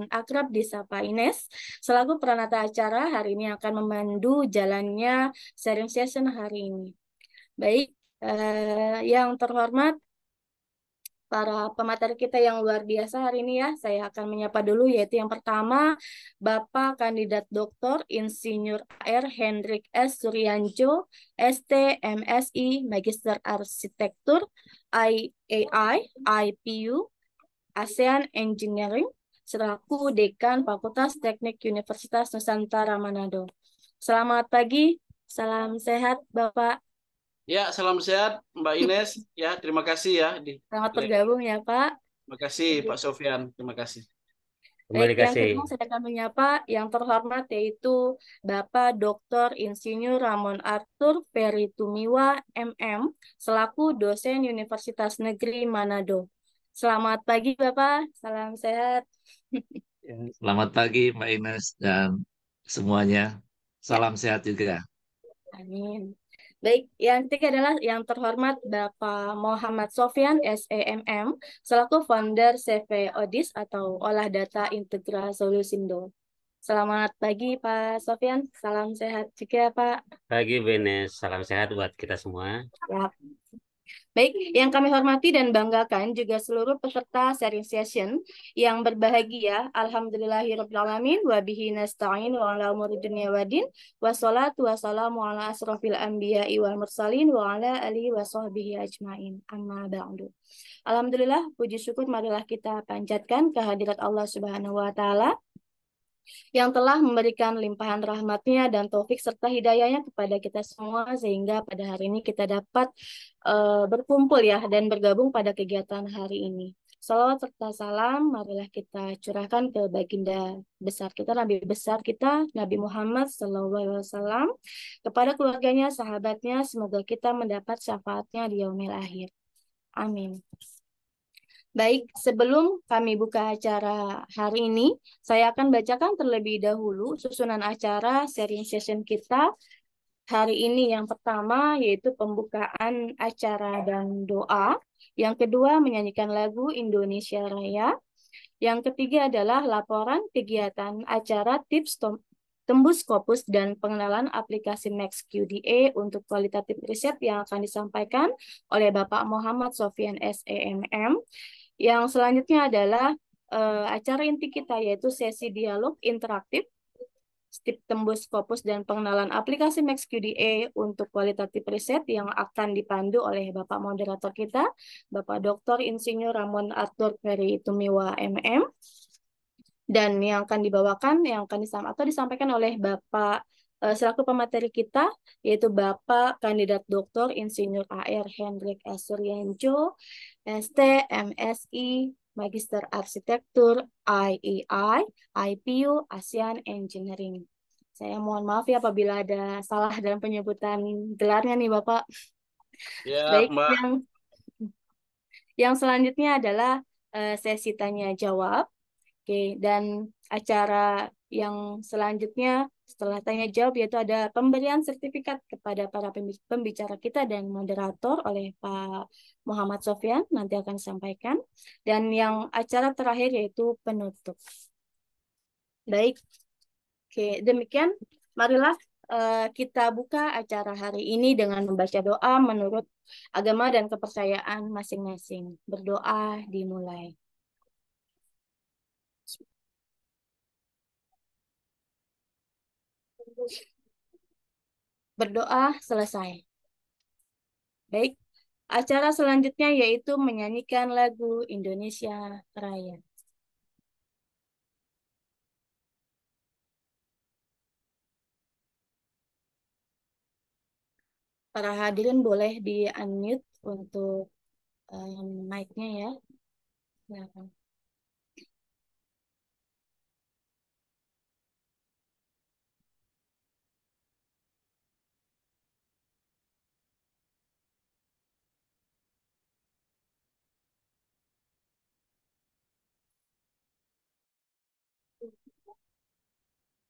akrab disapa Ines, selaku peranata acara hari ini akan memandu jalannya sharing session hari ini. Baik, yang terhormat para pemateri kita yang luar biasa hari ini ya, saya akan menyapa dulu yaitu yang pertama Bapak Kandidat Doktor Insinyur AR Hendrik S. Suryanjo, ST, MSI, Magister Arsitektur, IAI, IPU, ASEAN Engineering, selaku Dekan Fakultas Teknik Universitas Nusantara Manado. Selamat pagi, salam sehat Bapak. Ya, salam sehat Mbak Ines. Ya, terima kasih ya. Selamat bergabung ya Pak. Terima kasih Pak Sofyan. Terima kasih. Baik, Kembali yang kasih. kedua saya akan menyapa yang terhormat yaitu Bapak Dr. Insinyur Ramon Arthur Ferry Tumiwa, MM, selaku dosen Universitas Negeri Manado. Selamat pagi Bapak, salam sehat. Selamat pagi Mbak Ines dan semuanya. Salam sehat juga. Amin. Baik, yang ketiga adalah yang terhormat Bapak Muhammad Sofyan, SEMM, selaku founder CV Odis atau Olah Data Integral Solusindo. Selamat pagi Pak Sofyan, salam sehat juga Pak. Pagi Benes, salam sehat buat kita semua. Ya. Baik, yang kami hormati dan banggakan juga seluruh peserta sharing session yang berbahagia. Alhamdulillahirrahmanirrahim. Wa bihi nasta'in wa ala umuri dunya waddin. Wassalatu wassalamu ala asrofil anbiya'i wal mursalin wa ala alihi wa sahbihi ajmain. Amma ba'du. Alhamdulillah, puji syukur marilah kita panjatkan kehadirat Allah Subhanahu wa Ta'ala yang telah memberikan limpahan rahmatnya dan taufik serta hidayahnya kepada kita semua sehingga pada hari ini kita dapat berkumpul ya dan bergabung pada kegiatan hari ini. Salawat serta salam marilah kita curahkan ke baginda besar kita, Nabi besar kita, Nabi Muhammad SAW, kepada keluarganya, sahabatnya, semoga kita mendapat syafaatnya di yaumil akhir. Amin. Baik, sebelum kami buka acara hari ini, saya akan bacakan terlebih dahulu susunan acara sharing session kita hari ini. Yang pertama yaitu pembukaan acara dan doa. Yang kedua menyanyikan lagu Indonesia Raya. Yang ketiga adalah laporan kegiatan acara tips tembus Scopus dan pengenalan aplikasi Max QDA untuk kualitatif riset yang akan disampaikan oleh Bapak Muhammad Sofyan SEMM. Yang selanjutnya adalah acara inti kita yaitu sesi dialog interaktif, tips tembus Scopus dan pengenalan aplikasi Max QDA untuk kualitatif riset yang akan dipandu oleh Bapak moderator kita, Bapak Dr. Insinyur Ramon Arthur Ferry Tumiwa MM. Dan yang akan dibawakan, yang akan disampaikan oleh Bapak selaku pemateri kita, yaitu Bapak Kandidat Doktor Insinyur AR Hendrik S. Suryanjo, ST, MSI, Magister Arsitektur, IAI, IPU, ASEAN Engineering. Saya mohon maaf ya apabila ada salah dalam penyebutan gelarnya nih Bapak. Ya, Baik, Mbak. yang selanjutnya adalah sesi tanya jawab. Oke, dan acara yang selanjutnya setelah tanya jawab yaitu ada pemberian sertifikat kepada para pembicara kita dan moderator oleh Pak Muhammad Sofyan nanti akan disampaikan. Dan yang acara terakhir yaitu penutup. Baik, oke, demikian marilah kita buka acara hari ini dengan membaca doa menurut agama dan kepercayaan masing-masing. Berdoa dimulai. Berdoa selesai. Baik, acara selanjutnya yaitu menyanyikan lagu Indonesia Raya. Para hadirin boleh di-unmute untuk mic-nya ya. Silakan.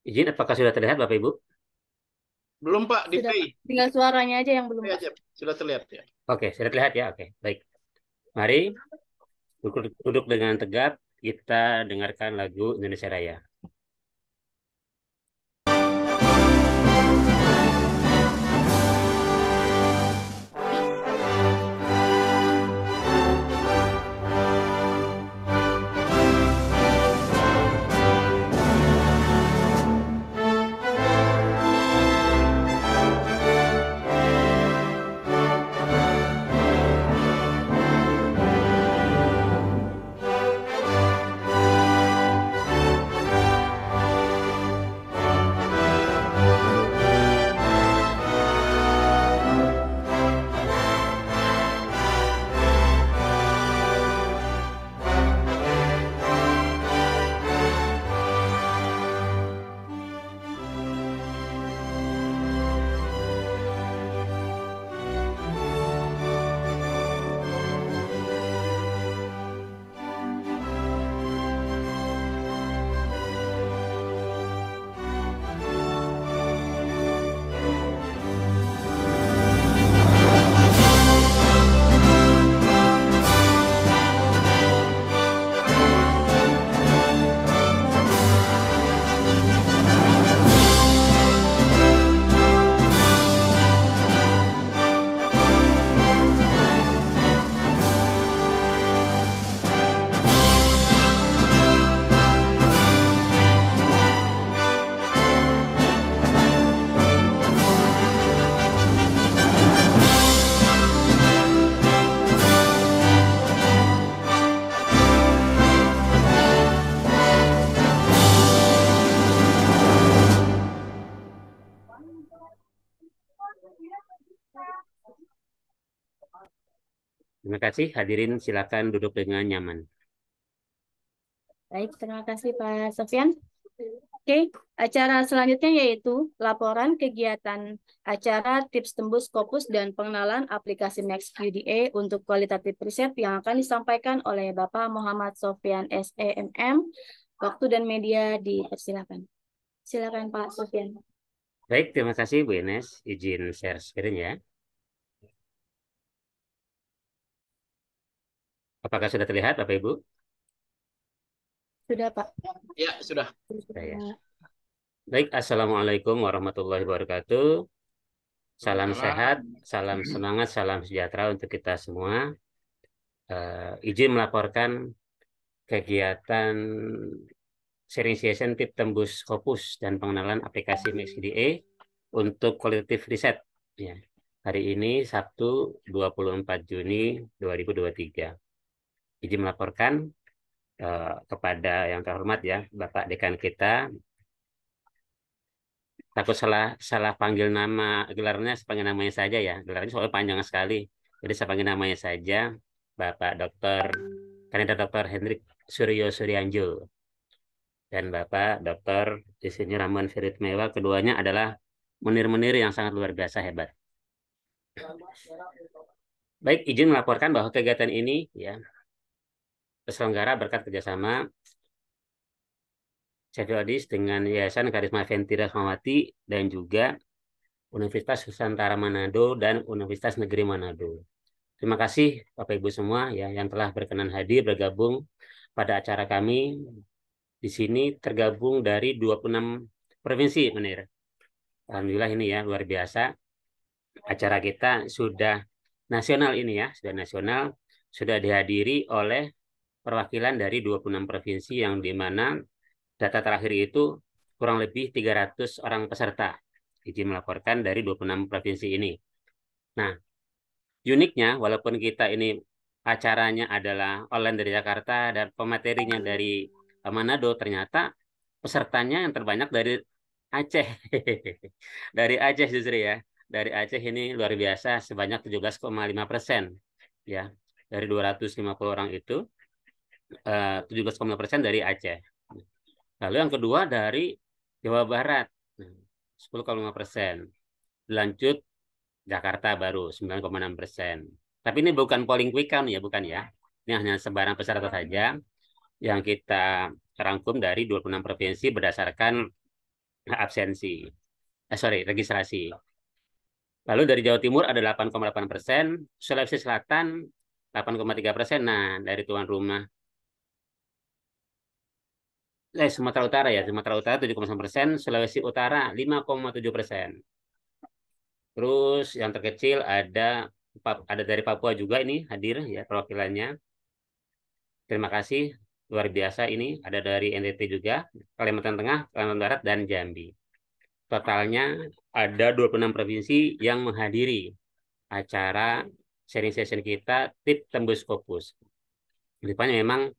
Izin, apakah sudah terlihat Bapak Ibu? Belum Pak, di Sudah, play. tinggal suaranya aja yang belum, Pak. Sudah terlihat ya. Oke, sudah terlihat ya. Oke, baik. Mari duduk dengan tegap, kita dengarkan lagu Indonesia Raya. Terima kasih. Hadirin silakan duduk dengan nyaman. Baik, terima kasih Pak Sofyan. Oke, acara selanjutnya yaitu laporan kegiatan acara tips tembus Scopus dan pengenalan aplikasi Max UDA untuk kualitatif riset yang akan disampaikan oleh Bapak Muhammad Sofyan SEMM. Waktu dan media dipersilakan. Silakan Pak Sofyan. Baik, terima kasih Bu Ines. Izin share screen ya. Apakah sudah terlihat Bapak Ibu? Sudah Pak. Ya, sudah. Ya. Baik, Assalamualaikum warahmatullahi wabarakatuh. Salam sehat, salam semangat, salam sejahtera untuk kita semua. Izin melaporkan kegiatan sharing session tip tembus Scopus dan pengenalan aplikasi MaxDA untuk kualitatif riset. Ya. Hari ini Sabtu 24 Juni 2023. Izin melaporkan kepada yang terhormat ya Bapak Dekan kita. Takut salah panggil nama gelarnya, panggil namanya saja ya. Gelarnya soalnya panjang sekali. Jadi saya panggil namanya saja Bapak Dr. Kandidat Dr. Hendrik Suryo Suryanjo dan Bapak Dr. Insinyur Ramon Ferit Mewa. Keduanya adalah menir-menir yang sangat luar biasa hebat. Baik, izin melaporkan bahwa kegiatan ini ya terselenggara berkat kerjasama Cevildis dengan Yayasan Karisma Venti Rasmawati dan juga Universitas Nusantara Manado dan Universitas Negeri Manado. Terima kasih Bapak Ibu semua ya yang telah berkenan hadir bergabung pada acara kami. Di sini tergabung dari 26 provinsi, Menir. Alhamdulillah ini ya luar biasa. Acara kita sudah nasional ini ya, sudah nasional, sudah dihadiri oleh perwakilan dari 26 provinsi yang di mana data terakhir itu kurang lebih 300 orang peserta. Izin melaporkan dari 26 provinsi ini. Nah, uniknya walaupun kita ini acaranya adalah online dari Jakarta dan pematerinya dari Manado, ternyata pesertanya yang terbanyak dari Aceh. Dari Aceh justru ya. Dari Aceh ini luar biasa sebanyak 17,5%. Ya. Dari 250 orang itu 17,5% dari Aceh. Lalu yang kedua dari Jawa Barat 10,5%. Lanjut Jakarta baru 9,6%. Tapi ini bukan polling quick count ya, bukan ya. Ini hanya sebaran peserta saja yang kita rangkum dari 26 provinsi berdasarkan absensi. Registrasi. Lalu dari Jawa Timur ada 8,8%, Sulawesi Selatan 8,3%. Nah, dari tuan rumah Sumatera Utara ya, Sumatera Utara 7,9%, Sulawesi Utara 5,7%. Terus yang terkecil ada dari Papua juga ini hadir ya perwakilannya. Terima kasih, luar biasa ini. Ada dari NTT juga, Kalimantan Tengah, Kalimantan Barat, dan Jambi. Totalnya ada 26 provinsi yang menghadiri acara sharing session kita Tip Tembus Scopus. Rupanya memang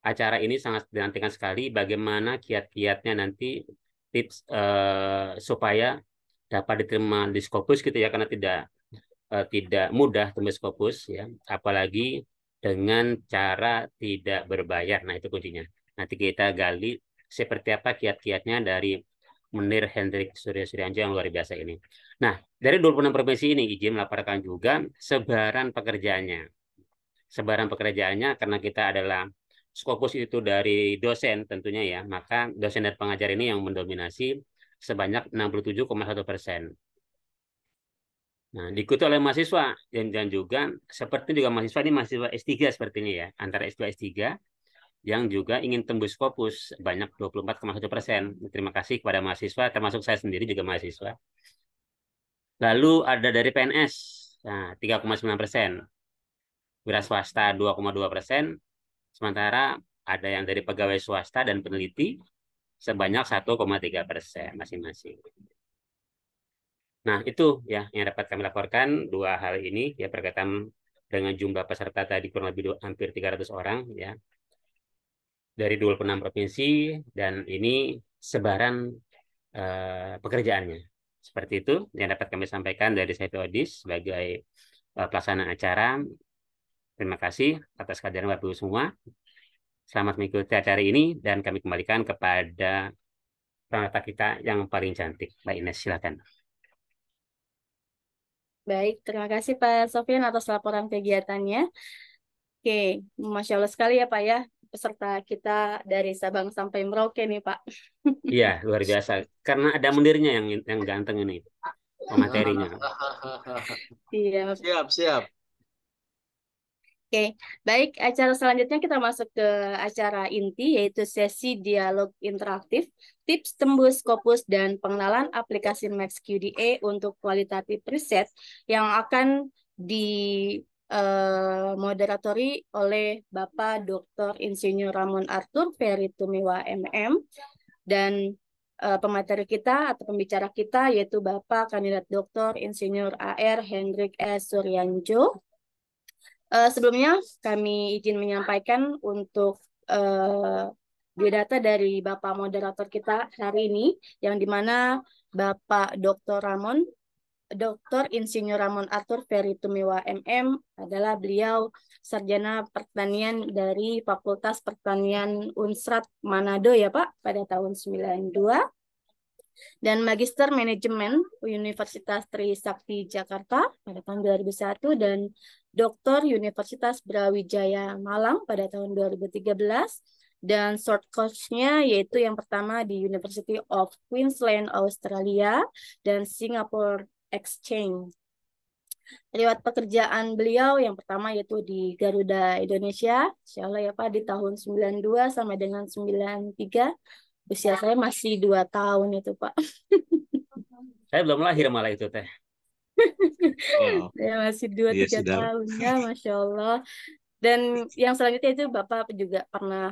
acara ini sangat dinantikan sekali bagaimana kiat-kiatnya nanti tips supaya dapat diterima di Scopus gitu ya, karena tidak mudah tembus Scopus ya, apalagi dengan cara tidak berbayar. Nah, itu kuncinya. Nanti kita gali seperti apa kiat-kiatnya dari Menir Hendrik Surya Suryanjo yang luar biasa ini. Nah, dari 26 provinsi ini izin melaporkan juga sebaran pekerjaannya. Sebaran pekerjaannya karena kita adalah Scopus itu dari dosen tentunya ya, maka dosen dan pengajar ini yang mendominasi sebanyak 67,1%. Nah, diikuti oleh mahasiswa dan juga seperti juga mahasiswa ini mahasiswa S3 sepertinya ya, antara S2 S3 yang juga ingin tembus Scopus banyak 24,1%. Terima kasih kepada mahasiswa, termasuk saya sendiri juga mahasiswa. Lalu ada dari PNS, nah 3,9%, wira swasta 2,2%, sementara ada yang dari pegawai swasta dan peneliti sebanyak 1,3% masing-masing. Nah, itu ya yang dapat kami laporkan, dua hal ini ya berkaitan dengan jumlah peserta tadi kurang lebih hampir 300 orang ya dari 26 provinsi, dan ini sebaran pekerjaannya. Seperti itu yang dapat kami sampaikan dari saya Odis sebagai pelaksana acara. Terima kasih atas kehadiran Bapak Ibu semua. Selamat mengikuti acara ini dan kami kembalikan kepada peserta kita yang paling cantik. Mbak Ines, silakan. Baik, terima kasih Pak Sofyan atas laporan kegiatannya. Oke, Masya Allah sekali ya Pak ya, peserta kita dari Sabang sampai Merauke nih Pak. Iya, luar biasa. Karena ada mendirnya yang ganteng ini, pematerinya. Iya. Siap, siap. Oke, baik. Acara selanjutnya kita masuk ke acara inti, yaitu sesi dialog interaktif, tips tembus Scopus, dan pengenalan aplikasi Max QDA untuk kualitatif riset yang akan dimoderatori oleh Bapak Dr. Insinyur Ramon Arthur Ferry Tumiwa MM, dan pemateri kita atau pembicara kita yaitu Bapak Kandidat Dr. Insinyur AR Hendrik S. Suryanjo. Sebelumnya kami izin menyampaikan untuk biodata dari Bapak moderator kita hari ini, yang dimana Bapak Dr. Insinyur Ramon Arthur Ferry Tumiwa MM adalah beliau sarjana pertanian dari Fakultas Pertanian Unsrat Manado ya Pak pada tahun 92, dan Magister Manajemen Universitas Trisakti Jakarta pada tahun 2001, dan Doktor Universitas Brawijaya Malang pada tahun 2013, dan short course-nya yaitu yang pertama di University of Queensland Australia dan Singapore Exchange. Riwayat pekerjaan beliau yang pertama yaitu di Garuda Indonesia, insya Allah ya Pak, di tahun 92 sampai dengan 93. Usia saya masih 2 tahun itu Pak. Saya belum lahir malah itu teh. Wow. Saya masih 2-3 sudah. tahun ya, Masya Allah. Dan yang selanjutnya itu Bapak juga pernah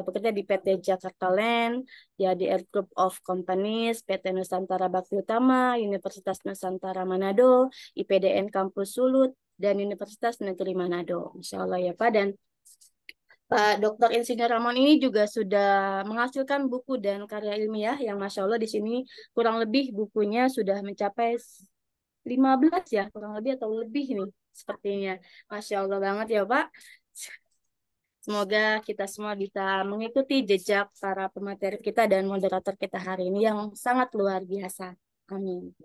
bekerja di PT Jakarta Land, ya di Air Group of Companies, PT Nusantara Bakti Utama, Universitas Nusantara Manado, IPDN Kampus Sulut, dan Universitas Negeri Manado. Insya Allah ya Pak. Dan Pak Dr. Insinyur Ramon ini juga sudah menghasilkan buku dan karya ilmiah yang Masya Allah di sini kurang lebih bukunya sudah mencapai 15 ya, kurang lebih atau lebih nih sepertinya. Masya Allah banget ya Pak. Semoga kita semua bisa mengikuti jejak para pemateri kita dan moderator kita hari ini yang sangat luar biasa. Amin.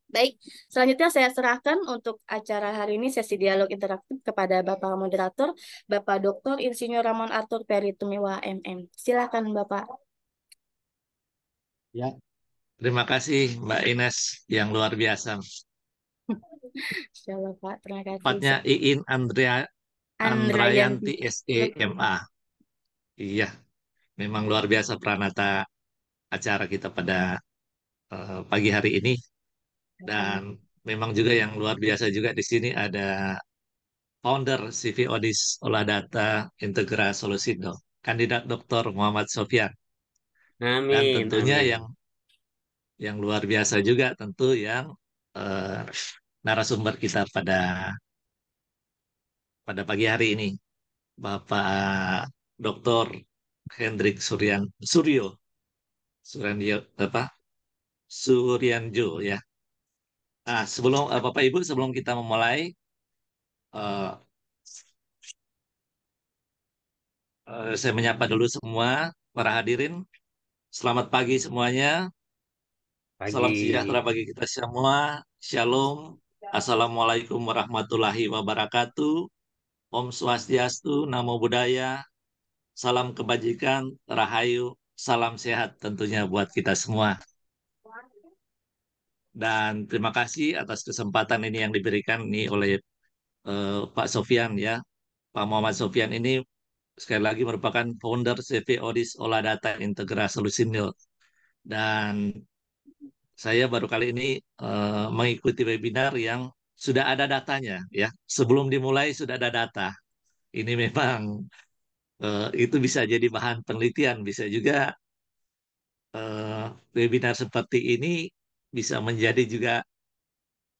Baik, selanjutnya saya serahkan untuk acara hari ini sesi dialog interaktif kepada Bapak Moderator, Bapak Dr. Insinyur Ramon Arthur Ferry Tumiwa MM. Silakan Bapak. Ya, terima kasih Mbak Ines yang luar biasa. Insya Allah Pak, terima kasih. Tepatnya Iin Andrayanti Andrayanti. SEMA. Iya. Memang luar biasa Pranata acara kita pada pagi hari ini. Dan memang juga yang luar biasa juga di sini ada founder CV Odis Olah Data Integra Solusindo, kandidat Dr. Muhammad Sofyan. Dan Amin, tentunya amin. yang luar biasa juga tentu yang eh, narasumber kita pada pagi hari ini, Bapak Dr. Hendrik Suryanjo apa Suryanjo ya. Nah, sebelum Bapak Ibu sebelum kita memulai eh, saya menyapa dulu semua para hadirin. Selamat pagi semuanya. Pagi. Salam sejahtera bagi kita semua. Shalom. Assalamualaikum warahmatullahi wabarakatuh. Om Swastiastu, Namo Buddhaya, salam kebajikan, Rahayu, salam sehat tentunya buat kita semua. Dan terima kasih atas kesempatan ini yang diberikan nih oleh Pak Sofyan ya. Pak Muhammad Sofyan ini sekali lagi merupakan founder CV Odis Olah Data Integra Solusindo. Dan saya baru kali ini mengikuti webinar yang sudah ada datanya ya. Sebelum dimulai sudah ada data. Ini memang itu bisa jadi bahan penelitian, bisa juga eh, webinar seperti ini bisa menjadi juga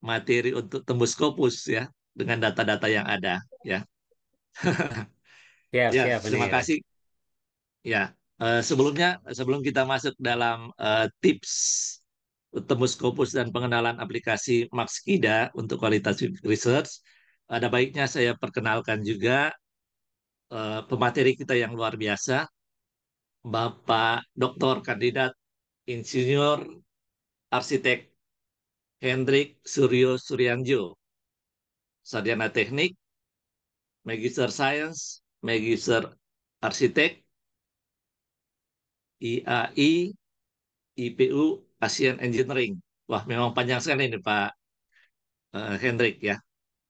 materi untuk tembus Scopus ya dengan data-data yang ada ya. Siap, Ya, siap terima benar. kasih. Ya, sebelumnya sebelum kita masuk dalam tips tembus Scopus dan pengenalan aplikasi Maxkida untuk kualitas research, ada baiknya saya perkenalkan juga pemateri kita yang luar biasa, Bapak Dr. Kandidat Insinyur Arsitek Hendrik Suryo Suryanjo, sarjana teknik, Magister Science, Magister Arsitek, IAI, IPU, Asian Engineering. Wah, memang panjang sekali ini Pak Hendrik ya.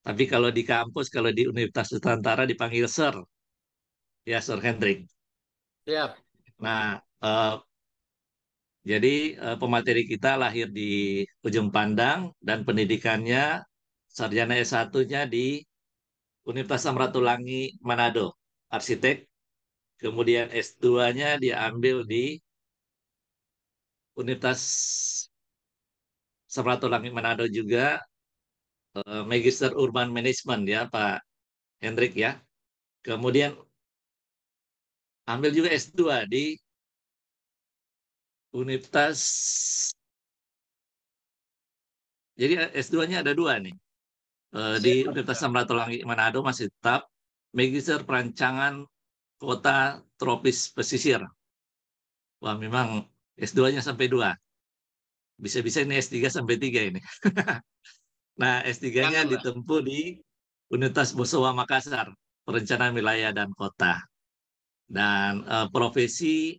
Tapi kalau di kampus, kalau di Universitas Nusantara dipanggil Sir, ya Sir Hendrik. Siap. Nah, jadi pemateri kita lahir di Ujung Pandang dan pendidikannya sarjana S1-nya di Universitas Samratulangi Manado, arsitek. Kemudian S2-nya dia ambil di Universitas Samratulangi Manado juga, Magister Urban Management ya Pak Hendrik ya. Kemudian ambil juga S2 di Universitas, jadi S2-nya ada dua nih. Di Siap. Universitas Samratulangi Manado masih tetap Magister Perancangan Kota Tropis Pesisir. Wah, memang S2-nya sampai 2. Bisa-bisa ini S3 sampai 3 ini. Nah, S3-nya Janganlah. ditempuh di Universitas Bosowa Makassar, Perencanaan Wilayah dan Kota. Dan profesi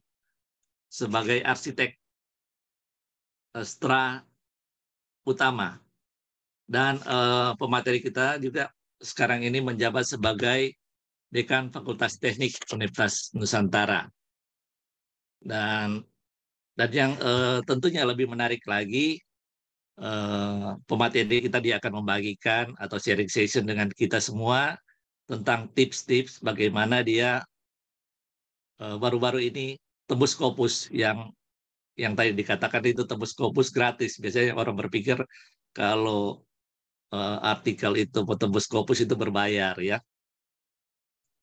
sebagai arsitek stra utama. Dan pemateri kita juga sekarang ini menjabat sebagai Dekan Fakultas Teknik Universitas Nusantara. Dan yang tentunya lebih menarik lagi, pemateri kita dia akan membagikan atau sharing session dengan kita semua tentang tips-tips bagaimana dia baru-baru ini tembus Scopus yang tadi dikatakan itu tembus Scopus gratis. Biasanya orang berpikir kalau artikel itu tembus Scopus itu berbayar ya.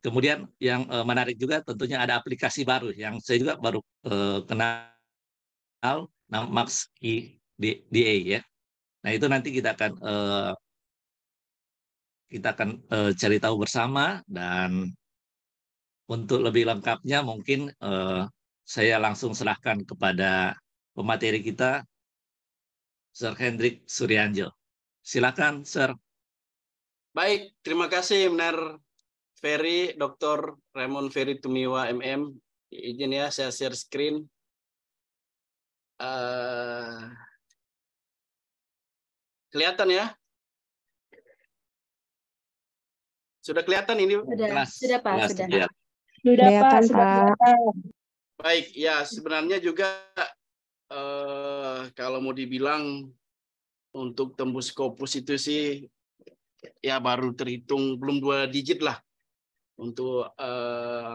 Kemudian yang menarik juga tentunya ada aplikasi baru yang saya juga baru kenal, nama Max.DA ya. Nah itu nanti kita akan cari tahu bersama, dan untuk lebih lengkapnya mungkin saya langsung serahkan kepada pemateri kita, Sir Hendrik Suryanjo. Silakan, Sir. Baik, terima kasih Benar Ferry, Dr. Raymond Ferry Tumiwa MM. Izin ya, saya share screen. Kelihatan ya? Sudah kelihatan ini? Sudah, Jelas, sudah Pak, jelas sudah. terlihat. Sudah Pak, Kelihatan, sudah Pak. kelihatan. Baik, ya sebenarnya juga kalau mau dibilang untuk tembus Scopus itu sih ya baru terhitung belum 2 digit lah untuk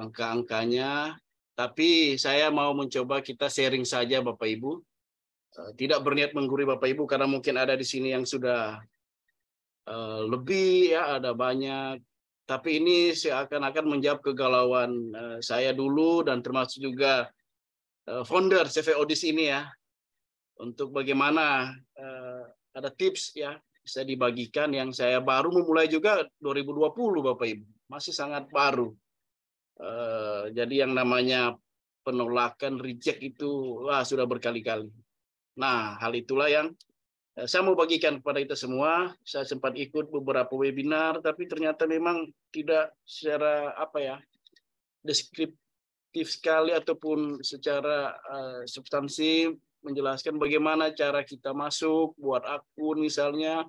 angka-angkanya. Tapi saya mau mencoba kita sharing saja Bapak Ibu. Tidak berniat menggurui Bapak Ibu karena mungkin ada di sini yang sudah lebih ya, ada banyak. Tapi ini seakan-akan menjawab kegalauan saya dulu dan termasuk juga founder CV Audis ini ya, untuk bagaimana ada tips ya bisa dibagikan yang saya baru memulai juga 2020 Bapak Ibu, masih sangat baru. Jadi yang namanya penolakan reject itu sudah berkali-kali. Nah, hal itulah yang saya mau bagikan kepada kita semua. Saya sempat ikut beberapa webinar, tapi ternyata memang tidak secara deskriptif sekali ataupun secara substansi menjelaskan bagaimana cara kita masuk, buat akun misalnya,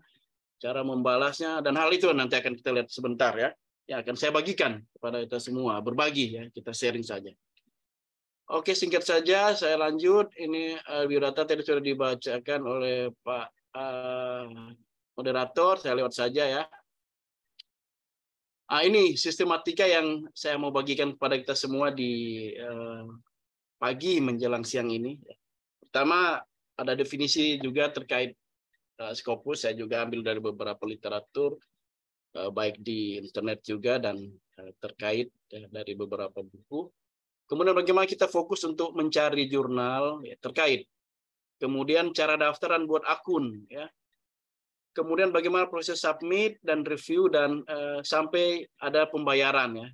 cara membalasnya, dan hal itu nanti akan kita lihat sebentar ya. Ya akan saya bagikan kepada kita semua, berbagi ya, kita sharing saja. Oke, singkat saja saya lanjut. Ini biodata tadi sudah dibacakan oleh Pak moderator, saya lewat saja ya. Ini sistematika yang saya mau bagikan kepada kita semua di pagi menjelang siang ini. Pertama, ada definisi juga terkait Scopus, saya juga ambil dari beberapa literatur, baik di internet juga dan terkait dari beberapa buku. Kemudian bagaimana kita fokus untuk mencari jurnal ya, terkait. Kemudian cara daftaran buat akun ya. Kemudian bagaimana proses submit dan review dan sampai ada pembayaran ya.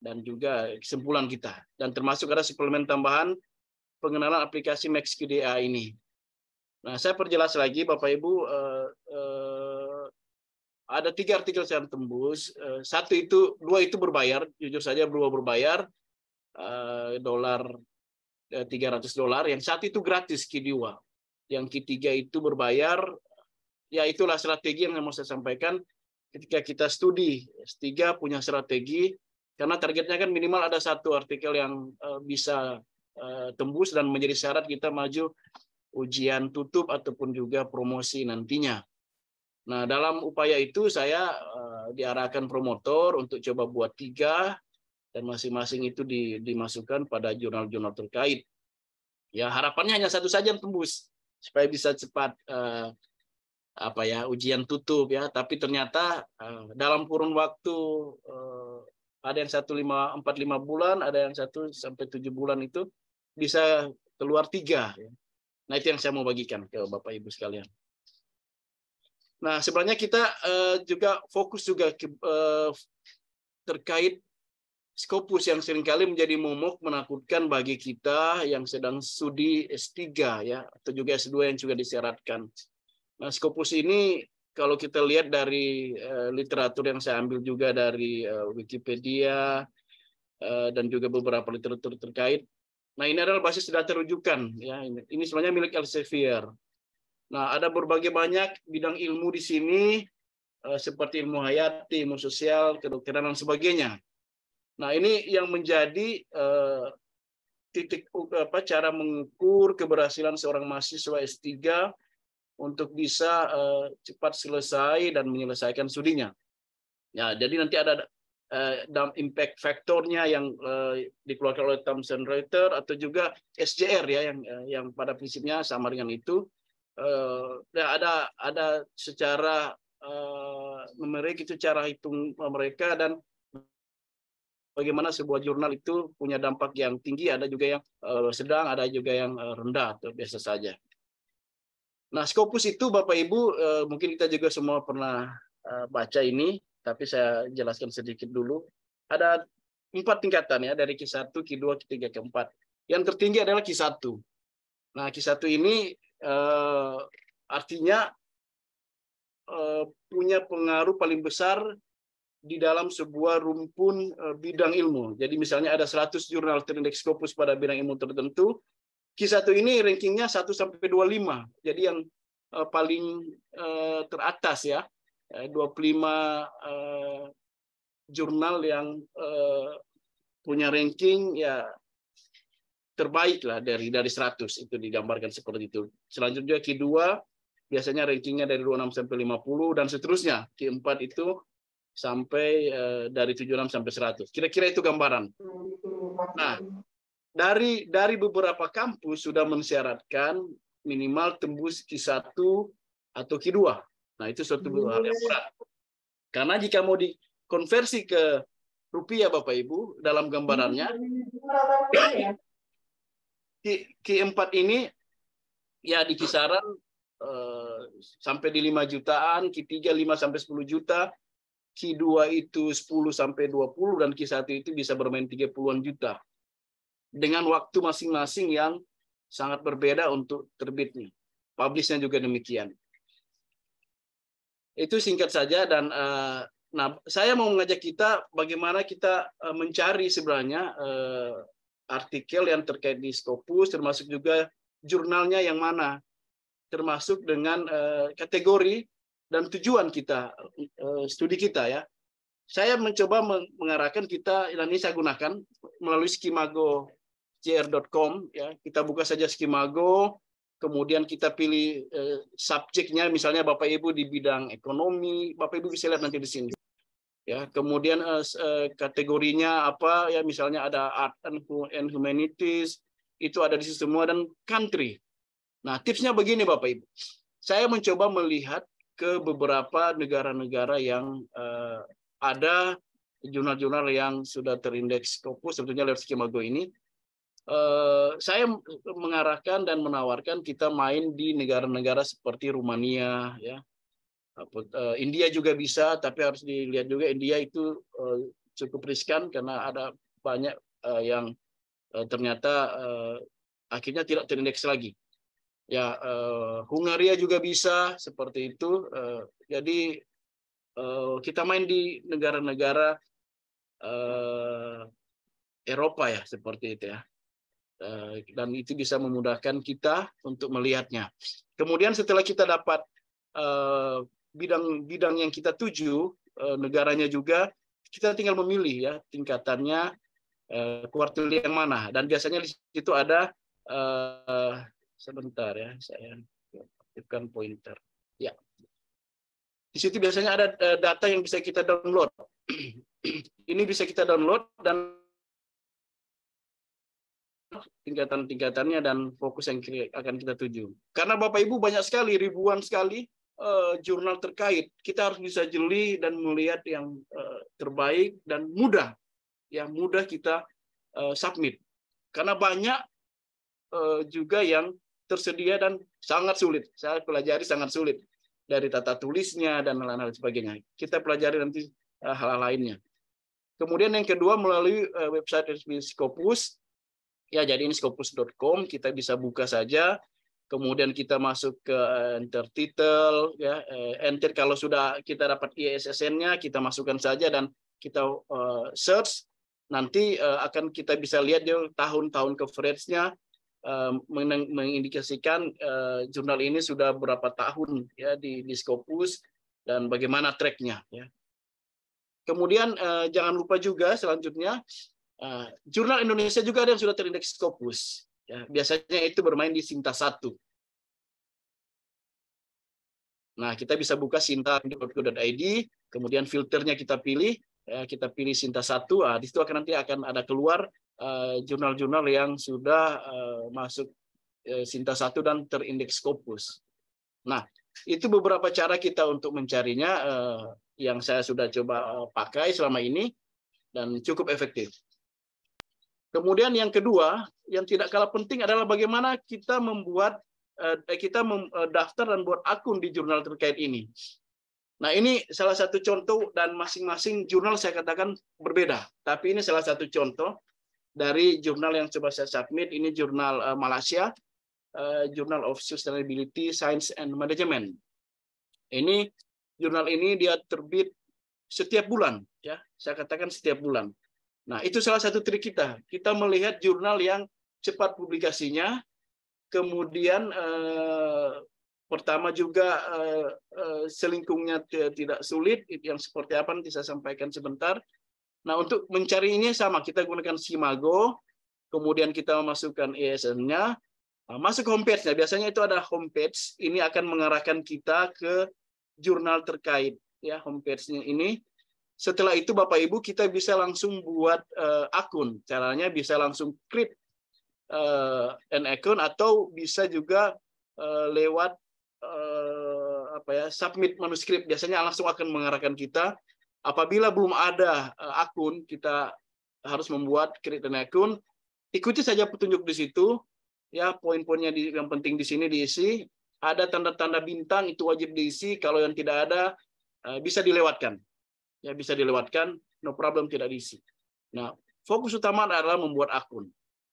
Dan juga kesimpulan kita. Dan termasuk ada suplemen tambahan pengenalan aplikasi MaxQDA ini. Nah, saya perjelas lagi Bapak Ibu, ada 3 artikel saya tembus. 2 itu berbayar, jujur saja 2 berbayar. $300, yang 1 itu gratis Q2, yang Q3 itu berbayar. Ya itulah strategi yang mau saya sampaikan ketika kita studi S3 punya strategi, karena targetnya kan minimal ada 1 artikel yang bisa tembus dan menjadi syarat kita maju ujian tutup ataupun juga promosi nantinya. Nah, dalam upaya itu saya diarahkan promotor untuk coba buat 3 dan masing-masing itu dimasukkan pada jurnal-jurnal terkait. Ya harapannya hanya 1 saja yang tembus supaya bisa cepat ujian tutup ya. Tapi ternyata dalam kurun waktu ada yang 45 bulan, ada yang 1 sampai 7 bulan itu bisa keluar 3. Ya. Nah itu yang saya mau bagikan ke Bapak Ibu sekalian. Nah sebenarnya kita juga fokus juga terkait Scopus yang seringkali menjadi momok menakutkan bagi kita yang sedang studi S3 ya, atau juga S2 yang juga disyaratkan. Nah, Scopus ini kalau kita lihat dari literatur yang saya ambil juga dari Wikipedia dan juga beberapa literatur terkait. Nah, ini adalah basis data rujukan ya. Ini sebenarnya milik Elsevier. Nah, ada berbagai banyak bidang ilmu di sini seperti ilmu hayati, ilmu sosial, kedokteran dan sebagainya. Nah, ini yang menjadi titik cara mengukur keberhasilan seorang mahasiswa S3 untuk bisa cepat selesai dan menyelesaikan studinya. Ya, jadi nanti ada impact faktornya yang dikeluarkan oleh Thomson Reuters atau juga SJR ya yang pada prinsipnya sama dengan itu. Ada secara numerik itu cara hitung mereka dan bagaimana sebuah jurnal itu punya dampak yang tinggi, ada juga yang sedang, ada juga yang rendah atau biasa saja. Nah, Scopus itu Bapak Ibu mungkin kita juga semua pernah baca ini, tapi saya jelaskan sedikit dulu. Ada 4 tingkatan ya, dari Q1, Q2, Q3, Q4. Yang tertinggi adalah Q1. Nah, Q1 ini artinya punya pengaruh paling besar di dalam sebuah rumpun bidang ilmu. Jadi misalnya ada 100 jurnal terindeks Scopus pada bidang ilmu tertentu, Q1 ini rankingnya 1 sampai 25. Jadi yang paling teratas ya, 25 jurnal yang punya ranking ya terbaik lah dari 100 itu digambarkan seperti itu. Selanjutnya Q2 biasanya rankingnya dari 26 sampai 50 dan seterusnya. Q4 itu sampai dari 76 sampai 100. Kira-kira itu gambaran. Nah, dari beberapa kampus sudah mensyaratkan minimal tembus Q1 atau Q2. Nah, itu suatu hal yang berat. Karena jika mau dikonversi ke rupiah Bapak Ibu dalam gambarannya, Q4 ini ya di kisaran sampai di 5 jutaan, Q3 5 sampai 10 juta, Q2 itu 10 sampai 20 dan Q1 itu bisa bermain 30-an juta. Dengan waktu masing-masing yang sangat berbeda untuk terbitnya. Publishnya juga demikian. Itu singkat saja dan nah saya mau mengajak kita bagaimana kita mencari sebenarnya artikel yang terkait di Scopus, termasuk juga jurnalnya yang mana, termasuk dengan kategori dan tujuan kita, studi kita ya. Saya mencoba mengarahkan kita, dan ini saya gunakan melalui skimago.jr.com ya. Kita buka saja Skimago, kemudian kita pilih subjeknya, misalnya Bapak Ibu di bidang ekonomi, Bapak Ibu bisa lihat nanti di sini. Ya, kemudian kategorinya apa ya, misalnya ada art and humanities, itu ada di situ semua, dan country. Nah, tipsnya begini Bapak Ibu. Saya mencoba melihat ke beberapa negara-negara yang ada jurnal-jurnal yang sudah terindeks Scopus, tentunya lewat Skimago ini. Saya mengarahkan dan menawarkan kita main di negara-negara seperti Rumania, ya, India juga bisa, tapi harus dilihat juga India itu cukup riskan karena ada banyak yang ternyata akhirnya tidak terindeks lagi. Ya, Hungaria juga bisa seperti itu. Jadi kita main di negara-negara Eropa ya seperti itu ya. Dan itu bisa memudahkan kita untuk melihatnya. Kemudian setelah kita dapat bidang-bidang yang kita tuju, negaranya juga, kita tinggal memilih ya tingkatannya, kuartil yang mana. Dan biasanya di situ ada sebentar ya, saya aktifkan pointer. Ya, di situ biasanya ada data yang bisa kita download. Ini bisa kita download dan tingkatan-tingkatannya dan fokus yang akan kita tuju. Karena Bapak Ibu banyak sekali, ribuan sekali jurnal terkait. Kita harus bisa jeli dan melihat yang terbaik dan mudah, yang mudah kita submit. Karena banyak juga yang tersedia dan sangat sulit. Saya pelajari sangat sulit dari tata tulisnya dan lain-lain sebagainya. Kita pelajari nanti hal-hal lainnya. Kemudian yang kedua melalui website resmi Scopus. Ya, jadi ini scopus.com, kita bisa buka saja. Kemudian kita masuk ke enter title, ya, enter kalau sudah kita dapat ISSN-nya, kita masukkan saja dan kita search. Nanti akan kita bisa lihat dia tahun-tahun coverage-nya, mengindikasikan jurnal ini sudah berapa tahun ya di Scopus dan bagaimana track-nya. Ya. Kemudian jangan lupa juga selanjutnya, jurnal Indonesia juga ada yang sudah terindeks Scopus. Ya, biasanya itu bermain di Sinta 1. Nah, kita bisa buka sinta.co.id, kemudian filternya kita pilih, kita pilih Sinta 1. Di situ nanti akan ada keluar jurnal-jurnal yang sudah masuk Sinta 1 dan terindeks Scopus. Nah, itu beberapa cara kita untuk mencarinya yang saya sudah coba pakai selama ini dan cukup efektif. Kemudian yang kedua, yang tidak kalah penting adalah bagaimana kita membuat, daftar dan buat akun di jurnal terkait ini. Nah, ini salah satu contoh dan masing-masing jurnal saya katakan berbeda. Tapi ini salah satu contoh dari jurnal yang coba saya submit. Ini jurnal Malaysia, Journal of Sustainability, Science and Management. Ini jurnal ini dia terbit setiap bulan, ya. Saya katakan setiap bulan. Nah, itu salah satu trik kita. Kita melihat jurnal yang cepat publikasinya, kemudian pertama juga selingkungnya tidak sulit, yang seperti apa nanti saya sampaikan sebentar. Nah, untuk mencari ini sama, kita gunakan Skimago, kemudian kita memasukkan ISN-nya, masuk homepage-nya. Biasanya itu ada homepage, ini akan mengarahkan kita ke jurnal terkait, ya, homepage-nya ini. Setelah itu Bapak Ibu kita bisa langsung buat akun. Caranya bisa langsung create an account atau bisa juga lewat submit manuskrip. Biasanya langsung akan mengarahkan kita. Apabila belum ada akun, kita harus membuat create an account. Ikuti saja petunjuk di situ. Ya, poin-poinnya yang penting di sini diisi. Ada tanda-tanda bintang itu wajib diisi. Kalau yang tidak ada bisa dilewatkan. Ya, bisa dilewatkan, no problem, tidak diisi. Nah, fokus utama adalah membuat akun.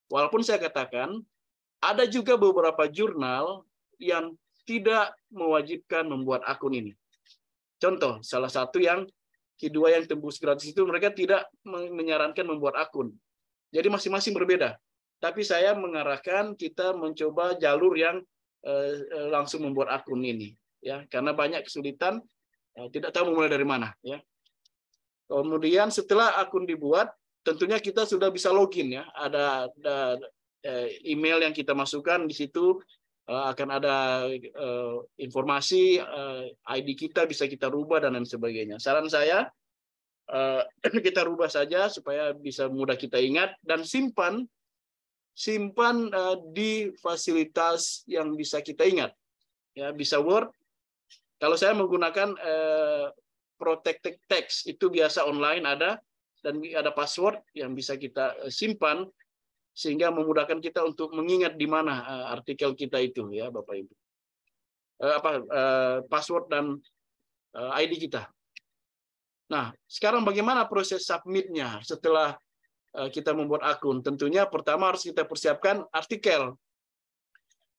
Walaupun saya katakan ada juga beberapa jurnal yang tidak mewajibkan membuat akun ini. Contoh, salah satu yang kedua yang tembus gratis itu mereka tidak menyarankan membuat akun. Jadi masing-masing berbeda. Tapi saya mengarahkan kita mencoba jalur yang langsung membuat akun ini, ya, karena banyak kesulitan, tidak tahu mulai dari mana, ya. Kemudian setelah akun dibuat, tentunya kita sudah bisa login, ya. Ada email yang kita masukkan di situ, akan ada informasi ID kita bisa kita rubah dan lain sebagainya. Saran saya kita rubah saja supaya bisa mudah kita ingat dan simpan di fasilitas yang bisa kita ingat, ya, bisa Word. Kalau saya menggunakan protected text, itu biasa online ada, dan ada password yang bisa kita simpan sehingga memudahkan kita untuk mengingat di mana artikel kita itu, ya Bapak Ibu. Password dan ID kita. Nah, sekarang bagaimana proses submit-nya setelah kita membuat akun? Tentunya pertama harus kita persiapkan artikel.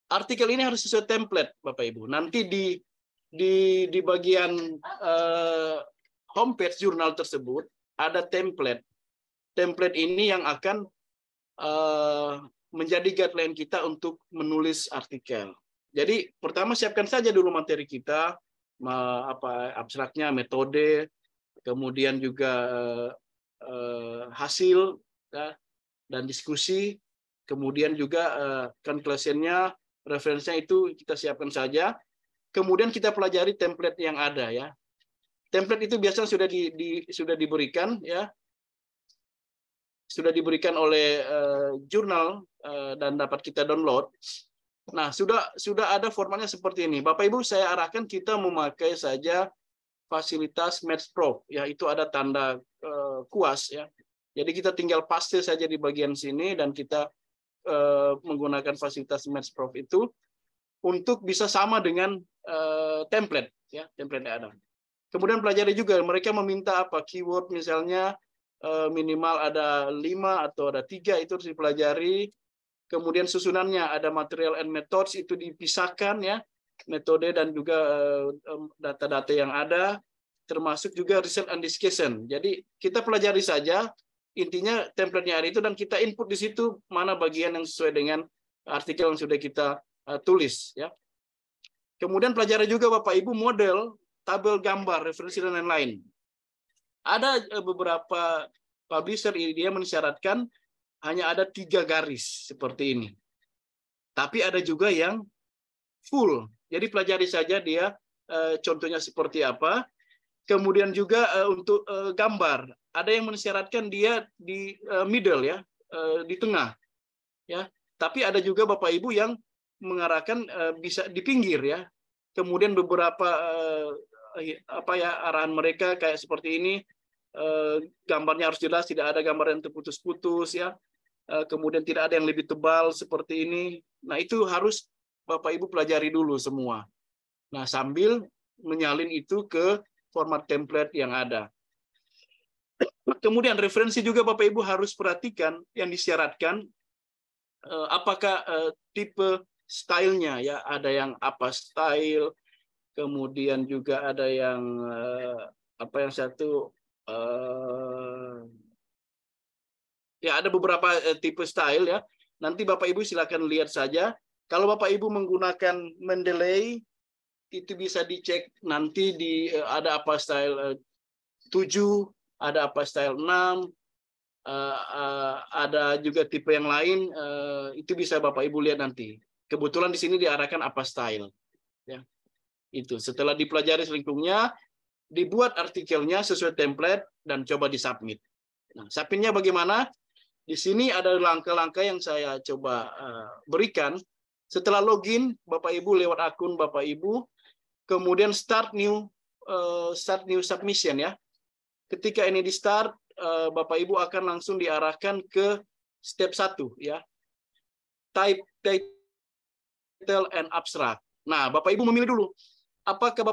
Artikel ini harus sesuai template, Bapak Ibu. Nanti di bagian homepage jurnal tersebut ada template. Template ini yang akan menjadi guideline kita untuk menulis artikel. Jadi pertama siapkan saja dulu materi kita, abstraknya, metode, kemudian juga hasil, ya, dan diskusi, kemudian juga conclusion-nya, referensinya itu kita siapkan saja. Kemudian kita pelajari template yang ada, ya. Template itu biasanya sudah diberikan, ya, sudah diberikan oleh jurnal dan dapat kita download. Nah, sudah ada formatnya seperti ini. Bapak Ibu, saya arahkan kita memakai saja fasilitas Matchproof, ya, itu ada tanda kuas, ya. Jadi kita tinggal paste saja di bagian sini dan kita menggunakan fasilitas Matchproof itu untuk bisa sama dengan template, ya, template yang ada. Kemudian pelajari juga mereka meminta apa, keyword misalnya minimal ada 5 atau ada 3, itu harus dipelajari. Kemudian susunannya ada material and methods, itu dipisahkan, ya, metode dan juga data-data yang ada, termasuk juga research and discussion. Jadi kita pelajari saja, intinya template-nya ada itu dan kita input di situ mana bagian yang sesuai dengan artikel yang sudah kita tulis, ya. Kemudian pelajari juga Bapak Ibu model, tabel gambar, referensi dan lain-lain. Ada beberapa publisher ini dia mensyaratkan hanya ada 3 garis seperti ini. Tapi ada juga yang full. Jadi pelajari saja dia contohnya seperti apa. Kemudian juga untuk gambar, ada yang mensyaratkan dia di middle, ya, di tengah, ya. Tapi ada juga Bapak Ibu yang mengarahkan bisa di pinggir, ya. Kemudian beberapa arahan mereka kayak seperti ini, gambarnya harus jelas, tidak ada gambar yang terputus-putus, ya. Kemudian tidak ada yang lebih tebal seperti ini. Nah, itu harus Bapak Ibu pelajari dulu semua. Nah, sambil menyalin itu ke format template yang ada. Kemudian referensi juga Bapak Ibu harus perhatikan yang disyaratkan, apakah tipe stylenya, ya, ada yang apa style, kemudian juga ada yang ya, ada beberapa tipe style, ya. Nanti Bapak Ibu silakan lihat saja. Kalau Bapak Ibu menggunakan Mendeley, itu bisa dicek nanti ada apa style 7, ada apa style 6, Ada juga tipe yang lain, itu bisa Bapak Ibu lihat nanti. Kebetulan di sini diarahkan apa style. Ya. Itu setelah dipelajari selingkungnya, dibuat artikelnya sesuai template dan coba disubmit. Nah, submitnya bagaimana? Di sini ada langkah-langkah yang saya coba berikan. Setelah login Bapak Ibu lewat akun Bapak Ibu, kemudian start new submission ya. Ketika ini di start, Bapak Ibu akan langsung diarahkan ke step 1 ya. Type title and abstract. Nah, Bapak Ibu memilih dulu apakah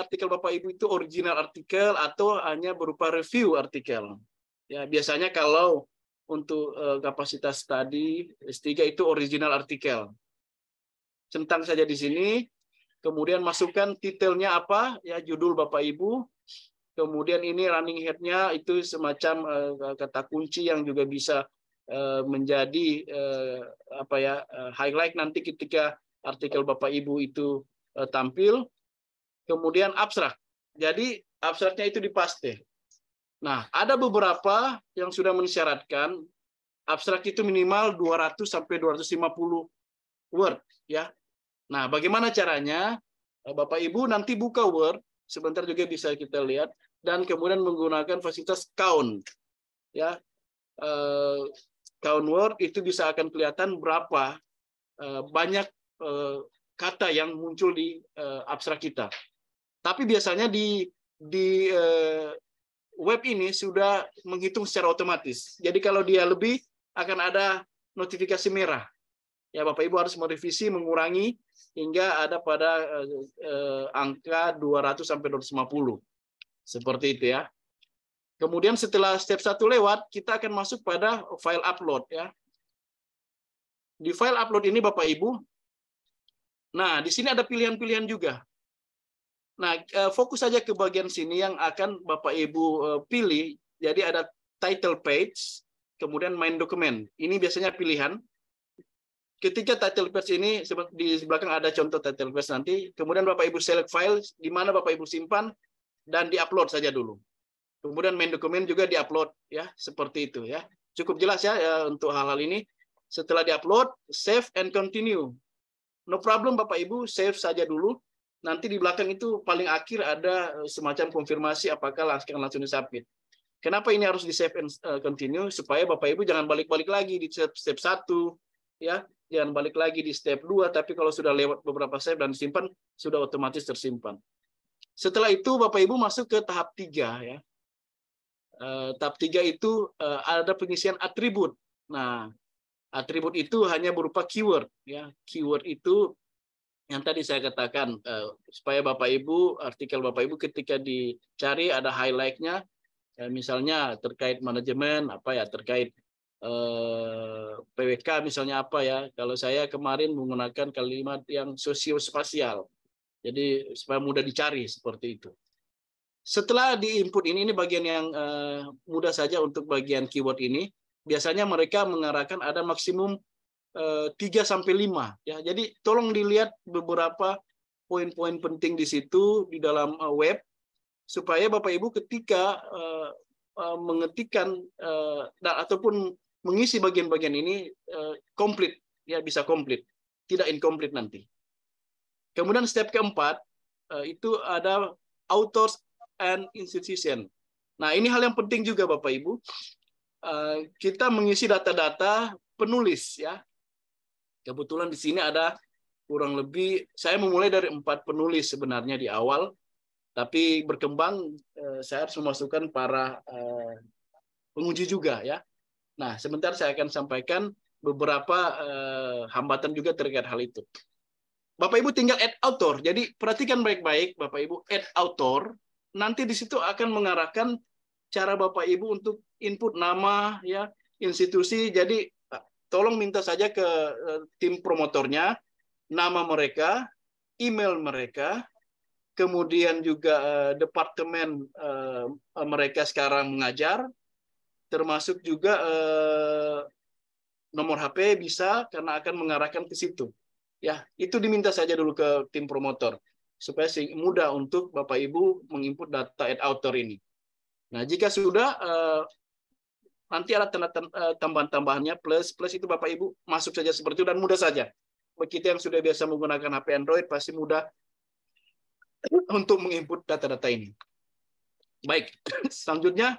artikel Bapak Ibu itu original artikel atau hanya berupa review artikel. Ya, biasanya kalau untuk kapasitas tadi S3 itu original artikel. Centang saja di sini, kemudian masukkan titelnya apa, ya judul Bapak Ibu. Kemudian ini running head-nya itu semacam kata kunci yang juga bisa menjadi highlight nanti ketika artikel Bapak Ibu itu tampil. Kemudian abstrak. Jadi abstraknya itu dipaste. Nah, ada beberapa yang sudah mensyaratkan abstrak itu minimal 200 sampai 250 word ya. Nah, bagaimana caranya? Bapak Ibu nanti buka Word, sebentar juga bisa kita lihat, dan kemudian menggunakan fasilitas count ya. Count Word itu bisa akan kelihatan berapa banyak kata yang muncul di abstrak kita. Tapi biasanya di web ini sudah menghitung secara otomatis. Jadi kalau dia lebih akan ada notifikasi merah. Ya Bapak Ibu harus merevisi, mengurangi hingga ada pada angka 200 sampai 250. Seperti itu ya. Kemudian setelah step 1 lewat, kita akan masuk pada file upload ya. Di file upload ini Bapak Ibu, nah di sini ada pilihan-pilihan juga. Nah, fokus saja ke bagian sini yang akan Bapak Ibu pilih. Jadi ada title page, kemudian main dokumen. Ini biasanya pilihan. Ketika title page ini, di belakang ada contoh title page nanti. Kemudian Bapak Ibu select file, di mana Bapak Ibu simpan, dan di-upload saja dulu. Kemudian main dokumen juga di-upload, ya seperti itu ya. Cukup jelas ya untuk hal-hal ini. Setelah di-upload, save and continue. No problem Bapak Ibu, save saja dulu. Nanti di belakang itu paling akhir ada semacam konfirmasi apakah langsung disubmit. Kenapa ini harus di save and continue? Supaya Bapak Ibu jangan balik-balik lagi di step 1 ya, jangan balik lagi di step 2, tapi kalau sudah lewat beberapa step dan disimpan sudah otomatis tersimpan. Setelah itu Bapak Ibu masuk ke tahap 3 ya. Tahap 3 itu ada pengisian atribut. Nah, atribut itu hanya berupa keyword ya. Keyword itu yang tadi saya katakan, supaya Bapak Ibu, artikel Bapak Ibu ketika dicari ada highlight-nya, misalnya terkait manajemen, apa ya, terkait PWK misalnya apa ya. Kalau saya kemarin menggunakan kalimat yang sosiospasial, jadi supaya mudah dicari seperti itu. Setelah di-input ini bagian yang mudah saja untuk bagian keyword ini. Biasanya mereka mengarahkan ada maksimum 3-5 ya. Jadi tolong dilihat beberapa poin-poin penting di situ di dalam web supaya Bapak Ibu ketika mengetikkan ataupun mengisi bagian-bagian ini komplit ya, bisa komplit, tidak incomplete nanti. Kemudian step keempat itu ada authors and institution. Nah, ini hal yang penting juga Bapak Ibu. Kita mengisi data-data penulis ya. Kebetulan di sini ada kurang lebih, saya memulai dari 4 penulis sebenarnya di awal, tapi berkembang saya harus memasukkan para penguji juga ya. Nah, sebentar saya akan sampaikan beberapa hambatan juga terkait hal itu. Bapak Ibu tinggal add author. Jadi perhatikan baik-baik Bapak Ibu, add author. Nanti di situ akan mengarahkan cara Bapak Ibu untuk input nama ya, institusi. Jadi tolong minta saja ke tim promotornya, nama mereka, email mereka, kemudian juga departemen mereka sekarang mengajar, termasuk juga nomor HP bisa, karena akan mengarahkan ke situ. Ya, itu diminta saja dulu ke tim promotor supaya mudah untuk Bapak Ibu menginput data add author ini. Nah, jika sudah nanti ada tambahan-tambahannya plus itu Bapak Ibu masuk saja seperti itu dan mudah saja. Bagi kita yang sudah biasa menggunakan HP Android pasti mudah untuk menginput data-data ini. Baik, selanjutnya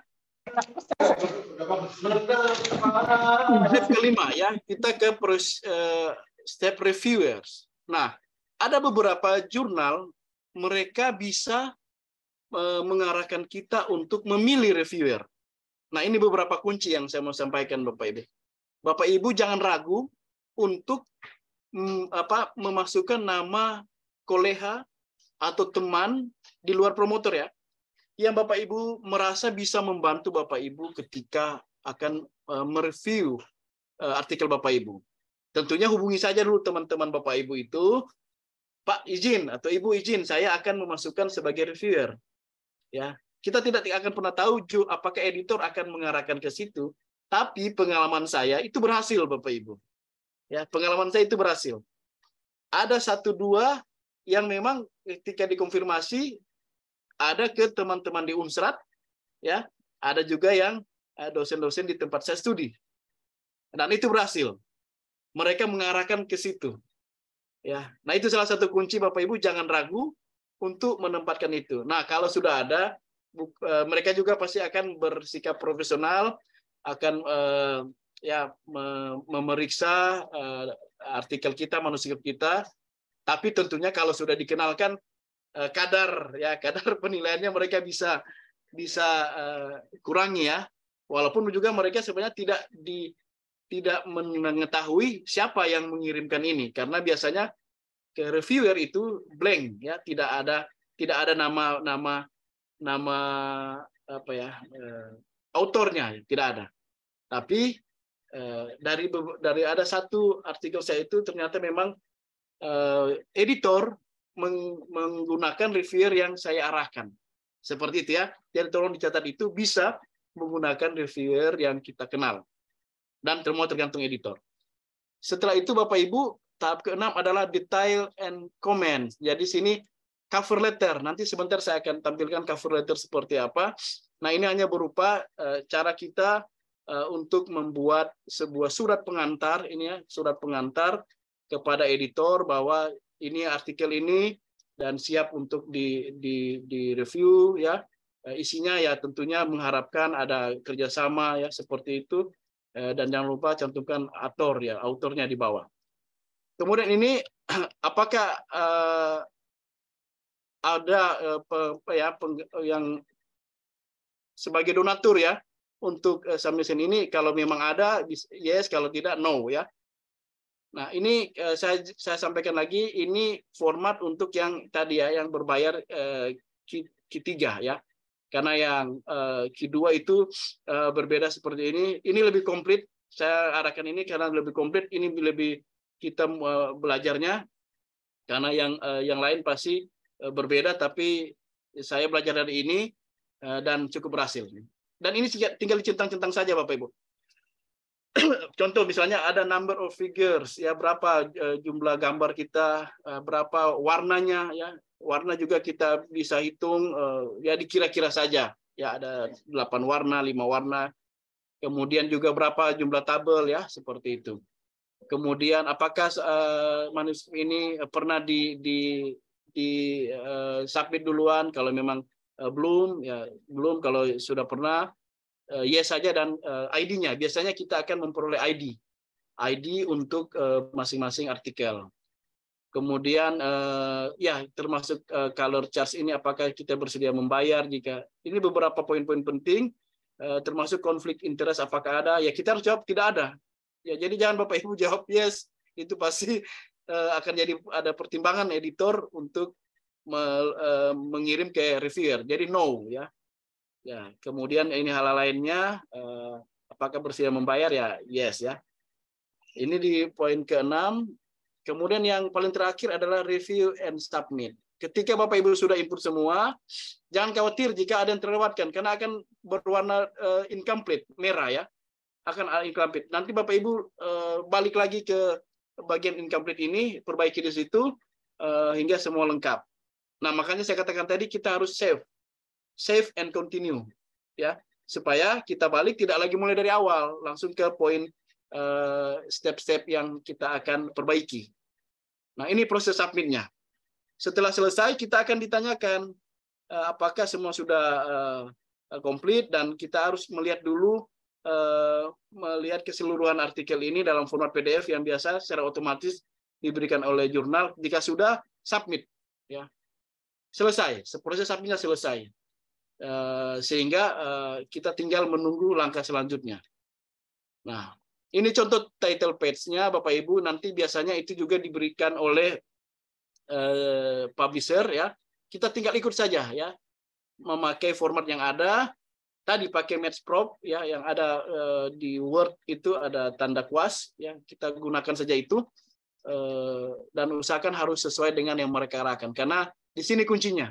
step kelima ya, kita ke step reviewers. Nah, ada beberapa jurnal mereka bisa mengarahkan kita untuk memilih reviewer. Nah, ini beberapa kunci yang saya mau sampaikan Bapak Ibu. Bapak Ibu jangan ragu untuk memasukkan nama kolega atau teman di luar promotor ya, yang Bapak Ibu merasa bisa membantu Bapak Ibu ketika akan mereview artikel Bapak Ibu. Tentunya hubungi saja dulu teman-teman Bapak Ibu itu, Pak izin atau Ibu izin, saya akan memasukkan sebagai reviewer. Ya, kita tidak akan pernah tahu apakah editor akan mengarahkan ke situ, tapi pengalaman saya itu berhasil Bapak Ibu. Ya, pengalaman saya itu berhasil. Ada 1-2 yang memang ketika dikonfirmasi ada ke teman-teman di Unsrat, ya, ada juga yang dosen-dosen di tempat saya studi, dan itu berhasil. Mereka mengarahkan ke situ, ya. Nah itu salah satu kunci Bapak Ibu, jangan ragu untuk menempatkan itu. Nah kalau sudah ada, mereka juga pasti akan bersikap profesional, akan memeriksa artikel kita, manuskrip kita. Tapi tentunya kalau sudah dikenalkan kadar penilaiannya mereka bisa kurangi ya, walaupun juga mereka sebenarnya tidak mengetahui siapa yang mengirimkan ini, karena biasanya ke reviewer itu blank ya, tidak ada nama autornya, tidak ada. Tapi dari ada satu artikel saya itu ternyata memang editor menggunakan reviewer yang saya arahkan. Seperti itu ya. Jadi tolong dicatat itu bisa menggunakan reviewer yang kita kenal. Dan semua tergantung editor. Setelah itu Bapak Ibu, tahap ke-6 adalah detail and comments. Jadi sini cover letter. Nanti sebentar saya akan tampilkan cover letter seperti apa. Nah, ini hanya berupa cara kita untuk membuat sebuah surat pengantar, ini ya, surat pengantar kepada editor bahwa ini artikel ini dan siap untuk di review ya. Isinya ya tentunya mengharapkan ada kerjasama ya seperti itu, dan jangan lupa cantumkan autornya di bawah. Kemudian ini apakah ada yang sebagai donatur ya untuk submission ini? Kalau memang ada yes, kalau tidak no ya. Nah, ini saya sampaikan lagi, ini format untuk yang tadi ya, yang berbayar Q3 ya. Karena yang Q2 itu berbeda seperti ini. Ini lebih komplit. Saya arahkan ini karena lebih komplit. Ini lebih kita belajarnya. Karena yang lain pasti berbeda, tapi saya belajar dari ini dan cukup berhasil. Dan ini tinggal dicentang-centang saja Bapak Ibu. Contoh misalnya ada number of figures ya, berapa jumlah gambar kita, berapa warnanya ya, warna juga kita bisa hitung ya, dikira-kira saja ya, ada 8 warna, 5 warna. Kemudian juga berapa jumlah tabel ya, seperti itu. Kemudian apakah manuskrip ini pernah di submit duluan, kalau memang belum ya belum, kalau sudah pernah yes saja, dan ID-nya biasanya kita akan memperoleh ID untuk masing-masing artikel. Kemudian ya termasuk color charge ini, apakah kita bersedia membayar, jika ini beberapa poin-poin penting, termasuk konflik interest apakah ada, ya kita harus jawab tidak ada. Ya jadi jangan Bapak Ibu jawab yes, itu pasti akan jadi ada pertimbangan editor untuk mengirim ke reviewer. Jadi no ya. Ya, kemudian ini hal lainnya, apakah bersedia membayar ya yes ya. Ini di poin ke-6. Kemudian yang paling terakhir adalah review and submit. Ketika Bapak Ibu sudah input semua, jangan khawatir jika ada yang terlewatkan, karena akan berwarna incomplete, merah ya. Akan incomplete. Nanti Bapak Ibu balik lagi ke bagian incomplete ini, perbaiki di situ hingga semua lengkap. Nah, makanya saya katakan tadi kita harus save and continue ya. supaya kita balik tidak lagi mulai dari awal, langsung ke poin step-step yang kita akan perbaiki. Nah, ini proses submitnya. Setelah selesai, kita akan ditanyakan apakah semua sudah komplit, dan kita harus melihat dulu, melihat keseluruhan artikel ini dalam format PDF yang biasa secara otomatis diberikan oleh jurnal. Jika sudah, submit, ya, selesai, proses submitnya selesai. Sehingga kita tinggal menunggu langkah selanjutnya. Nah, ini contoh title page-nya, Bapak Ibu. Nanti biasanya itu juga diberikan oleh publisher, ya. Kita tinggal ikut saja, ya, memakai format yang ada. Tadi pakai Matchprop, ya, yang ada di Word itu ada tanda kuas, ya, kita gunakan saja itu, dan usahakan harus sesuai dengan yang mereka arahkan, karena di sini kuncinya.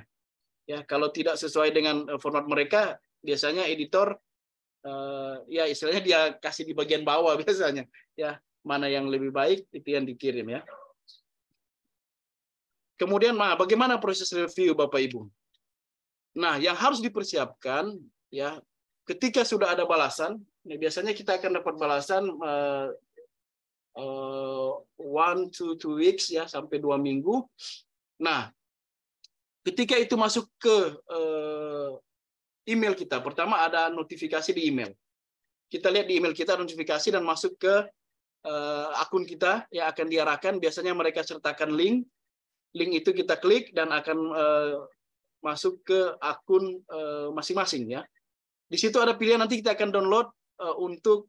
Ya, kalau tidak sesuai dengan format mereka, biasanya editor ya istilahnya dia kasih di bagian bawah biasanya, ya, mana yang lebih baik itu yang dikirim, ya. Kemudian bagaimana proses review, Bapak Ibu? Nah, yang harus dipersiapkan, ya, ketika sudah ada balasan, ya, biasanya kita akan dapat balasan 1 to 2 weeks, ya, sampai 2 minggu. Nah, ketika itu masuk ke email kita, pertama ada notifikasi di email. Kita lihat di email kita notifikasi dan masuk ke akun kita yang akan diarahkan. Biasanya mereka sertakan link. Link itu kita klik dan akan masuk ke akun masing-masing, ya. Di situ ada pilihan, nanti kita akan download untuk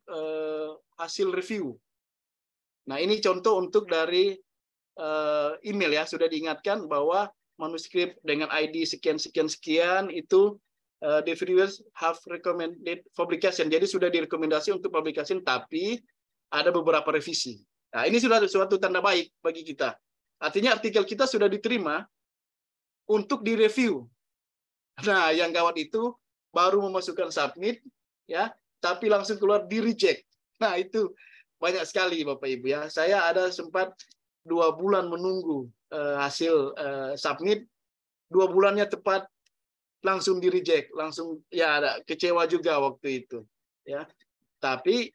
hasil review. Nah, ini contoh untuk dari email, ya. Sudah diingatkan bahwa manuskrip dengan ID sekian-sekian-sekian itu the reviewers have recommended publication. Jadi sudah direkomendasi untuk publication, tapi ada beberapa revisi. Nah, ini sudah suatu tanda baik bagi kita. Artinya artikel kita sudah diterima untuk direview. Nah, yang gawat itu baru memasukkan submit, ya, tapi langsung keluar di reject. Nah, itu banyak sekali, Bapak Ibu, ya. Saya ada sempat 2 bulan menunggu hasil submit, 2 bulannya tepat langsung di reject, langsung, ya, ada kecewa juga waktu itu, ya. Tapi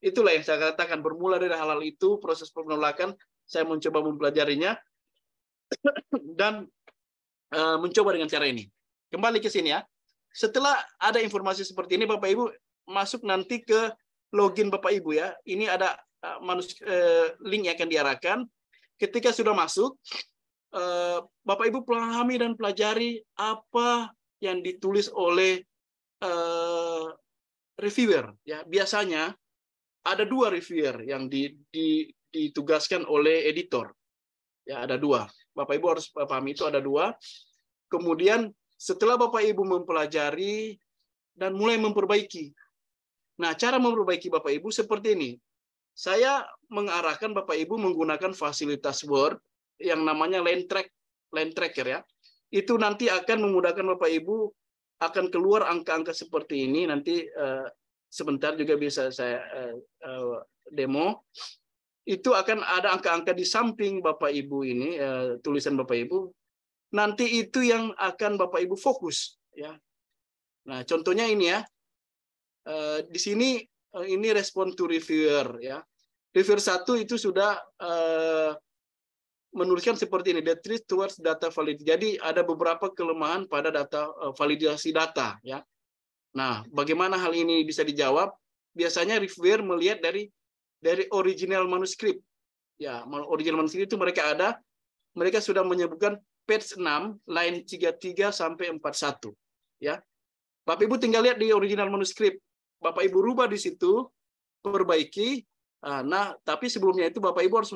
itulah yang saya katakan, bermula dari hal-hal itu, proses penolakan, saya mencoba mempelajarinya dan mencoba dengan cara ini. Kembali ke sini, ya. Setelah ada informasi seperti ini, Bapak Ibu masuk nanti ke login Bapak Ibu, ya. Ini ada link yang akan diarahkan. Ketika sudah masuk, Bapak Ibu pahami dan pelajari apa yang ditulis oleh reviewer, ya. Biasanya ada 2 reviewer yang ditugaskan oleh editor, ya, ada 2. Bapak Ibu harus pahami itu ada 2. Kemudian setelah Bapak Ibu mempelajari dan mulai memperbaiki. Nah, cara memperbaiki Bapak Ibu seperti ini. Saya mengarahkan Bapak Ibu menggunakan fasilitas Word yang namanya line tracker, ya. Itu nanti akan memudahkan Bapak Ibu, akan keluar angka-angka seperti ini. Nanti sebentar juga bisa saya demo. Itu akan ada angka-angka di samping Bapak Ibu ini, tulisan Bapak Ibu. Nanti itu yang akan Bapak Ibu fokus, ya. Nah, contohnya ini, ya. Di sini ini respon to reviewer, ya. Reviewer 1 itu sudah menuliskan seperti ini, the trick towards data validity. Jadi ada beberapa kelemahan pada data validasi data, ya. Nah, bagaimana hal ini bisa dijawab? Biasanya reviewer melihat dari original manuskrip. Ya, original manuskrip itu mereka sudah menyebutkan page 6, line 33 sampai 41, ya. Bapak Ibu tinggal lihat di original manuskrip. Bapak Ibu rubah di situ, perbaiki. Nah, tapi sebelumnya itu Bapak Ibu harus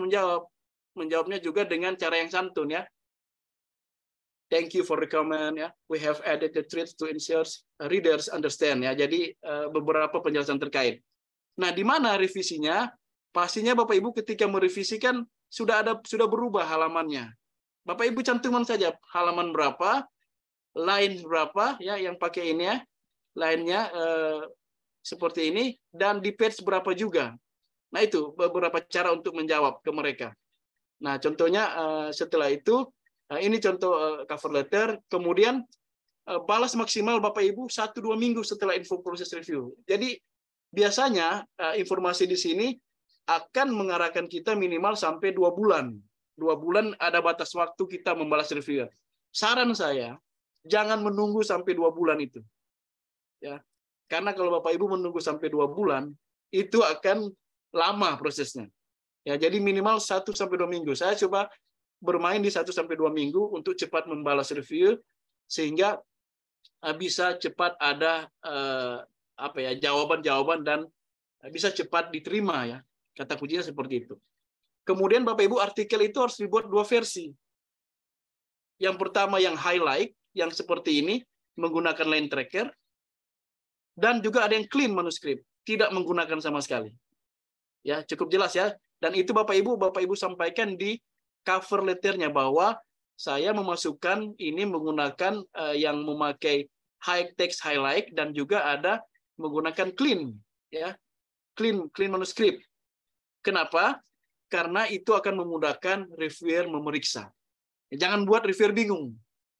menjawabnya juga dengan cara yang santun, ya. Thank you for the comment, ya. We have added the traits to ensure readers understand, ya. Jadi beberapa penjelasan terkait. Nah, di mana revisinya? Pastinya Bapak Ibu ketika merevisikan sudah berubah halamannya. Bapak Ibu cantuman saja halaman berapa, line berapa, ya, yang pakai ini, ya. Line-nya seperti ini, dan di page berapa juga. Nah, itu beberapa cara untuk menjawab ke mereka. Nah, contohnya setelah itu, ini contoh cover letter. Kemudian balas maksimal Bapak Ibu 1-2 minggu setelah info proses review. Jadi biasanya informasi di sini akan mengarahkan kita minimal sampai 2 bulan. 2 bulan ada batas waktu kita membalas review. Saran saya, jangan menunggu sampai 2 bulan itu. Ya. Karena kalau Bapak Ibu menunggu sampai 2 bulan, itu akan lama prosesnya. Ya, jadi minimal 1-2 minggu. Saya coba bermain di 1-2 minggu untuk cepat membalas review sehingga bisa cepat ada jawaban-jawaban dan bisa cepat diterima ya. Kata kuncinya seperti itu. Kemudian Bapak Ibu artikel itu harus dibuat 2 versi. Yang pertama yang highlight yang seperti ini menggunakan line tracker dan juga ada yang clean manuskrip, tidak menggunakan sama sekali. Ya, cukup jelas ya. Dan itu Bapak Ibu sampaikan di cover letternya bahwa saya memasukkan ini menggunakan yang memakai high text highlight dan juga ada menggunakan clean ya. Clean manuskrip. Kenapa? Karena itu akan memudahkan reviewer memeriksa. Jangan buat reviewer bingung.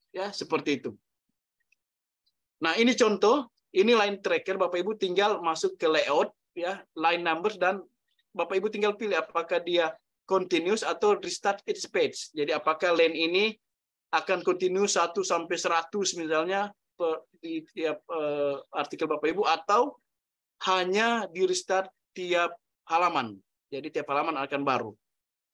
Ya, seperti itu. Nah, ini contoh, ini line tracker Bapak Ibu tinggal masuk ke layout ya, line numbers dan Bapak Ibu tinggal pilih apakah dia continuous atau restart each page. Jadi apakah line ini akan continuous 1 sampai 100 misalnya di tiap artikel Bapak Ibu atau hanya di restart tiap halaman. Jadi tiap halaman akan baru.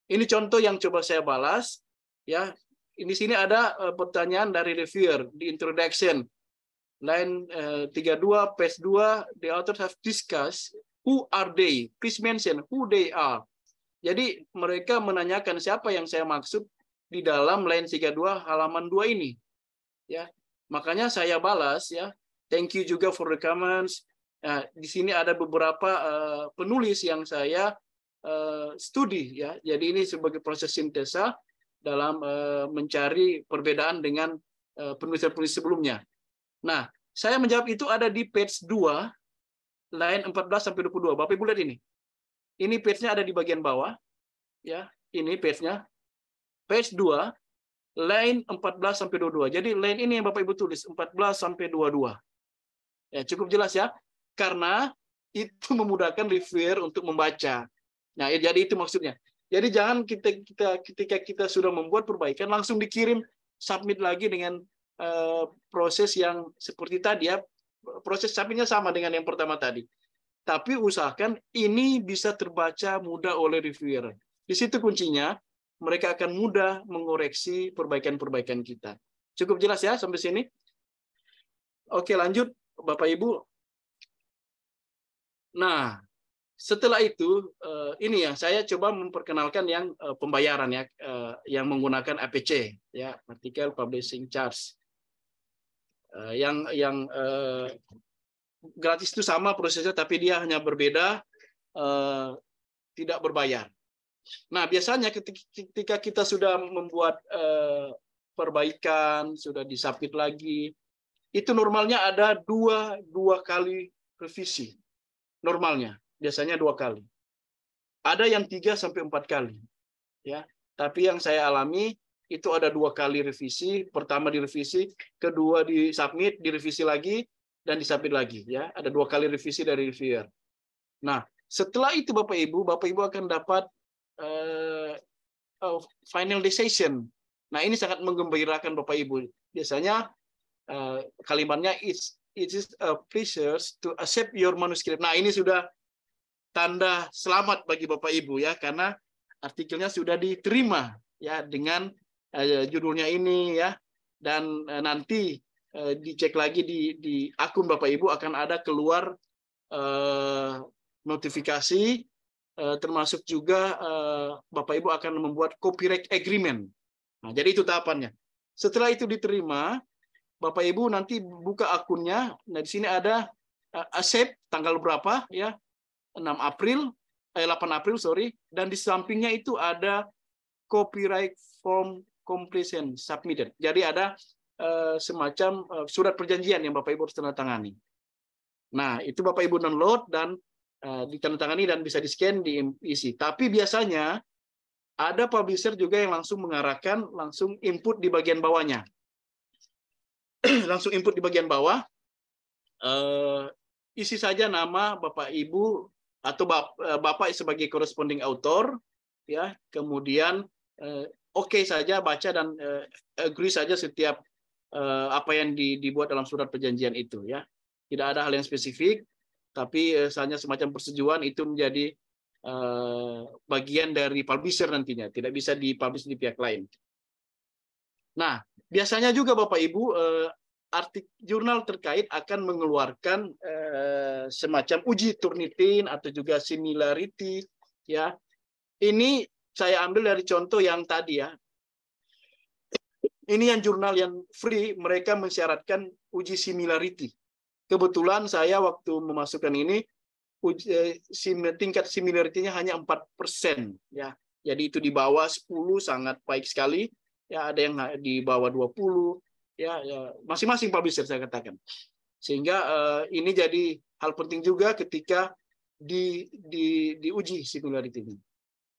Ini contoh yang coba saya balas ya. Di sini ada pertanyaan dari reviewer di introduction. Line 32 page 2, the authors have discussed who are they? Please mention who they are. Jadi mereka menanyakan siapa yang saya maksud di dalam line 32 halaman 2 ini. Ya. Makanya saya balas ya. Thank you juga for the comments. Nah, di sini ada beberapa penulis yang saya studi ya. Jadi ini sebagai proses sintesa dalam mencari perbedaan dengan penulis-penulis sebelumnya. Nah, saya menjawab itu ada di page 2 line 14 sampai 22. Bapak Ibu lihat ini. Ini page-nya ada di bagian bawah ya. Ini page-nya. Page 2 line 14 sampai 22. Jadi line ini yang Bapak Ibu tulis 14 sampai 22. Ya, cukup jelas ya. Karena itu memudahkan reviewer untuk membaca. Nah, jadi itu maksudnya. Jadi jangan ketika kita sudah membuat perbaikan langsung dikirim submit lagi dengan proses yang seperti tadi ya. Proses submitnya sama dengan yang pertama tadi. Tapi usahakan ini bisa terbaca mudah oleh reviewer. Di situ kuncinya. Mereka akan mudah mengoreksi perbaikan-perbaikan kita. Cukup jelas ya sampai sini? Oke, lanjut Bapak Ibu. Nah, setelah itu ini ya saya coba memperkenalkan yang pembayaran ya yang menggunakan APC ya, Article Publishing Charge. Yang gratis itu sama prosesnya tapi dia hanya berbeda tidak berbayar. Nah, biasanya ketika kita sudah membuat perbaikan, sudah disubmit lagi, itu normalnya ada dua kali revisi. Normalnya, biasanya 2 kali. Ada yang 3 sampai 4 kali. Ya, tapi yang saya alami itu ada 2 kali revisi. Pertama direvisi, kedua disubmit, direvisi lagi, dan disubmit lagi. Ya, ada 2 kali revisi dari reviewer. Nah, setelah itu Bapak Ibu akan dapat final decision. Nah, ini sangat menggembirakan Bapak Ibu. Biasanya kalimatnya it is a pleasure to accept your manuscript. Nah, ini sudah tanda selamat bagi Bapak Ibu ya, karena artikelnya sudah diterima ya dengan judulnya ini ya, dan nanti dicek lagi di akun Bapak Ibu akan ada keluar notifikasi. Termasuk juga Bapak Ibu akan membuat copyright agreement. Nah, jadi itu tahapannya. Setelah itu diterima, Bapak Ibu nanti buka akunnya. Nah, di sini ada accept tanggal berapa ya? 8 April, dan di sampingnya itu ada copyright form completion submitted. Jadi ada semacam surat perjanjian yang Bapak Ibu harus tanda tangani. Nah, itu Bapak Ibu download dan ditandatangani dan bisa di-scan, diisi. Tapi biasanya ada publisher juga yang langsung mengarahkan, langsung input di bagian bawahnya. langsung input di bagian bawah. Isi saja nama Bapak Ibu atau Bapak sebagai corresponding author, ya. Kemudian oke saja baca dan agree saja setiap apa yang dibuat dalam surat perjanjian itu, ya. Tidak ada hal yang spesifik, tapi hanya semacam persetujuan itu menjadi bagian dari publisher nantinya, tidak bisa dipublish di pihak lain. Nah, biasanya juga Bapak Ibu jurnal terkait akan mengeluarkan semacam uji Turnitin atau juga similarity, ya. Ini saya ambil dari contoh yang tadi, ya. Ini yang jurnal yang free, mereka mensyaratkan uji similarity. Kebetulan saya waktu memasukkan ini tingkat similarity-nya hanya 4%, ya. Jadi itu di bawah 10 sangat baik sekali, ya. Ada yang di bawah 20. Ya, masing-masing publisher saya katakan. Sehingga ini jadi hal penting juga ketika diuji similarity ini.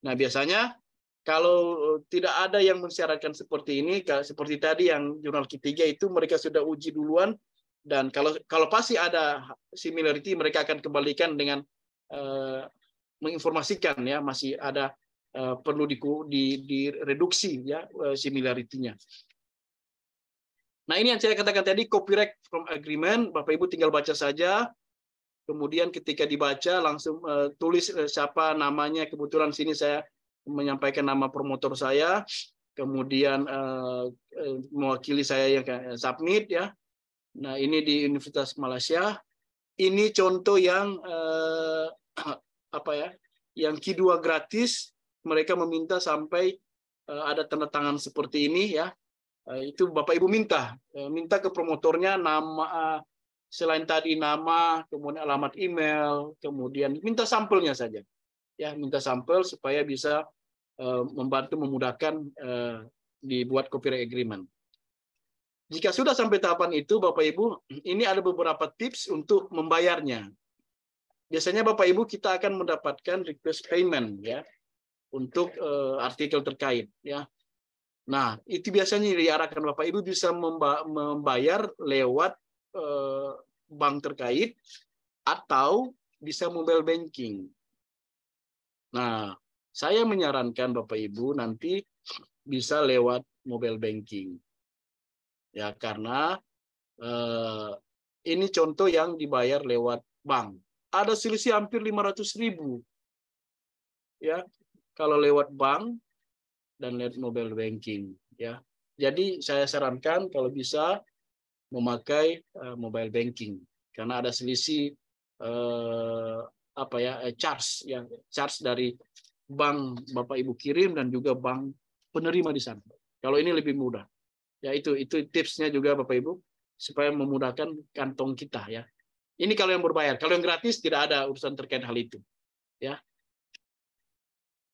Nah, biasanya kalau tidak ada yang mensyaratkan seperti ini, seperti tadi yang jurnal ketiga itu mereka sudah uji duluan, dan kalau pasti ada similarity mereka akan kembalikan dengan menginformasikan, ya, masih ada perlu direduksi, ya, similarity-nya. Nah, ini yang saya katakan tadi, copyright from agreement. Bapak Ibu tinggal baca saja. Kemudian ketika dibaca langsung tulis siapa namanya. Kebetulan sini saya menyampaikan nama promotor saya. Kemudian mewakili saya yang submit, ya. Nah, ini di Universitas Malaysia. Ini contoh yang apa ya? Yang Q2 gratis. Mereka meminta sampai ada tanda tangan seperti ini, ya. Itu Bapak Ibu minta ke promotornya nama, selain tadi nama, kemudian alamat email, kemudian minta sampelnya saja, ya, minta sampel supaya bisa membantu memudahkan dibuat copyright agreement. Jika sudah sampai tahapan itu, Bapak Ibu, ini ada beberapa tips untuk membayarnya. Biasanya Bapak Ibu kita akan mendapatkan request payment, ya, untuk artikel terkait, ya. Nah, itu biasanya diarahkan Bapak Ibu bisa membayar lewat bank terkait atau bisa mobile banking. Nah, saya menyarankan Bapak Ibu nanti bisa lewat mobile banking. Ya, karena ini contoh yang dibayar lewat bank. Ada selisih hampir 500.000. Ya, kalau lewat bank dan lewat mobile banking, ya. Jadi saya sarankan kalau bisa memakai mobile banking karena ada selisih charge dari bank Bapak Ibu kirim dan juga bank penerima di sana. Kalau ini lebih mudah. Ya, itu tipsnya juga Bapak Ibu supaya memudahkan kantong kita, ya. Ini kalau yang berbayar. Kalau yang gratis tidak ada urusan terkait hal itu, ya.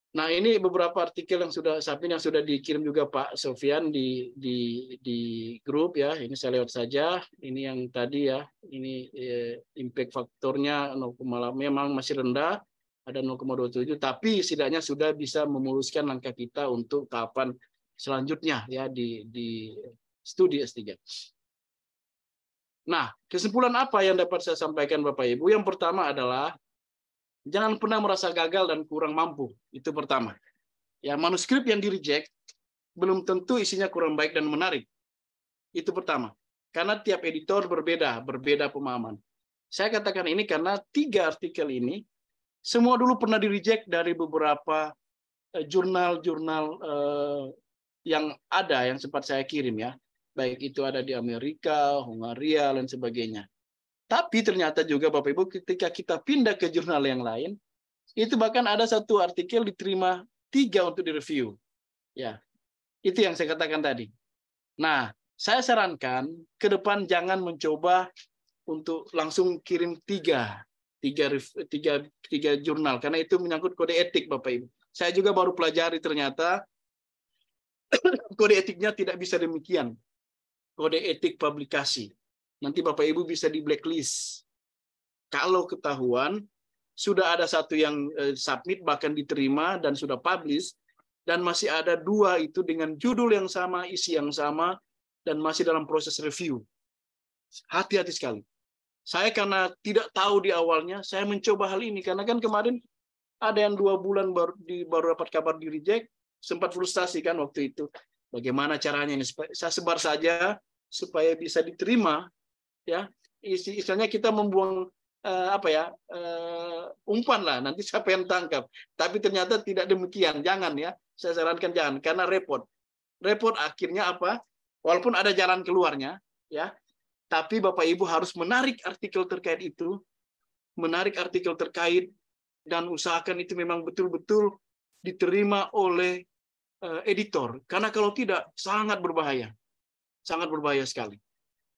Nah, ini beberapa artikel yang sudah dikirim juga Pak Sofian di grup, ya. Ini saya lewat saja. Ini yang tadi, ya. Ini impact faktornya 0,8 memang masih rendah, ada 0,27, tapi setidaknya sudah bisa memuluskan langkah kita untuk tahapan selanjutnya, ya, di studi S3. Nah, kesimpulan apa yang dapat saya sampaikan Bapak Ibu? Yang pertama adalah jangan pernah merasa gagal dan kurang mampu. Itu pertama. Ya, manuskrip yang di-reject belum tentu isinya kurang baik dan menarik. Itu pertama. Karena tiap editor berbeda pemahaman. Saya katakan ini karena 3 artikel ini semua dulu pernah di-reject dari beberapa jurnal-jurnal yang ada yang sempat saya kirim, ya. Baik itu ada di Amerika, Hungaria, dan sebagainya. Tapi ternyata juga Bapak Ibu ketika kita pindah ke jurnal yang lain, itu bahkan ada satu artikel diterima 3 untuk direview. Ya, itu yang saya katakan tadi. Nah, saya sarankan ke depan jangan mencoba untuk langsung kirim 3 jurnal karena itu menyangkut kode etik Bapak Ibu. Saya juga baru pelajari ternyata kode etiknya tidak bisa demikian. Kode etik publikasi. Nanti Bapak Ibu bisa di blacklist. Kalau ketahuan sudah ada satu yang submit bahkan diterima dan sudah publish dan masih ada 2 itu dengan judul yang sama, isi yang sama dan masih dalam proses review. Hati-hati sekali. Saya karena tidak tahu di awalnya, saya mencoba hal ini karena kan kemarin ada yang 2 bulan baru dapat kabar di reject, sempat frustasi kan waktu itu. Bagaimana caranya ini? Saya sebar saja supaya bisa diterima, ya. Istilahnya kita membuang umpan lah. Nanti siapa yang tangkap? Tapi ternyata tidak demikian. Jangan ya. Saya sarankan jangan karena repot. Repot akhirnya apa? Walaupun ada jalan keluarnya, ya. Tapi Bapak Ibu harus menarik artikel terkait itu, dan usahakan itu memang betul-betul diterima oleh editor. Karena kalau tidak, sangat berbahaya sekali.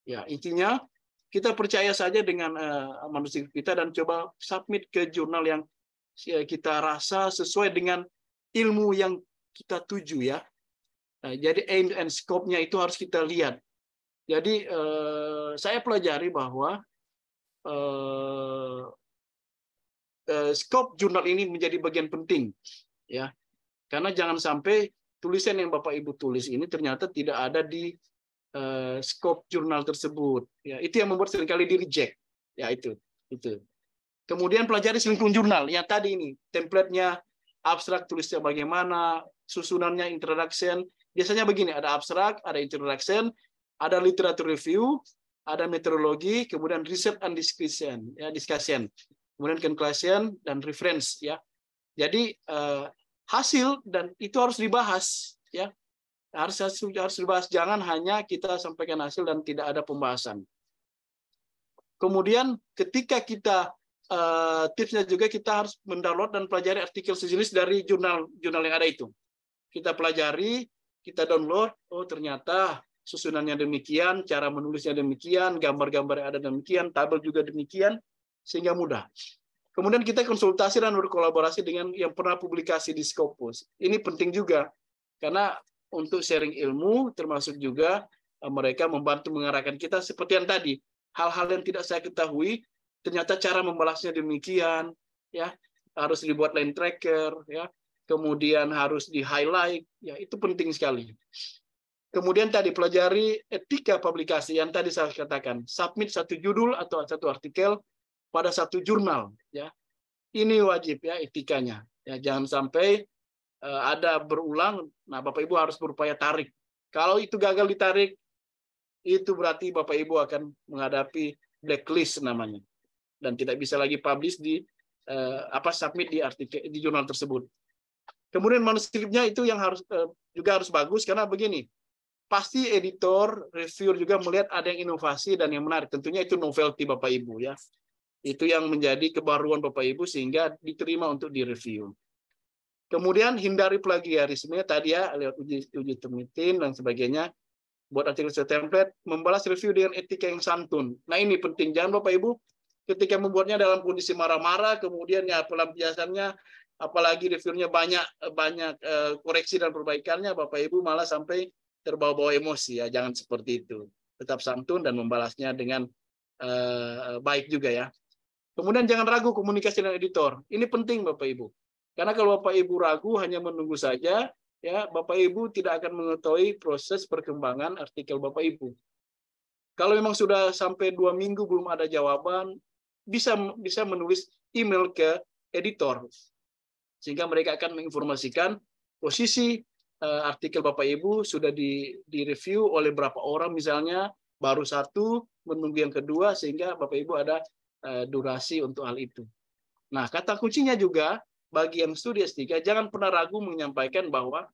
Ya, intinya kita percaya saja dengan manuskrip kita dan coba submit ke jurnal yang kita rasa sesuai dengan ilmu yang kita tuju ya. Nah, jadi aim and scope-nya itu harus kita lihat. Jadi saya pelajari bahwa scope jurnal ini menjadi bagian penting, ya, karena jangan sampai tulisan yang Bapak Ibu tulis ini ternyata tidak ada di scope jurnal tersebut. Ya, itu yang membuat seringkali di reject. Ya itu. Kemudian pelajari selingkuh jurnal. Yang tadi ini template-nya, abstrak tulisnya bagaimana, susunannya introduction. Biasanya begini, ada abstrak, ada introduction, ada literature review, ada metodologi, kemudian research and discussion, ya, kemudian conclusion dan reference, ya. Jadi hasil dan itu harus dibahas, ya, harus dibahas. Jangan hanya kita sampaikan hasil dan tidak ada pembahasan. Kemudian ketika kita tipsnya juga kita harus mendownload dan pelajari artikel sejenis dari jurnal yang ada itu. Kita pelajari, kita download, oh ternyata susunannya demikian, cara menulisnya demikian, gambar-gambar yang ada demikian, tabel juga demikian, sehingga mudah. Kemudian kita konsultasi dan berkolaborasi dengan yang pernah publikasi di Scopus. Ini penting juga, karena untuk sharing ilmu, termasuk juga mereka membantu mengarahkan kita seperti yang tadi. Hal-hal yang tidak saya ketahui, ternyata cara membalasnya demikian, ya, harus dibuat line tracker, ya, kemudian harus di-highlight, ya, itu penting sekali. Kemudian tadi pelajari etika publikasi yang tadi saya katakan, submit satu judul atau satu artikel pada satu jurnal, ya. Ini wajib ya etikanya. Ya, jangan sampai ada berulang. Nah, Bapak Ibu harus berupaya tarik. Kalau itu gagal ditarik, itu berarti Bapak Ibu akan menghadapi blacklist namanya dan tidak bisa lagi publish di submit di artikel di jurnal tersebut. Kemudian manuskripnya itu yang juga harus bagus karena begini. Pasti editor, reviewer juga melihat ada yang inovasi dan yang menarik. Tentunya itu novelty Bapak Ibu ya. Itu yang menjadi kebaruan Bapak Ibu sehingga diterima untuk direview. Kemudian hindari plagiarisme tadi ya, lewat uji termitin dan sebagainya. Buat artikel template, membalas review dengan etika yang santun. Nah ini penting, jangan Bapak Ibu ketika membuatnya dalam kondisi marah-marah, kemudian ya pelampiasannya, apalagi reviewnya banyak koreksi dan perbaikannya, Bapak Ibu malah sampai terbawa-bawa emosi ya, jangan seperti itu. Tetap santun dan membalasnya dengan baik juga ya. Kemudian jangan ragu komunikasi dengan editor. Ini penting Bapak Ibu. Karena kalau Bapak Ibu ragu hanya menunggu saja, ya Bapak Ibu tidak akan mengetahui proses perkembangan artikel Bapak Ibu. Kalau memang sudah sampai 2 minggu belum ada jawaban, bisa menulis email ke editor. Sehingga mereka akan menginformasikan posisi artikel Bapak Ibu sudah direview oleh berapa orang misalnya, baru 1, menunggu yang kedua, sehingga Bapak Ibu ada durasi untuk hal itu. Nah, kata kuncinya juga, bagi yang studi S3, jangan pernah ragu menyampaikan bahwa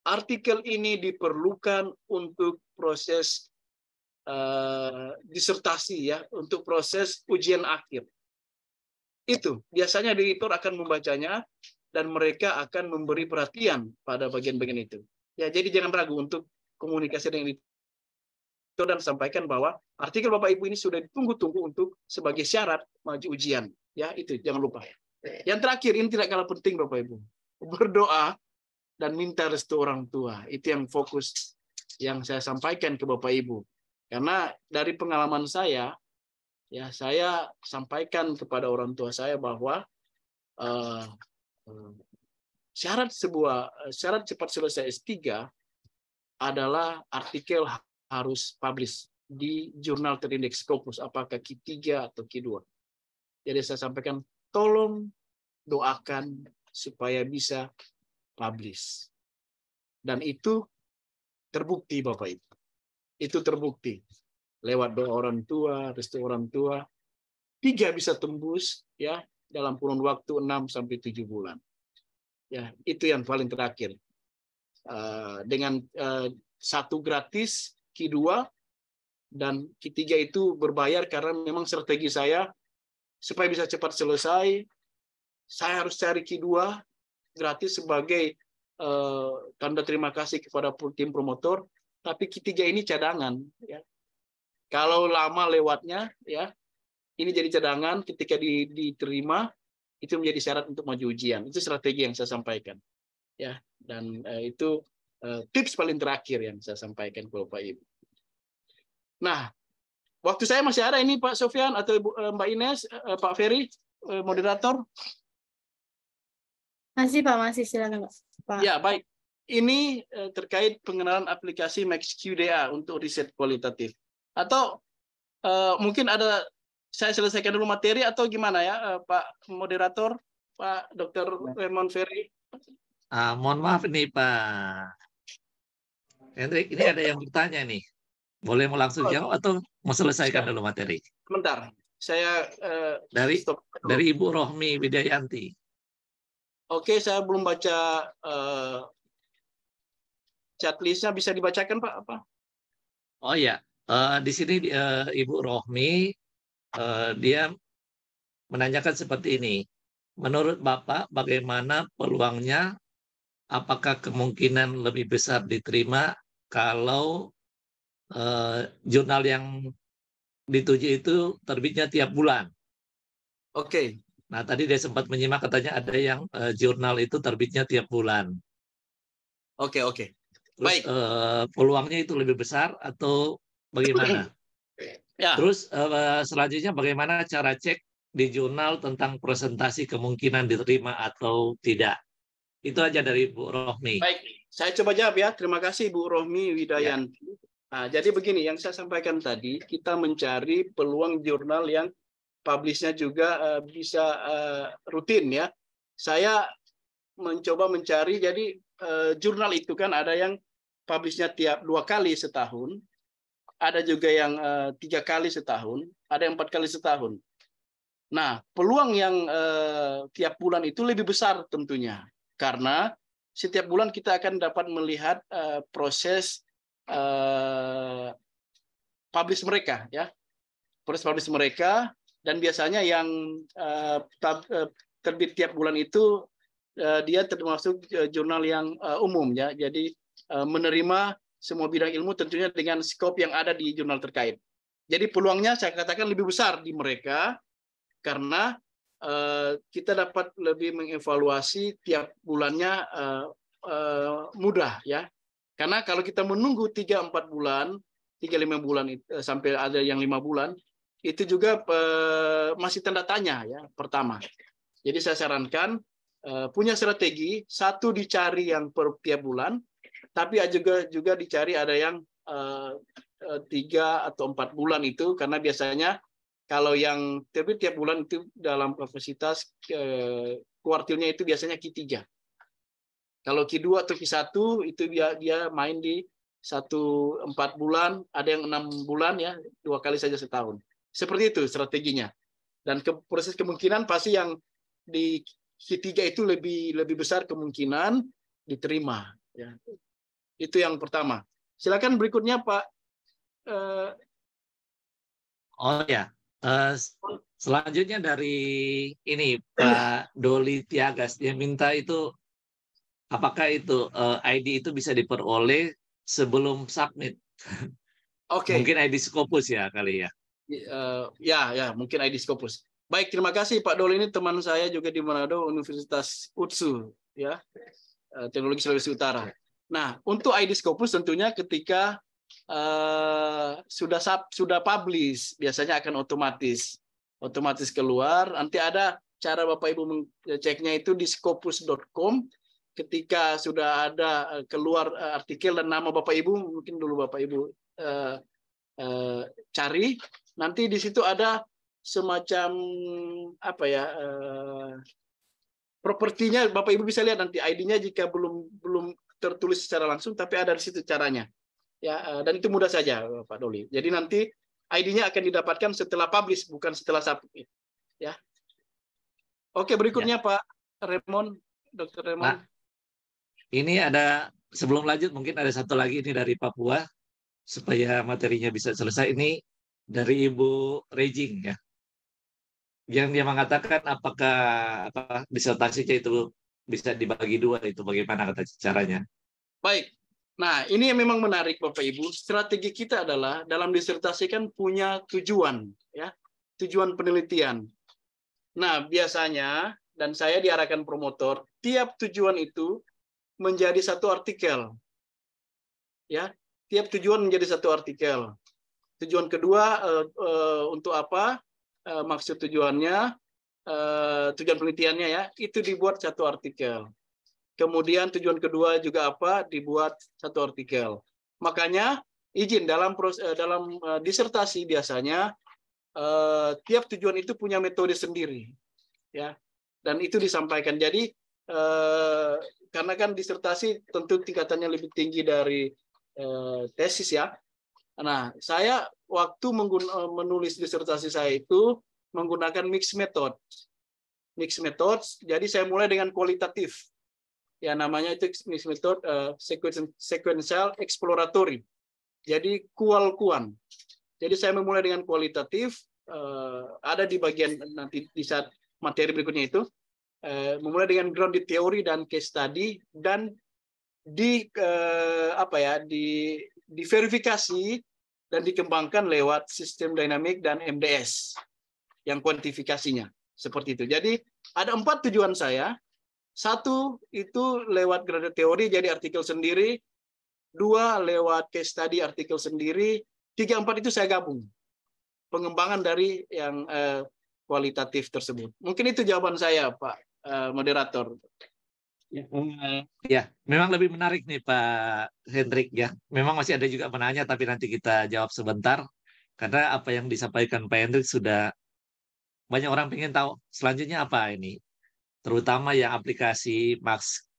artikel ini diperlukan untuk proses disertasi, ya, untuk proses ujian akhir. Itu, biasanya editor akan membacanya, dan mereka akan memberi perhatian pada bagian-bagian itu. Ya, jadi jangan ragu untuk komunikasi dengan editor dan sampaikan bahwa artikel Bapak Ibu ini sudah ditunggu-tunggu untuk sebagai syarat maju ujian. Ya, itu jangan lupa. Yang terakhir, ini tidak kalah penting Bapak Ibu. Berdoa dan minta restu orang tua. Itu yang fokus yang saya sampaikan ke Bapak Ibu. Karena dari pengalaman saya, ya saya sampaikan kepada orang tua saya bahwa syarat cepat selesai S3 adalah artikel harus publish. di jurnal terindeks Scopus, apakah Q3 atau Q2. Jadi saya sampaikan, tolong doakan supaya bisa publish. Dan itu terbukti Bapak Ibu. Itu terbukti. Lewat doa orang tua, restu orang tua, 3 bisa tembus ya dalam kurun waktu 6-7 bulan. Ya, itu yang paling terakhir. Dengan 1 gratis, Q2 dan Q3 itu berbayar karena memang strategi saya supaya bisa cepat selesai. Saya harus cari Q2 gratis sebagai tanda terima kasih kepada tim promotor. Tapi Q3 ini cadangan. Ya. Kalau lama lewatnya, ya ini jadi cadangan. Ketika diterima, itu menjadi syarat untuk maju ujian. Itu strategi yang saya sampaikan. Ya, dan itu tips paling terakhir yang saya sampaikan ke Bapak Ibu. Nah, waktu saya masih ada ini Pak Sofyan atau Mbak Ines, Pak Ferry, moderator. Masih Pak, masih silakan Pak. Ya, baik. Ini terkait pengenalan aplikasi MaxQDA untuk riset kualitatif. Atau mungkin ada, saya selesaikan dulu materi atau gimana ya Pak moderator, Pak Dr. Raymond Ferry? Mohon maaf nih Pak Hendrik, ini ada yang bertanya nih. Boleh mau langsung jawab atau mau selesaikan dulu materi? Sebentar, saya dari Ibu Rohmi Widayanti. Oke, saya belum baca chat listnya, bisa dibacakan Pak? Apa? Oh ya, di sini Ibu Rohmi dia menanyakan seperti ini. Menurut Bapak, bagaimana peluangnya? Apakah kemungkinan lebih besar diterima kalau jurnal yang dituju itu terbitnya tiap bulan? Oke. Nah, tadi dia sempat menyimak katanya ada yang jurnal itu terbitnya tiap bulan. Oke. Terus baik. Peluangnya itu lebih besar atau bagaimana? Ya. Terus selanjutnya bagaimana cara cek di jurnal tentang presentasi kemungkinan diterima atau tidak? Itu aja dari Bu Rohmi. Baik, saya coba jawab ya. Terima kasih Bu Rohmi Widayanti. Ya. Nah, jadi begini, yang saya sampaikan tadi, kita mencari peluang jurnal yang publish-nya juga bisa rutin ya. Saya mencoba mencari, jadi jurnal itu kan ada yang publish-nya tiap 2 kali setahun, ada juga yang 3 kali setahun, ada yang 4 kali setahun. Nah, peluang yang tiap bulan itu lebih besar tentunya, karena setiap bulan kita akan dapat melihat proses publish mereka, ya, proses publish mereka, dan biasanya yang terbit tiap bulan itu dia termasuk jurnal yang umum, ya, jadi menerima semua bidang ilmu tentunya dengan skop yang ada di jurnal terkait. Jadi peluangnya saya katakan lebih besar di mereka karena kita dapat lebih mengevaluasi tiap bulannya mudah ya. Karena kalau kita menunggu 3-4 bulan, 3-5 bulan sampai ada yang 5 bulan, itu juga masih tanda tanya ya pertama. Jadi saya sarankan punya strategi, satu dicari yang per tiap bulan, tapi juga dicari ada yang 3 atau 4 bulan itu, karena biasanya kalau yang terbit tiap bulan itu dalam kapasitas kuartilnya itu biasanya Q3. Kalau Q2 atau Q1 itu dia main di 4 bulan, ada yang 6 bulan ya, 2 kali saja setahun. Seperti itu strateginya. Dan proses kemungkinan pasti yang di Q3 itu lebih besar kemungkinan diterima. Ya. Itu yang pertama. Silakan berikutnya Pak. Oh ya. Selanjutnya dari ini Pak Doli Tiagas, dia minta itu apakah itu ID itu bisa diperoleh sebelum submit? Oke. Mungkin ID Scopus ya kali ya. Ya mungkin ID Scopus. Baik, terima kasih Pak Doli, ini teman saya juga di Manado, Universitas UTSU ya, Teknologi Sulawesi Utara. Nah, untuk ID Scopus tentunya ketika sudah publish, biasanya akan otomatis keluar. Nanti ada cara Bapak Ibu mengeceknya itu di scopus.com. Ketika sudah ada keluar artikel dan nama Bapak Ibu, mungkin dulu Bapak Ibu cari. Nanti di situ ada semacam apa ya, propertinya Bapak Ibu bisa lihat nanti ID-nya jika belum tertulis secara langsung, tapi ada di situ caranya. Ya, dan itu mudah saja Pak Doli. Jadi nanti ID-nya akan didapatkan setelah publish, bukan setelah submit. Ya. Oke, berikutnya Ya. Pak Raymond, Dr. Raymond. Nah, ini ada, sebelum lanjut mungkin ada satu lagi ini dari Papua supaya materinya bisa selesai. Ini dari Ibu Rejing ya, yang dia mengatakan apakah disertasinya itu bisa dibagi dua, itu bagaimana kata caranya? Baik. Nah, ini yang memang menarik Bapak Ibu. Strategi kita adalah dalam disertasi kan punya tujuan, ya, tujuan penelitian. Nah, biasanya dan saya diarahkan promotor, tiap tujuan itu menjadi satu artikel. Ya, tiap tujuan menjadi satu artikel. Tujuan kedua untuk apa? Maksud tujuannya, tujuan penelitiannya ya, itu dibuat satu artikel. Kemudian tujuan kedua juga apa? Dibuat satu artikel. Makanya izin dalam disertasi biasanya tiap tujuan itu punya metode sendiri, ya. Dan itu disampaikan. Jadi karena kan disertasi tentu tingkatannya lebih tinggi dari tesis ya. Nah, saya waktu menulis disertasi saya itu menggunakan mixed method. Mixed method, jadi saya mulai dengan kualitatif. Ya, namanya itu mixed method sequential exploratory. Jadi kual-kuan. Jadi saya memulai dengan kualitatif, ada di bagian nanti di saat materi berikutnya itu, memulai dengan grounded theory dan case study, dan diverifikasi dan dikembangkan lewat sistem dinamik dan MDS yang kuantifikasinya seperti itu. Jadi ada 4 tujuan saya. 1 itu lewat grounded theory jadi artikel sendiri, 2 lewat case study artikel sendiri, 3, 4 itu saya gabung pengembangan dari yang kualitatif tersebut. Mungkin itu jawaban saya Pak moderator. Ya, memang lebih menarik nih Pak Hendrik ya. Memang masih ada juga penanya, tapi nanti kita jawab sebentar. Karena apa yang disampaikan Pak Hendrik sudah banyak orang ingin tahu selanjutnya apa ini. Terutama yang aplikasi Max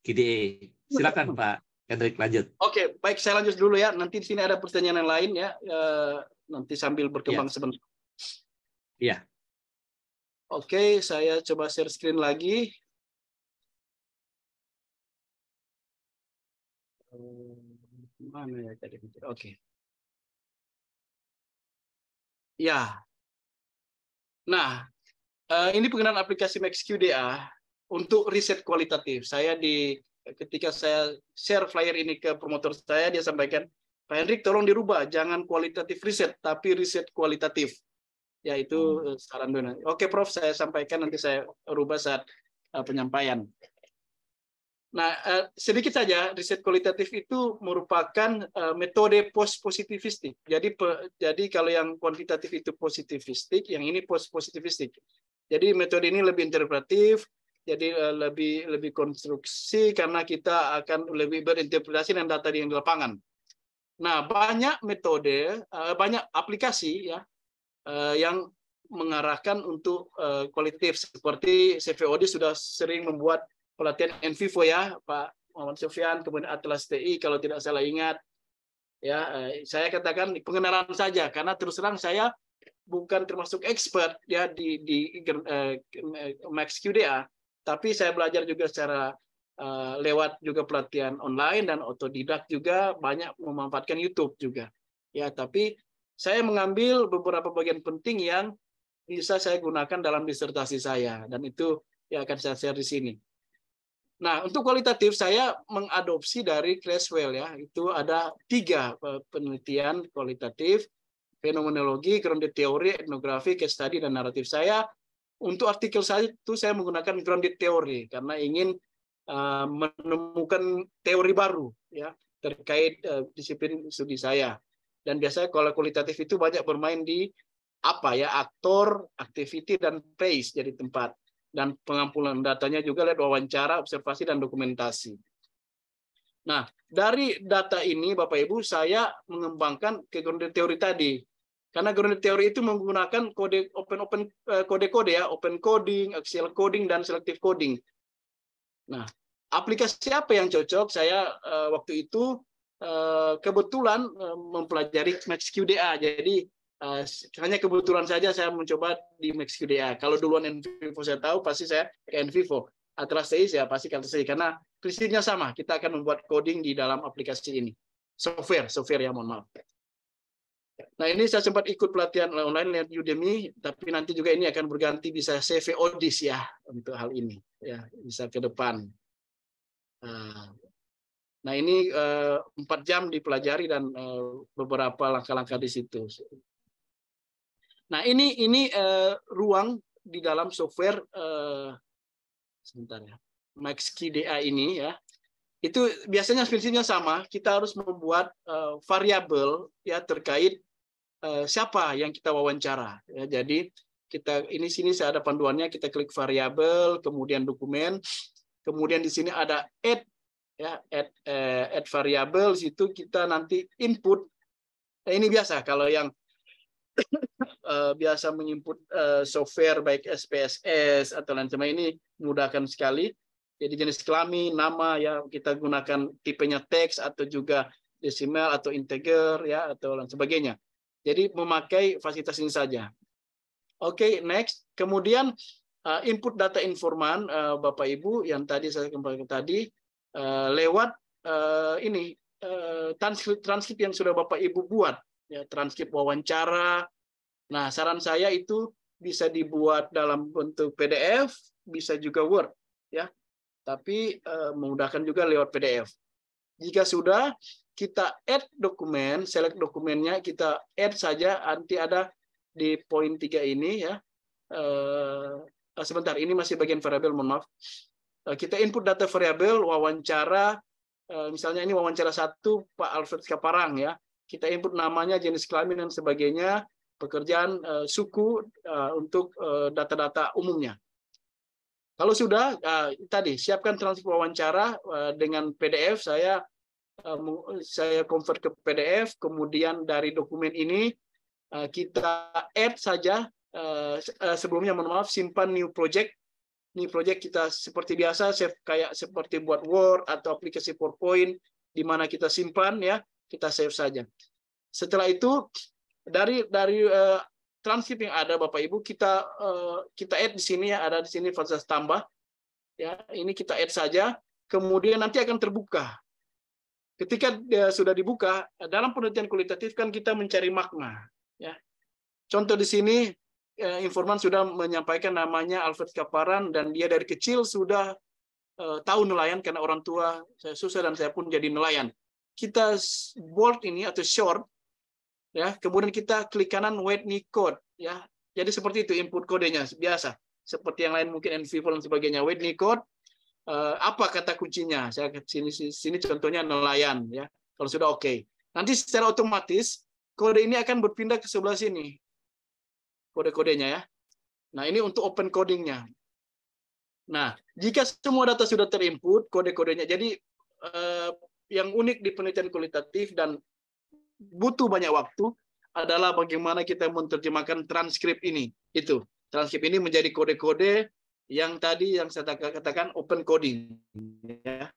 KDE. Silakan Pak Hendrik lanjut. Oke, baik, saya lanjut dulu ya. Nanti di sini ada pertanyaan yang lain ya. Nanti sambil berkembang sebentar. Iya. Oke, saya coba share screen lagi. Mana ya tadi? Oke. Ya. Nah, ini penggunaan aplikasi MaxQDA untuk riset kualitatif. Ketika saya share flyer ini ke promotor saya, dia sampaikan, Pak Hendrik tolong dirubah, jangan kualitatif riset, tapi riset kualitatif. Ya, itu saran dulu. Oke, Prof, saya sampaikan, nanti saya rubah saat penyampaian. Nah, sedikit saja, riset kualitatif itu merupakan metode post-positivistik. Jadi kalau yang kuantitatif itu positivistik, yang ini post-positivistik. Jadi metode ini lebih interpretatif, jadi lebih konstruksi karena kita akan lebih berinterpretasi dengan data yang di lapangan. Nah, banyak metode, banyak aplikasi ya yang mengarahkan untuk kualitatif, seperti CVOD sudah sering membuat pelatihan in vivo ya, Pak Muhammad Sofyan, kemudian Atlas TI kalau tidak salah ingat. Ya, saya katakan pengenalan saja karena terus terang saya bukan termasuk expert ya di MaxQDA, tapi saya belajar juga secara lewat juga pelatihan online dan otodidak juga, banyak memanfaatkan YouTube juga. Ya, tapi saya mengambil beberapa bagian penting yang bisa saya gunakan dalam disertasi saya, dan itu ya akan saya share di sini. Nah, untuk kualitatif saya mengadopsi dari Creswell ya. Itu ada 3 penelitian kualitatif: fenomenologi, grounded theory, etnografi, case study, dan naratif. Saya untuk artikel saya itu saya menggunakan grounded theory karena ingin menemukan teori baru ya terkait disiplin studi saya. Dan biasanya kalau kualitatif itu banyak bermain di aktor, activity, dan place jadi tempat. Dan pengumpulan datanya juga lewat wawancara, observasi, dan dokumentasi. Nah, dari data ini Bapak Ibu saya mengembangkan ke grounded teori tadi. Karena grounded teori itu menggunakan kode-kode ya, open coding, axial coding, dan selective coding. Nah, aplikasi apa yang cocok? Saya waktu itu kebetulan mempelajari MaxQDA. Jadi hanya kebetulan saja saya mencoba di MaxQDA. Kalau duluan NVivo saya tahu, pasti saya ke NVivo. Atlas.ai ya pasti ke Atlas.ai karena prinsipnya sama. Kita akan membuat coding di dalam aplikasi ini. Software ya, mohon maaf. Nah, ini saya sempat ikut pelatihan online di Udemy, tapi nanti juga ini akan berganti bisa CV Audis ya untuk hal ini ya, bisa ke depan. Nah, ini 4 jam dipelajari dan beberapa langkah-langkah di situ. Nah, ini ruang di dalam software sebentar ya, MaxQDA ini ya. Itu biasanya prinsipnya sama. Kita harus membuat variabel ya terkait siapa yang kita wawancara. Ya, jadi sini saya ada panduannya. Kita klik variabel, kemudian dokumen, kemudian di sini ada add ya, add variabel. Situ kita nanti input. Nah, ini biasa kalau yang biasa menginput software baik SPSS atau lain sebagainya, ini memudahkan sekali. Jadi jenis kelamin, nama ya kita gunakan tipenya teks atau juga desimal atau integer ya atau lain sebagainya. Jadi memakai fasilitas ini saja. Oke, next. Kemudian input data informan Bapak Ibu yang tadi saya kembali tadi lewat ini transkrip yang sudah Bapak Ibu buat ya, transkrip wawancara. Nah, saran saya itu bisa dibuat dalam bentuk PDF, bisa juga Word ya. Tapi memudahkan juga lewat PDF. Jika sudah, kita add dokumen, select dokumennya, kita add saja, nanti ada di poin 3 ini ya. Sebentar, ini masih bagian variabel, mohon maaf. Kita input data variabel, wawancara, misalnya ini wawancara 1, Pak Alfred Kaparang ya. Kita input namanya, jenis kelamin, dan sebagainya, pekerjaan, suku, untuk data-data umumnya. Kalau sudah, tadi siapkan transkrip wawancara dengan PDF, saya convert ke PDF, kemudian dari dokumen ini kita add saja, sebelumnya mohon maaf, simpan new project. New project kita seperti biasa, save kayak seperti buat Word atau aplikasi PowerPoint, di mana kita simpan ya, kita save saja. Setelah itu, dari transkrip yang ada Bapak Ibu kita add di sini ya, ada di sini fasilitas tambah ya, ini kita add saja, kemudian nanti akan terbuka. Ketika sudah dibuka, dalam penelitian kualitatif kan kita mencari makna ya. Contoh di sini informan sudah menyampaikan namanya Alfred Kaparan dan dia dari kecil sudah tahu nelayan karena orang tua saya susah dan saya pun jadi nelayan. Kita bold ini atau short ya, kemudian kita klik kanan Whitney code ya. Jadi seperti itu input kodenya biasa. Seperti yang lain mungkin NVivo dan sebagainya. Whitney code apa kata kuncinya? Saya ke sini contohnya nelayan ya. Kalau sudah oke. Nanti secara otomatis kode ini akan berpindah ke sebelah sini. Kode-kodenya ya. Nah, ini untuk open codingnya. Nah, jika semua data sudah terinput, kode-kodenya. Jadi yang unik di penelitian kualitatif dan butuh banyak waktu adalah bagaimana kita menerjemahkan transkrip ini. Itu transkrip ini menjadi kode-kode yang tadi yang saya katakan open coding. Ya.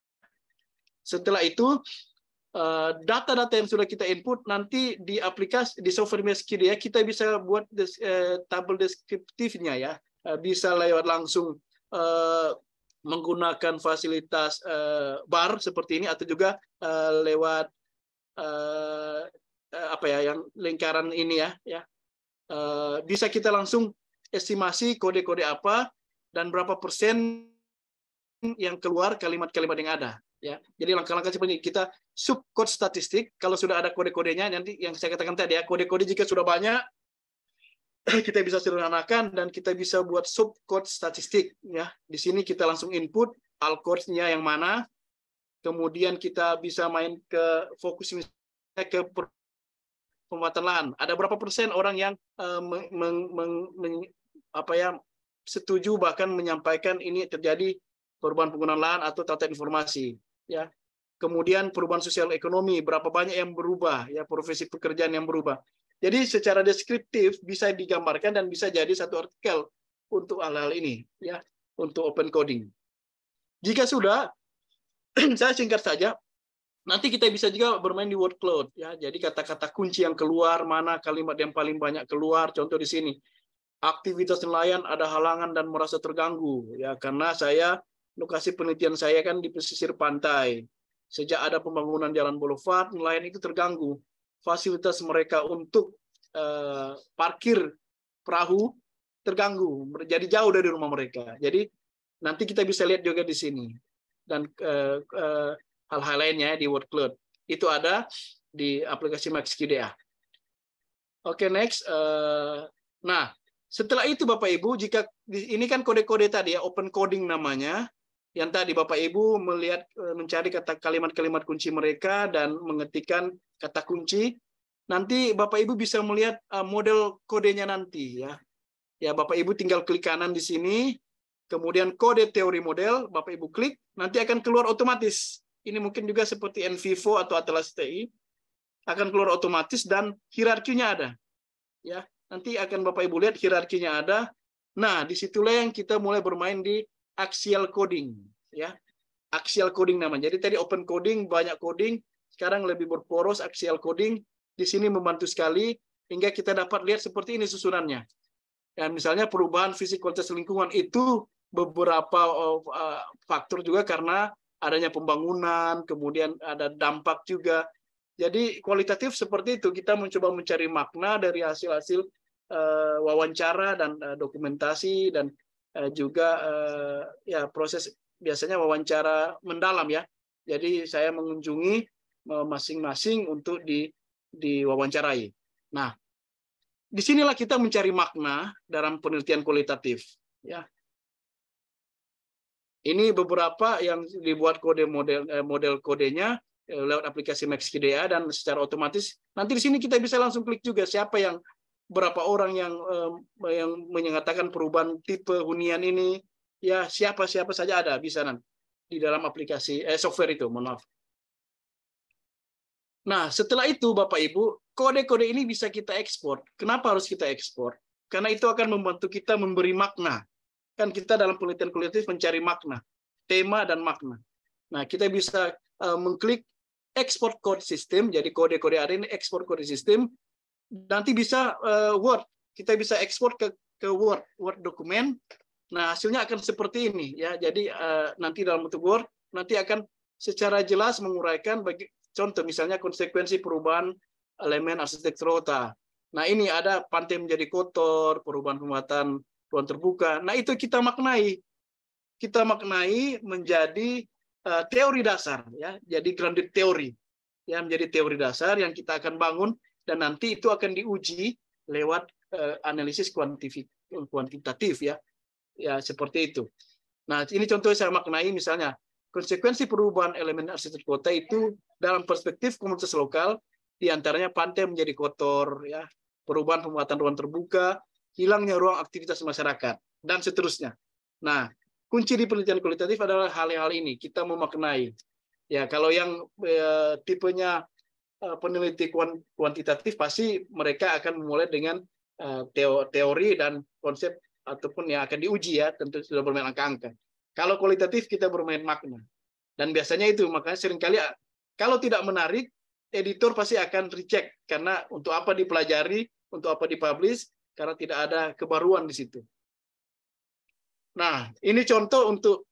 Setelah itu data-data yang sudah kita input nanti di aplikasi di software MaxQDA kita bisa buat tabel deskriptifnya ya. Bisa lewat langsung menggunakan fasilitas bar seperti ini atau juga lewat apa ya yang lingkaran ini ya bisa kita langsung estimasi kode-kode apa dan berapa persen yang keluar kalimat-kalimat yang ada ya. Jadi langkah-langkah seperti ini kita subcode statistik kalau sudah ada kode-kodenya. Nanti yang saya katakan tadi ya, kode-kode jika sudah banyak kita bisa sederhanakan dan kita bisa buat subcode statistik ya. Di sini kita langsung input alcodes-nya yang mana, kemudian kita bisa main ke fokus ke pemanfaatan lahan. Ada berapa persen orang yang setuju bahkan menyampaikan ini terjadi perubahan penggunaan lahan atau tata informasi ya. kemudian perubahan sosial ekonomi, berapa banyak yang berubah, ya profesi pekerjaan yang berubah. Jadi secara deskriptif bisa digambarkan dan bisa jadi satu artikel untuk hal-hal ini, ya, untuk open coding. Jika sudah, saya singkat saja. Nanti kita bisa juga bermain di word cloud, ya. Jadi kata-kata kunci yang keluar, mana kalimat yang paling banyak keluar. Contoh di sini, aktivitas nelayan ada halangan dan merasa terganggu, ya, karena lokasi penelitian saya kan di pesisir pantai. Sejak ada pembangunan jalan boulevard, nelayan itu terganggu. Fasilitas mereka untuk parkir perahu terganggu, jadi jauh dari rumah mereka. Jadi nanti kita bisa lihat juga di sini. Dan hal-hal lainnya di word cloud itu ada di aplikasi MaxQDA. Oke, next. Nah, setelah itu Bapak Ibu, jika ini kan kode-kode tadi ya, open coding namanya, yang tadi Bapak Ibu mencari kalimat-kalimat kunci mereka dan mengetikkan kata kunci, nanti Bapak Ibu bisa melihat model kodenya nanti, ya. Ya, Bapak Ibu tinggal klik kanan di sini, kemudian kode teori model, Bapak Ibu klik, nanti akan keluar otomatis. Ini mungkin juga seperti NVivo atau Atlas TI, akan keluar otomatis dan hierarkinya ada. Ya, nanti akan Bapak Ibu lihat hierarkinya ada. Nah, disitulah yang kita mulai bermain di axial coding. Ya, axial coding namanya. Jadi tadi open coding, banyak coding, sekarang lebih berporos axial coding. Di sini membantu sekali, hingga kita dapat lihat seperti ini susunannya. Ya, misalnya perubahan fisik kualitas lingkungan itu beberapa faktor juga karena adanya pembangunan, kemudian ada dampak juga. Jadi kualitatif seperti itu, kita mencoba mencari makna dari hasil-hasil wawancara dan dokumentasi dan juga ya proses biasanya wawancara mendalam ya. Jadi saya mengunjungi masing-masing untuk diwawancarai. Nah, disinilah kita mencari makna dalam penelitian kualitatif. Ya. Ini beberapa yang dibuat model kodenya lewat aplikasi MaxQDA dan secara otomatis. Nanti di sini kita bisa langsung klik juga siapa yang berapa orang yang menyatakan perubahan tipe hunian ini, ya siapa saja ada bisa nanti di dalam aplikasi software itu, mohon maaf. Nah, setelah itu Bapak Ibu, kode-kode ini bisa kita ekspor. Kenapa harus kita ekspor? Karena itu akan membantu kita memberi makna. Kan kita dalam penelitian kualitatif mencari makna, tema dan makna. Nah, kita bisa mengklik export code system, jadi kode-kode ada ini export code system, nanti bisa Word, kita bisa ekspor ke Word dokumen. Nah, hasilnya akan seperti ini ya. Jadi nanti dalam bentuk Word nanti akan secara jelas menguraikan bagi contoh misalnya konsekuensi perubahan elemen arsitektur kota. Nah, ini ada pantai menjadi kotor, perubahan pemuatan ruang terbuka. Nah, itu kita maknai. Kita maknai menjadi teori dasar ya. Jadi grounded teori. Ya, menjadi teori dasar yang kita akan bangun dan nanti itu akan diuji lewat analisis kuantitatif ya. Ya, seperti itu. Nah, ini contoh saya maknai misalnya konsekuensi perubahan elemen arsitektur kota itu dalam perspektif komunitas lokal diantaranya pantai menjadi kotor ya, perubahan pemuatan ruang terbuka, hilangnya ruang aktivitas masyarakat, dan seterusnya. Nah, kunci di penelitian kualitatif adalah hal-hal ini. Kita memaknai. Ya, kalau yang tipenya peneliti kuantitatif, pasti mereka akan memulai dengan teori dan konsep ataupun yang akan diuji ya, tentu sudah bermain angka-angka. Kalau kualitatif kita bermain makna. Dan biasanya itu, makanya seringkali kalau tidak menarik, editor pasti akan reject. Karena untuk apa dipelajari, untuk apa dipublish, karena tidak ada kebaruan di situ. Nah, ini contoh untuk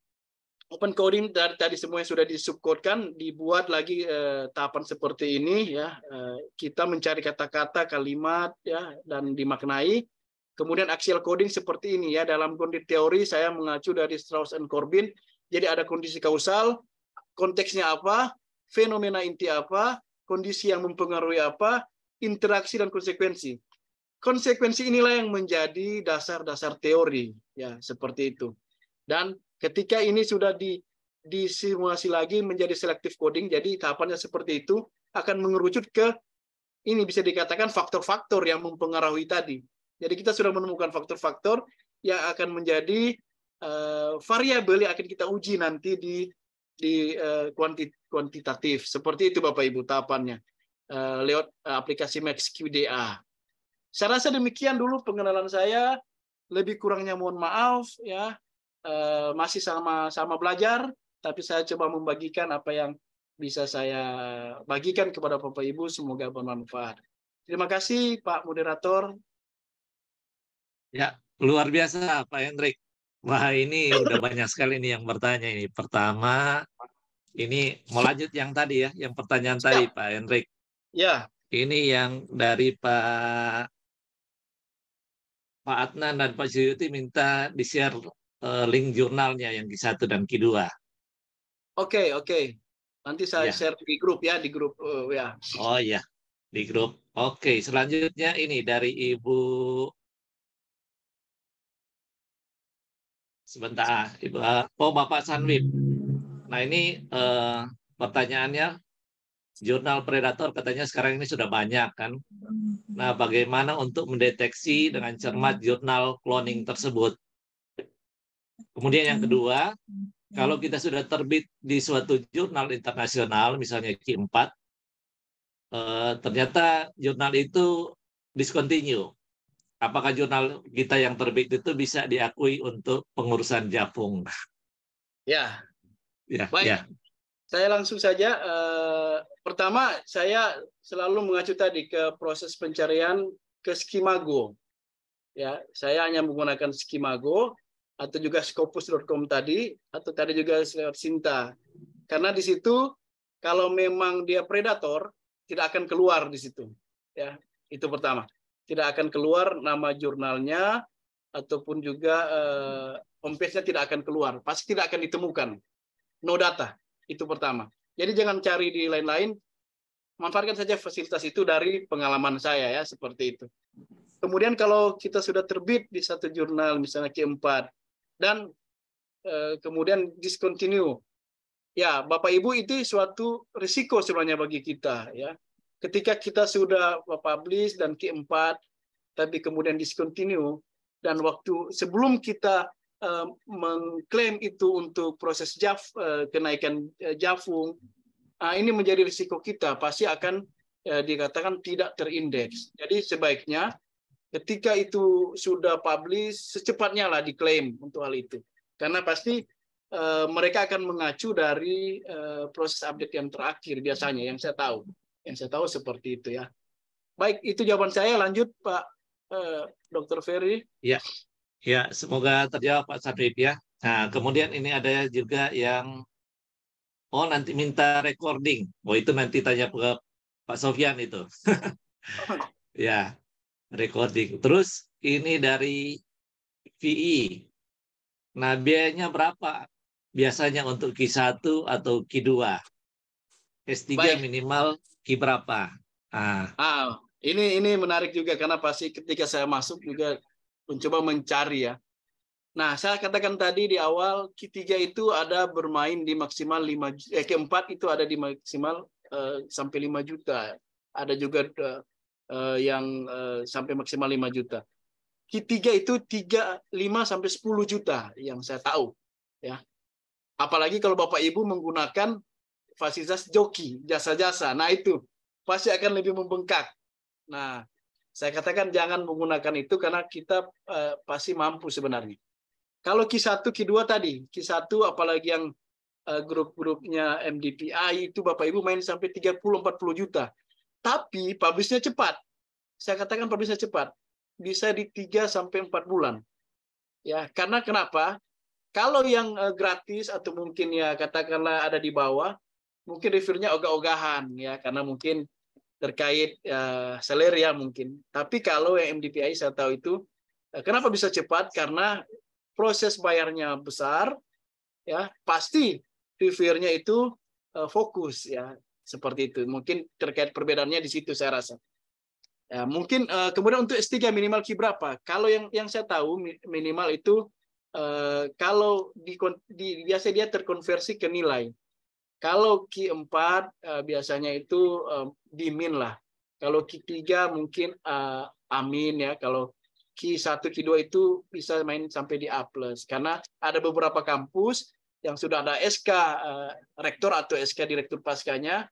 open coding dari tadi semua yang sudah disubcodekan, dibuat lagi tahapan seperti ini ya. Kita mencari kata-kata, kalimat ya dan dimaknai. Kemudian axial coding seperti ini ya. Dalam kondisi teori saya mengacu dari Strauss and Corbin. Jadi ada kondisi kausal, konteksnya apa, fenomena inti apa, kondisi yang mempengaruhi apa, interaksi dan konsekuensi. Konsekuensi inilah yang menjadi dasar-dasar teori, ya seperti itu. Dan ketika ini sudah disimulasi lagi menjadi selective coding, jadi tahapannya seperti itu akan mengerucut ke ini bisa dikatakan faktor-faktor yang mempengaruhi tadi. Jadi kita sudah menemukan faktor-faktor yang akan menjadi variabel yang akan kita uji nanti di di kuantitatif. Seperti itu Bapak Ibu tahapannya lewat aplikasi Max QDA. Saya rasa demikian dulu pengenalan saya. Lebih kurangnya mohon maaf ya. Masih sama-sama belajar, tapi saya coba membagikan apa yang bisa saya bagikan kepada Bapak Ibu, semoga bermanfaat. Terima kasih Pak Moderator. Ya, luar biasa Pak Hendrik. Wah, ini udah banyak sekali nih yang bertanya ini. Pertama, ini mau lanjut yang tadi ya, yang pertanyaan tadi Pak Hendrik. Ya. Ini yang dari Pak Adnan dan Pak Suyuti minta di-share link jurnalnya yang Q1 dan Q2. Oke. Nanti saya Ya. share di grup ya, di grup ya. Oh iya, di grup. Oke, selanjutnya ini dari Ibu sebentar, Ibu Bapak Sanwib. Nah, ini pertanyaannya, jurnal predator katanya sekarang ini sudah banyak kan. Nah, bagaimana untuk mendeteksi dengan cermat jurnal cloning tersebut? Kemudian yang kedua, kalau kita sudah terbit di suatu jurnal internasional, misalnya Q4, ternyata jurnal itu discontinue. Apakah jurnal kita yang terbit itu bisa diakui untuk pengurusan Japung? Ya. Baik. Ya. Saya langsung saja. Pertama, saya selalu mengacu tadi ke proses pencarian ke Skimago. Ya, saya hanya menggunakan Skimago atau juga Scopus.com tadi, atau tadi juga lewat Sinta. Karena di situ kalau memang dia predator tidak akan keluar di situ. Ya, itu pertama. Tidak akan keluar nama jurnalnya ataupun juga homepage-nya tidak akan keluar. Pasti tidak akan ditemukan. No data. Itu pertama. Jadi jangan cari di lain-lain, manfaatkan saja fasilitas itu dari pengalaman saya ya, seperti itu. Kemudian kalau kita sudah terbit di satu jurnal, misalnya Q4, dan kemudian discontinue, ya Bapak Ibu itu suatu risiko sebenarnya bagi kita ya. Ketika kita sudah publish dan Q4, tapi kemudian discontinue, dan waktu sebelum kita mengklaim itu untuk proses kenaikan Jafung, ini menjadi risiko kita, pasti akan dikatakan tidak terindeks. Jadi sebaiknya ketika itu sudah publish, secepatnya lah diklaim untuk hal itu. Karena pasti mereka akan mengacu dari proses update yang terakhir biasanya, yang saya tahu. Yang saya tahu seperti itu ya. Baik, itu jawaban saya. Lanjut Pak Dr. Ferry. Ya, semoga terjawab Pak Sanwib ya. Nah, kemudian ini ada juga yang nanti minta recording. Itu nanti tanya ke Pak Sofyan itu. Ya, recording. Terus ini dari VI. Nah, biayanya berapa? Biasanya untuk Q1 atau Q2? S3 Baik. minimal Q berapa? Ini menarik juga karena pasti ketika saya masuk juga mencoba mencari ya. Nah, saya katakan tadi di awal Q3 itu ada bermain di maksimal Q4 itu ada di maksimal sampai 5 juta. Ada juga yang sampai maksimal 5 juta. Q3 itu 5 sampai 10 juta yang saya tahu ya. Apalagi kalau Bapak Ibu menggunakan fasilitas joki, jasa-jasa. Nah, itu pasti akan lebih membengkak. Nah, saya katakan jangan menggunakan itu karena kita pasti mampu sebenarnya. Kalau Q1, Q2 tadi, Q1 apalagi yang grup-grupnya MDPI itu Bapak Ibu main sampai 30-40 juta. Tapi publish-nya cepat. Saya katakan publish-nya cepat. Bisa di 3 sampai 4 bulan. Ya, karena kenapa? Kalau yang gratis atau mungkin ya katakanlah ada di bawah, mungkin reviewnya ogah-ogahan ya, karena mungkin terkait seller ya mungkin. Tapi kalau yang MDPI saya tahu itu kenapa bisa cepat, karena proses bayarnya besar ya, pasti reviewernya itu fokus ya, seperti itu. Mungkin terkait perbedaannya di situ saya rasa. Ya, mungkin kemudian untuk S3 minimal Q berapa? Kalau yang saya tahu minimal itu kalau biasa dia terkonversi ke nilai. Kalau Q4 biasanya itu dimin lah. Kalau Q3 mungkin amin ya. Kalau Q1, Q2 itu bisa main sampai di A+. Karena ada beberapa kampus yang sudah ada SK rektor atau SK direktur paskanya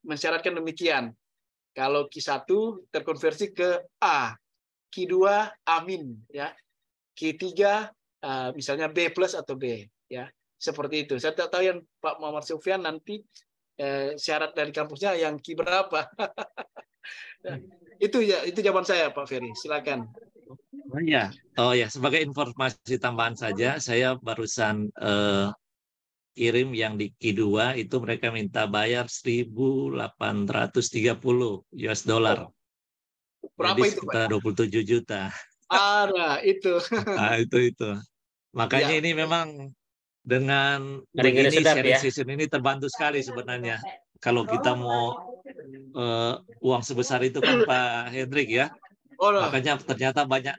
mensyaratkan demikian. Kalau Q1 terkonversi ke A, Q2 amin, ya. Q3 misalnya B plus atau B, ya. Seperti itu. Saya tak tahu yang Pak Muhammad Sofyan nanti syarat dari kampusnya yang Q berapa. Itu ya, itu jawaban saya Pak Ferry. Silakan. Oh ya, sebagai informasi tambahan saja, saya barusan kirim yang di Q2 itu mereka minta bayar 1.830 US dollar. Berapa Jadi itu Pak? sekitar 27 juta. Nah, itu. Nah, itu. Makanya Ya. ini memang dengan Ngeri-ngeri begini sedap sharing ya. session ini terbantu sekali sebenarnya. Kalau kita mau uang sebesar itu kan Pak Hendrik ya. Oh, Makanya ternyata banyak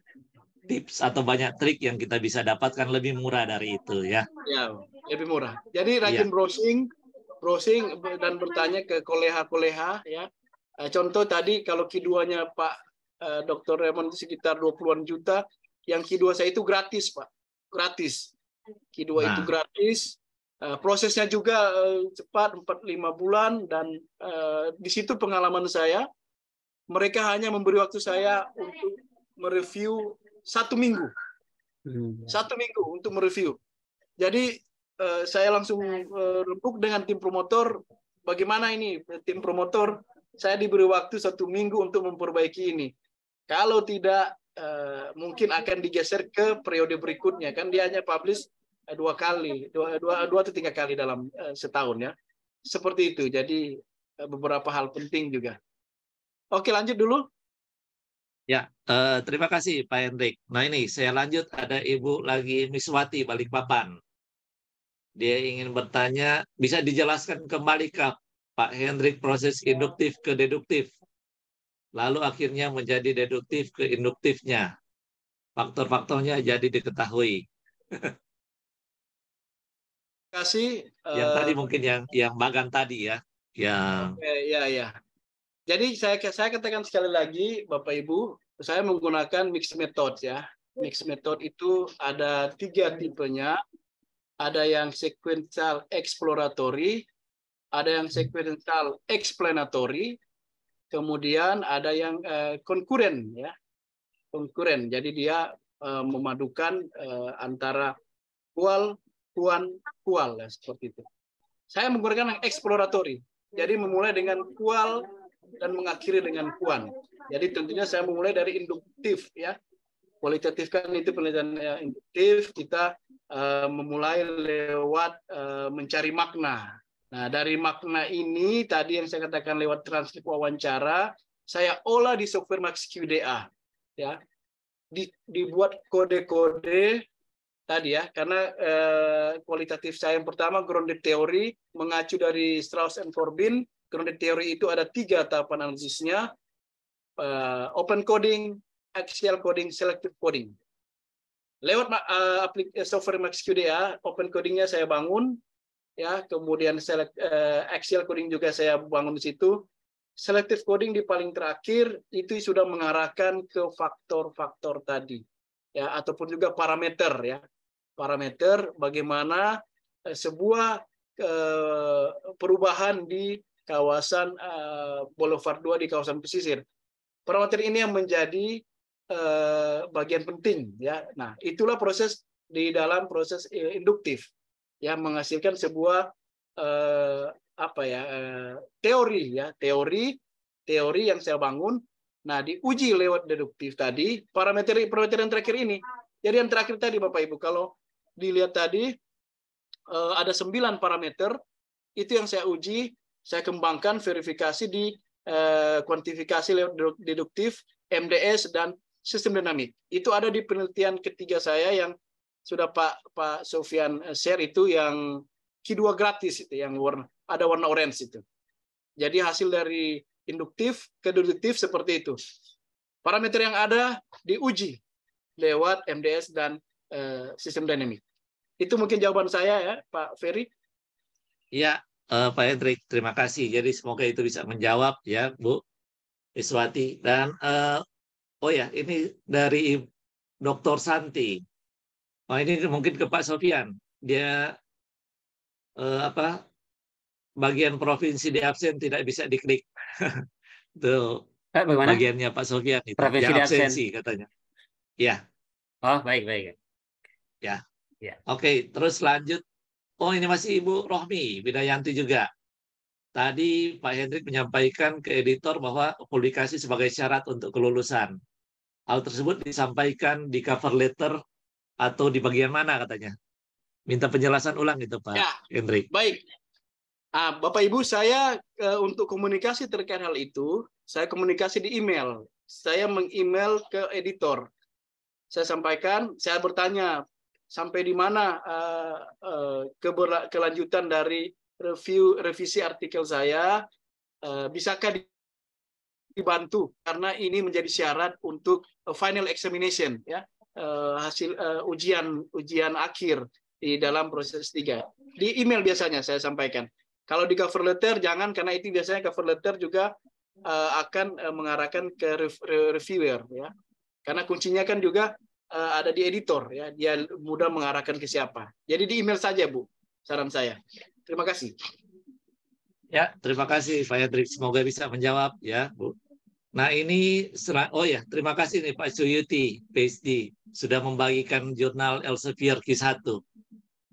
tips atau banyak trik yang kita bisa dapatkan lebih murah dari itu ya. ya, lebih murah. Jadi Iya. rajin browsing dan bertanya ke koleha-koleha ya. Contoh tadi kalau Q2-nya Pak Dr. Raymond itu sekitar 20-an juta, yang Q2 saya itu gratis, Pak. Gratis. Q2 itu Nah, gratis. Prosesnya juga cepat 4-5 bulan dan di situ pengalaman saya, mereka hanya memberi waktu saya untuk mereview 1 minggu. 1 minggu untuk mereview. Jadi saya langsung rembuk dengan tim promotor. Bagaimana ini tim promotor? Saya diberi waktu 1 minggu untuk memperbaiki ini. Kalau tidak, mungkin akan digeser ke periode berikutnya. Kan dia hanya publish 2 kali, 2 atau 3 kali dalam setahun ya. Seperti itu. Jadi beberapa hal penting juga. Oke, lanjut dulu. ya, terima kasih Pak Hendrik. Nah ini saya lanjut, ada Ibu lagi Miswati Balikpapan. Dia ingin bertanya, bisa dijelaskan kembali Pak Hendrik proses induktif ke deduktif, lalu akhirnya menjadi deduktif ke induktifnya. Faktor-faktornya jadi diketahui. Terima kasih. Yang tadi mungkin yang Magan tadi ya. Yang Ya. Jadi saya katakan sekali lagi, Bapak Ibu, saya menggunakan mixed method ya. Mixed method itu ada 3 tipenya. Ada yang sequential exploratory, ada yang sequential explanatory, kemudian ada yang konkuren ya. Konkuren. Jadi dia memadukan antara kual, kuan, kual ya, seperti itu. Saya menggunakan yang exploratory. Jadi memulai dengan kual dan mengakhiri dengan kuan. Jadi tentunya saya memulai dari induktif ya. Kualitatif kan itu penelitian induktif, kita memulai lewat mencari makna. Nah, dari makna ini tadi yang saya katakan lewat transkrip wawancara, saya olah di software Max QDA ya. Dibuat kode-kode tadi ya, karena kualitatif saya yang pertama grounded theory mengacu dari Strauss and Corbin. Grounded theory itu ada 3 tahapan analisisnya: open coding, axial coding, selective coding. Lewat software Max QDA, open codingnya saya bangun, ya, kemudian axial coding juga saya bangun di situ. Selective coding di paling terakhir itu sudah mengarahkan ke faktor-faktor tadi, ya, ataupun juga parameter ya. Parameter bagaimana sebuah perubahan di kawasan Boulevard 2 di kawasan pesisir. Parameter ini yang menjadi bagian penting ya. Nah, itulah proses di dalam proses induktif ya, menghasilkan sebuah teori ya, teori yang saya bangun. Nah, diuji lewat deduktif tadi, parameter yang terakhir ini. Jadi yang terakhir tadi Bapak Ibu, kalau dilihat tadi ada 9 parameter, itu yang saya uji, saya kembangkan, verifikasi di kuantifikasi lewat deduktif, MDS, dan sistem dinamik. Itu ada di penelitian ketiga saya yang sudah Pak Sofyan share, itu yang Q2 gratis, itu yang ada warna orange itu. Jadi hasil dari induktif ke deduktif seperti itu. Parameter yang ada diuji lewat MDS dan sistem dinamik. Itu mungkin jawaban saya ya, Pak Ferry. Ya, Pak Hendrik, terima kasih. Jadi semoga itu bisa menjawab ya, Bu Iswati. Dan oh ya, ini dari Dr. Santi. Oh, ini mungkin ke Pak Sofyan. Dia bagian provinsi di absen tidak bisa diklik. Tuh Bagaimana? bagiannya Pak Sofyan itu. Provinsi Yang di absen. absensi katanya. Ya, Oh, baik. ya. Ya. Oke, terus lanjut. Oh, ini masih Ibu Rohmi Widayanti juga. Tadi Pak Hendrik menyampaikan ke editor bahwa publikasi sebagai syarat untuk kelulusan. Hal tersebut disampaikan di cover letter atau di bagian mana katanya? Minta penjelasan ulang itu Pak Ya, Hendrik. baik. Bapak Ibu, saya untuk komunikasi terkait hal itu, saya komunikasi di email. Saya meng-email ke editor. Saya sampaikan, saya bertanya sampai di mana kelanjutan dari revisi artikel saya, bisakah dibantu karena ini menjadi syarat untuk final examination, ya, hasil ujian akhir di dalam proses 3. Di email biasanya saya sampaikan. Kalau di cover letter jangan, karena itu biasanya cover letter juga akan mengarahkan ke reviewer, ya. Karena kuncinya kan juga ada di editor, ya. Dia mudah mengarahkan ke siapa. Jadi di email saja, Bu. Saran saya. Terima kasih. Ya, terima kasih Pak Hendrik. Semoga bisa menjawab ya, Bu. Nah, ini terima kasih nih Pak Suyuti, PhD, sudah membagikan jurnal Elsevier Q1.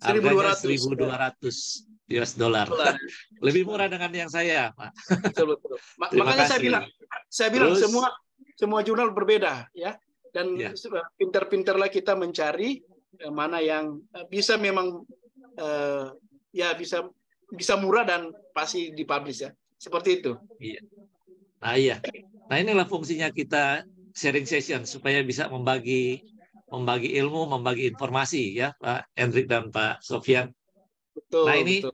Harganya 1.200 US dollar. Lebih murah dengan yang saya, Pak. Betul. Makanya kasih. saya bilang semua jurnal berbeda, ya. Dan pintar-pintarlah kita mencari mana yang bisa memang ya bisa murah dan pasti dipublish, ya. Seperti itu. Iya. Nah, inilah fungsinya kita sharing session supaya bisa membagi ilmu, membagi informasi, ya Pak Hendrik dan Pak Sofyan. Betul. Nah, ini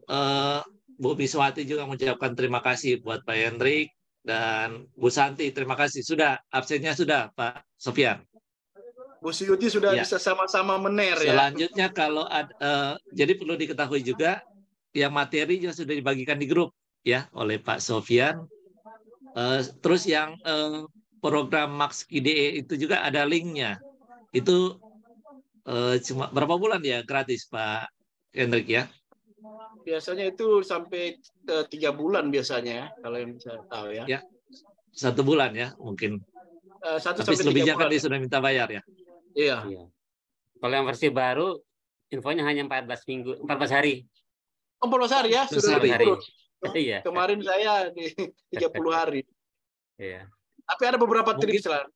Bu Biswati juga mengucapkan terima kasih buat Pak Hendrik dan Bu Santi. Terima kasih. Absennya sudah Pak Sofyan. Bu Suyuti sudah bisa sama-sama mener, ya. Selanjutnya kalau jadi perlu diketahui juga yang materi juga sudah dibagikan di grup, ya, oleh Pak Sofyan. Terus yang program Max IDE itu juga ada linknya. Itu cuma berapa bulan ya gratis Pak Hendrik, ya? Biasanya itu sampai 3 bulan biasanya, ya, kalau yang saya tahu, ya. Ya, 1 bulan ya mungkin. 1 Tapi sampai 3 selebihnya bulan. kan dia sudah minta bayar, ya. Iya. Kalau yang versi baru infonya hanya 14 hari. 14 hari, ya, sudah lebih kurang. Iya. Kemarin saya di 30 hari. Iya. Tapi ada beberapa tips lah.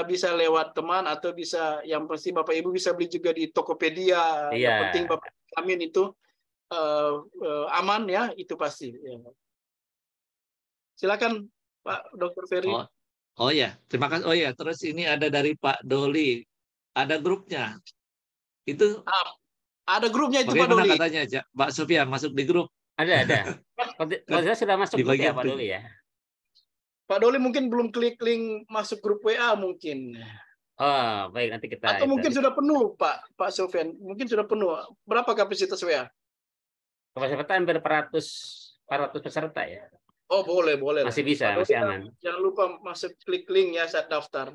Bisa lewat teman atau bisa, yang pasti Bapak Ibu bisa beli juga di Tokopedia. Iya. Yang penting Bapak jamin itu aman, ya, itu pasti. Ya. Silakan Pak Dr. Ferry. Oh ya, terima kasih. Oh ya, terus ini ada dari Pak Doli. Ada grupnya. Itu ada grupnya itu Pak bagaimana Doli. katanya, Pak Sofyan masuk di grup? Ada. Kalau saya sudah masuk grup ya Pak Doli, ya. Pak Doli mungkin belum klik link masuk grup WA mungkin. Oh, baik, nanti kita. Atau mungkin sudah penuh, Pak Sofyan. Mungkin sudah penuh. Berapa kapasitas WA? Kapasitas hampir 400 peserta, ya. Oh, boleh. Masih bisa, Pak masih aman. Jangan lupa masuk klik link, ya, saat daftar.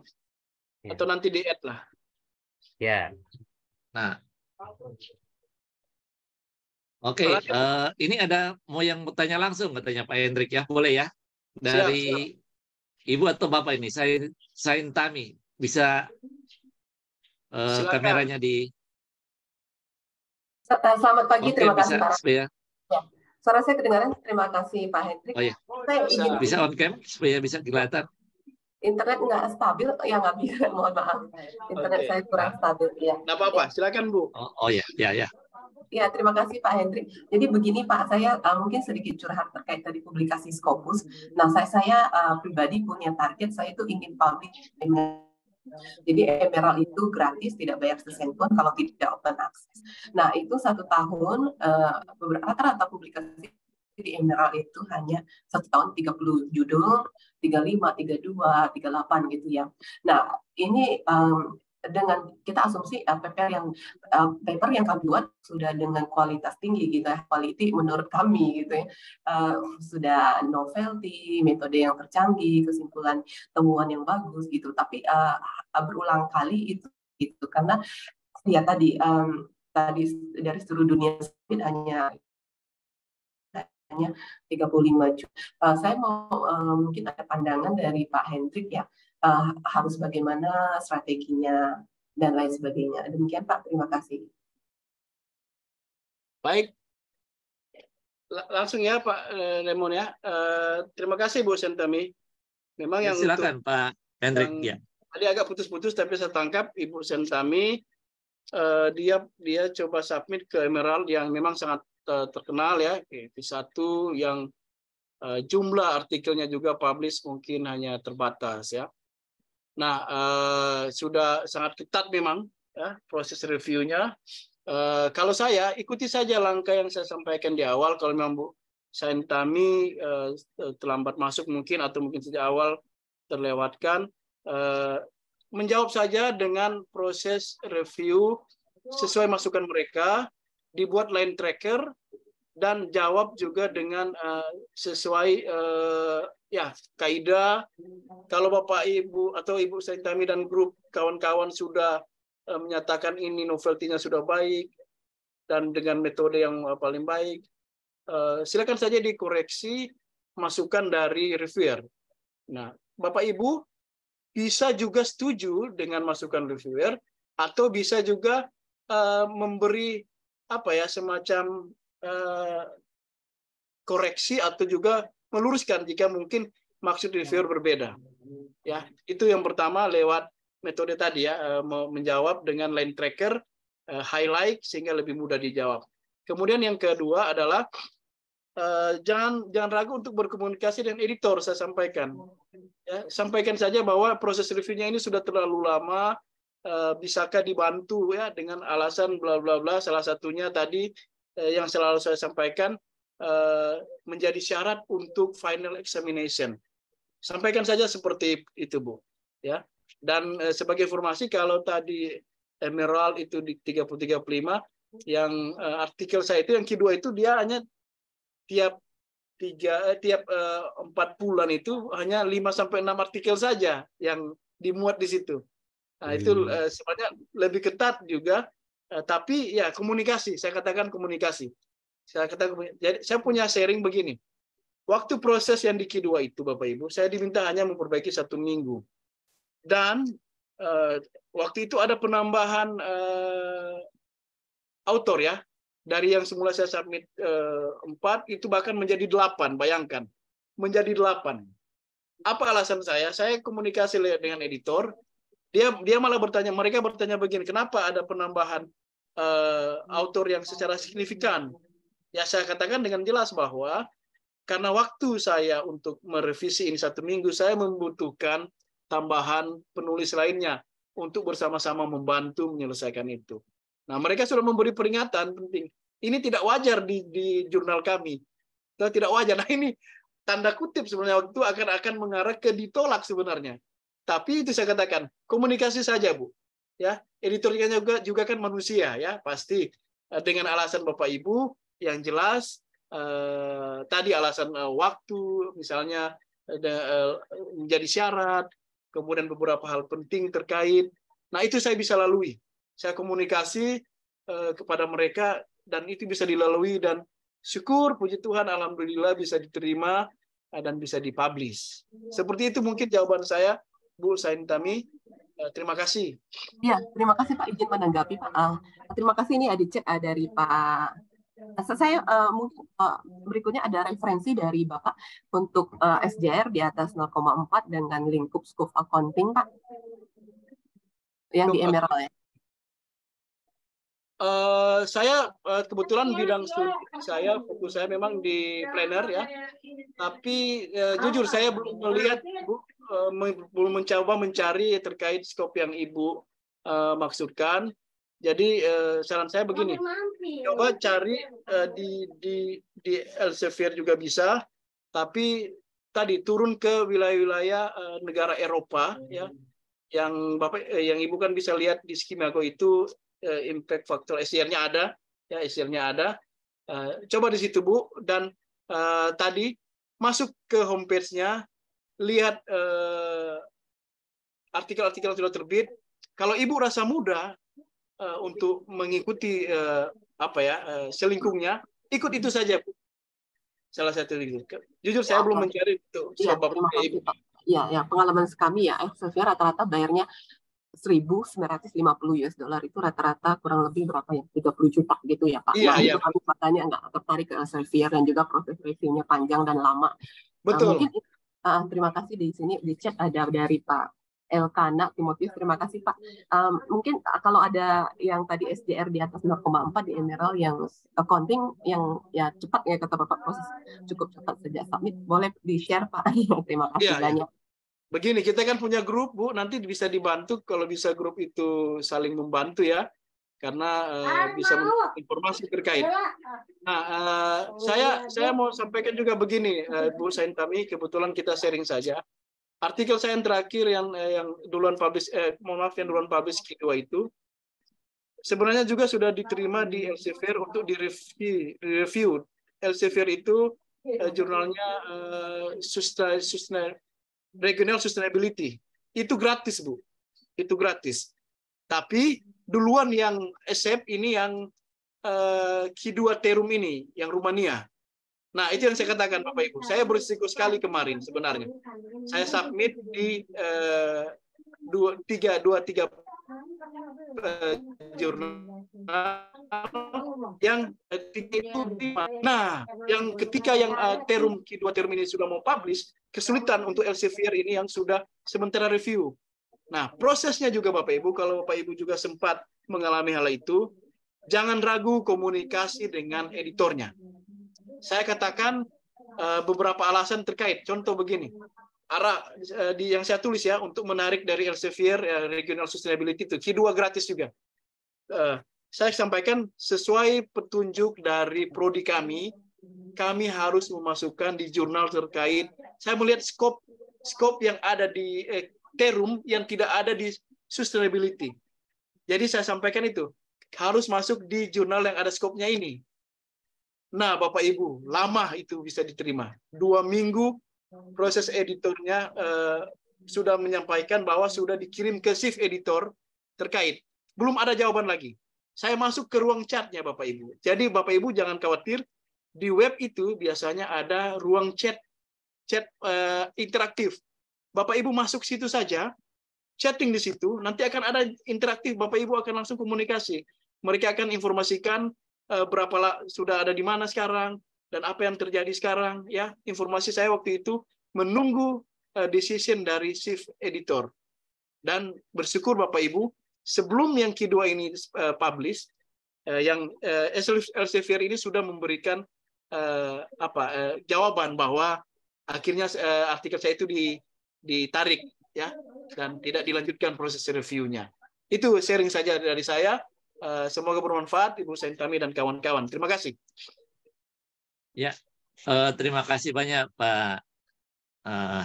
Ya. Atau nanti di-add lah. Ya. Nah. Oke, ini ada mau yang bertanya langsung katanya Pak Hendrik, ya. Boleh, ya? Dari siap. Ibu atau Bapak ini, Sain Tami, bisa kameranya di. Selamat pagi, terima kasih Pak. Ya. Suara saya kedengaran, terima kasih Pak Hendrik. Oh, ya. Saya bisa on cam supaya bisa kelihatan. Internet nggak stabil, ya nggak bisa, mohon maaf. Internet saya kurang stabil, ya. Nggak apa-apa, silakan Bu. Oh ya. Ya, terima kasih Pak Hendrik. Jadi begini Pak, saya mungkin sedikit curhat terkait tadi publikasi Scopus. Nah, saya pribadi punya target, saya itu ingin publish. Jadi Emerald itu gratis, tidak bayar sesen pun kalau tidak open access. Nah, itu 1 tahun, rata-rata publikasi di Emerald itu hanya 1 tahun 30 judul, 35, 32, 38 gitu, ya. Nah, ini dengan kita asumsi paper yang kami buat sudah dengan kualitas tinggi gitu, ya, quality menurut kami gitu, ya, sudah novelty, metode yang tercanggih, kesimpulan temuan yang bagus gitu, tapi berulang kali itu gitu, karena ya tadi dari seluruh dunia hanya 35 juta. Saya mau mungkin ada pandangan dari Pak Hendrik ya, harus bagaimana strateginya dan lain sebagainya. Demikian Pak, terima kasih. Baik, langsung ya Pak Lemon ya. Terima kasih Bu Sentami. Memang Ya, yang silakan untuk Pak Hendrik. Ya. tadi agak putus-putus tapi saya tangkap Ibu Sentami, dia coba submit ke Emerald yang memang sangat terkenal ya, V1 yang jumlah artikelnya juga publish mungkin hanya terbatas ya. Nah, sudah sangat ketat memang ya proses reviewnya. Kalau saya ikuti saja langkah yang saya sampaikan di awal. Kalau memang Bu Sentami terlambat masuk mungkin atau mungkin sejak awal terlewatkan, menjawab saja dengan proses review sesuai masukan mereka, dibuat line tracker dan jawab juga dengan sesuai ya kaidah. Kalau Bapak Ibu atau Ibu Sentami dan grup kawan-kawan sudah menyatakan ini novelty-nya sudah baik dan dengan metode yang paling baik, silakan saja dikoreksi masukan dari reviewer. Nah, Bapak Ibu bisa juga setuju dengan masukan reviewer atau bisa juga memberi apa ya semacam koreksi atau juga meluruskan jika mungkin maksud reviewer berbeda. Ya, itu yang pertama lewat metode tadi ya, menjawab dengan line tracker, highlight sehingga lebih mudah dijawab. Kemudian yang kedua adalah jangan ragu untuk berkomunikasi dengan editor. Saya sampaikan, ya, sampaikan saja bahwa proses reviewnya ini sudah terlalu lama. Bisakah dibantu ya dengan alasan bla bla bla. Salah satunya tadi yang selalu saya sampaikan menjadi syarat untuk final examination. Sampaikan saja seperti itu Bu. Ya. Dan sebagai informasi kalau tadi Emerald itu di 30-35, yang artikel saya itu yang kedua itu dia hanya tiap 4 bulan itu hanya 5-6 artikel saja yang dimuat di situ. Nah, itu sebenarnya lebih ketat juga, tapi ya komunikasi, saya katakan komunikasi. Jadi saya punya sharing begini. Waktu proses yang di Q2 itu Bapak Ibu, saya diminta hanya memperbaiki 1 minggu. Dan waktu itu ada penambahan autor ya. Dari yang semula saya submit 4 itu bahkan menjadi 8, bayangkan. Menjadi 8. Apa alasan saya? Saya komunikasi dengan editor, dia malah mereka bertanya begini, kenapa ada penambahan autor yang secara signifikan? Ya saya katakan dengan jelas bahwa karena waktu saya untuk merevisi ini 1 minggu, saya membutuhkan tambahan penulis lainnya untuk bersama-sama membantu menyelesaikan itu. Nah, mereka sudah memberi peringatan penting. Ini tidak wajar di jurnal kami. Tidak wajar. Nah, ini tanda kutip sebenarnya waktu itu akan mengarah ke ditolak sebenarnya. Tapi itu saya katakan, komunikasi saja, Bu. Ya, editornya juga kan manusia ya, pasti dengan alasan Bapak Ibu yang jelas tadi alasan waktu misalnya menjadi syarat, kemudian beberapa hal penting terkait. Nah, itu saya bisa lalui. Saya komunikasi kepada mereka dan itu bisa dilalui dan syukur puji Tuhan alhamdulillah bisa diterima dan bisa dipublish. Seperti itu mungkin jawaban saya, Bu Sentami. Terima kasih. Ya, terima kasih Pak, izin menanggapi Pak. Terima kasih, ini ada chat dari Pak. Saya mungkin berikutnya ada referensi dari Bapak untuk SJR di atas 0,4 dengan lingkup scope accounting Pak. Yang di Emerald ya. Saya kebetulan bidang studi saya, fokus saya memang di planner ya. Tapi jujur saya belum melihat, Bu, belum mencoba mencari terkait skop yang Ibu maksudkan. Jadi saran saya begini, coba cari di Elsevier juga bisa, tapi tadi turun ke wilayah-wilayah negara Eropa ya, yang Ibu kan bisa lihat di Skimago itu impact factor SCR-nya ada, ya SCR-nya ada. Coba di situ Bu, dan tadi masuk ke homepage-nya, lihat artikel-artikel yang sudah terbit. Kalau Ibu rasa mudah untuk mengikuti selingkungnya, ikut itu saja Bu. salah satu lagi. Jujur saya belum mencari itu Iya, sebab terima kasih Pak. Ya, pengalaman kami ya, Elsevier rata-rata bayarnya 1.950 US dollar, itu rata-rata kurang lebih berapa ya, 30 juta gitu ya Pak. Iya, Nah, iya. itu kami makanya nggak tertarik ke Elsevier, dan juga proses reviewnya panjang dan lama. Betul. Mungkin terima kasih, di sini di chat ada dari Pak Elkana Timotius, terima kasih Pak. Mungkin kalau ada yang tadi SDR di atas 0,4 di Emerald yang accounting yang ya cepat ya kata Bapak, proses cukup cepat sejak submit, boleh di-share Pak. Terima kasih Iya, banyak. Begini, kita kan punya grup, Bu. Nanti bisa dibantu kalau bisa grup itu saling membantu ya. Karena bisa informasi terkait. Nah, saya mau sampaikan juga begini, Bu Saintami, kebetulan kita sharing saja. Artikel saya yang terakhir yang duluan publish, yang duluan publish kedua itu, sebenarnya juga sudah diterima di Elsevier untuk direview. Elsevier itu jurnalnya Regional Sustainability. Itu gratis, Bu. Itu gratis. Tapi duluan yang accept ini yang Q2 Terum ini, yang Rumania. Nah, itu yang saya katakan Bapak Ibu. Saya berisiko sekali kemarin sebenarnya. Saya submit di tiga jurnal yang ketika yang Q2 Terum ini sudah mau publish, kesulitan untuk Elsevier ini yang sudah sementara review. Nah, prosesnya juga Bapak Ibu, kalau Bapak Ibu juga sempat mengalami hal itu, jangan ragu komunikasi dengan editornya. Saya katakan beberapa alasan terkait. Contoh begini, yang saya tulis ya, untuk menarik dari Elsevier Regional Sustainability itu, Q2 gratis juga. Saya sampaikan sesuai petunjuk dari prodi kami harus memasukkan di jurnal terkait. Saya melihat skop yang ada di Terum yang tidak ada di Sustainability. Jadi saya sampaikan itu harus masuk di jurnal yang ada skopnya ini. Nah, Bapak Ibu, lama itu bisa diterima. 2 minggu proses editornya sudah menyampaikan bahwa sudah dikirim ke chief editor terkait. Belum ada jawaban lagi. Saya masuk ke ruang chatnya Bapak Ibu. Jadi Bapak Ibu jangan khawatir, di web itu biasanya ada ruang chat interaktif. Bapak Ibu masuk situ saja, chatting di situ, nanti akan ada interaktif, Bapak Ibu akan langsung komunikasi. Mereka akan informasikan sudah ada di mana sekarang dan apa yang terjadi sekarang ya. Informasi saya waktu itu menunggu decision dari chief editor. Dan bersyukur Bapak Ibu, sebelum yang kedua ini publish, yang Elsevier ini sudah memberikan jawaban bahwa akhirnya artikel saya itu ditarik ya, dan tidak dilanjutkan proses reviewnya. Itu sharing saja dari saya. Semoga bermanfaat Ibu Saintami dan kawan-kawan. Terima kasih. Ya, terima kasih banyak Pak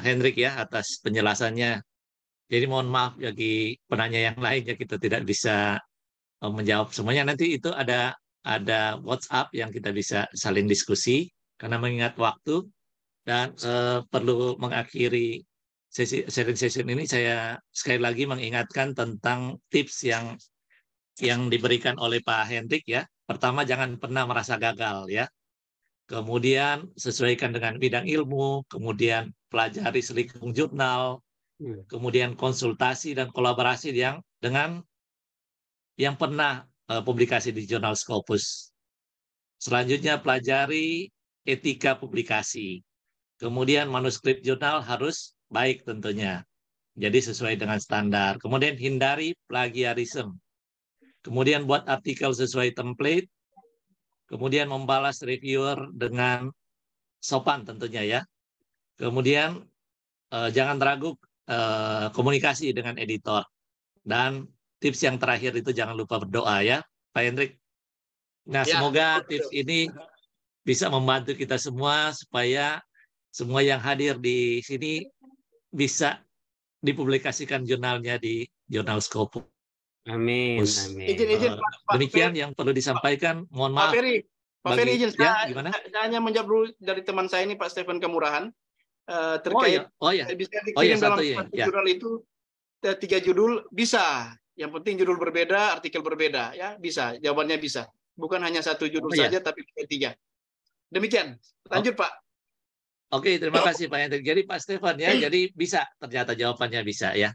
Hendrik ya atas penjelasannya. Jadi mohon maaf bagi penanya yang lainnya, kita tidak bisa menjawab semuanya. Nanti itu ada WhatsApp yang kita bisa saling diskusi karena mengingat waktu, dan perlu mengakhiri sesi ini, saya sekali lagi mengingatkan tentang tips yang diberikan oleh Pak Hendrik ya. Pertama, jangan pernah merasa gagal ya. Kemudian sesuaikan dengan bidang ilmu, kemudian pelajari selingkung jurnal, kemudian konsultasi dan kolaborasi dengan yang pernah publikasi di jurnal Scopus. Selanjutnya pelajari etika publikasi. Kemudian manuskrip jurnal harus baik tentunya. Jadi sesuai dengan standar. Kemudian hindari plagiarisme. Kemudian buat artikel sesuai template. Kemudian membalas reviewer dengan sopan tentunya ya. Kemudian jangan ragu komunikasi dengan editor. Dan tips yang terakhir itu jangan lupa berdoa ya, Pak Hendrik. Nah, Ya, semoga tips ini bisa membantu kita semua supaya semua yang hadir di sini bisa dipublikasikan jurnalnya di jurnal Scopus. Amin. Izin demikian yang perlu disampaikan. Mohon maaf. Pak Ferry izin, ya, gimana? Saya hanya menjawab dulu dari teman saya ini Pak Stephen Kemurahan terkait bisa dikirim dalam satu jurnal itu 3 judul, bisa. Yang penting judul berbeda, artikel berbeda ya, bisa. Jawabannya bisa. Bukan hanya 1 judul saja tapi 3. Demikian. Lanjut, Pak. Oke, terima kasih Pak Hendrik. Jadi Pak Stefan ya, jadi bisa ternyata jawabannya bisa ya.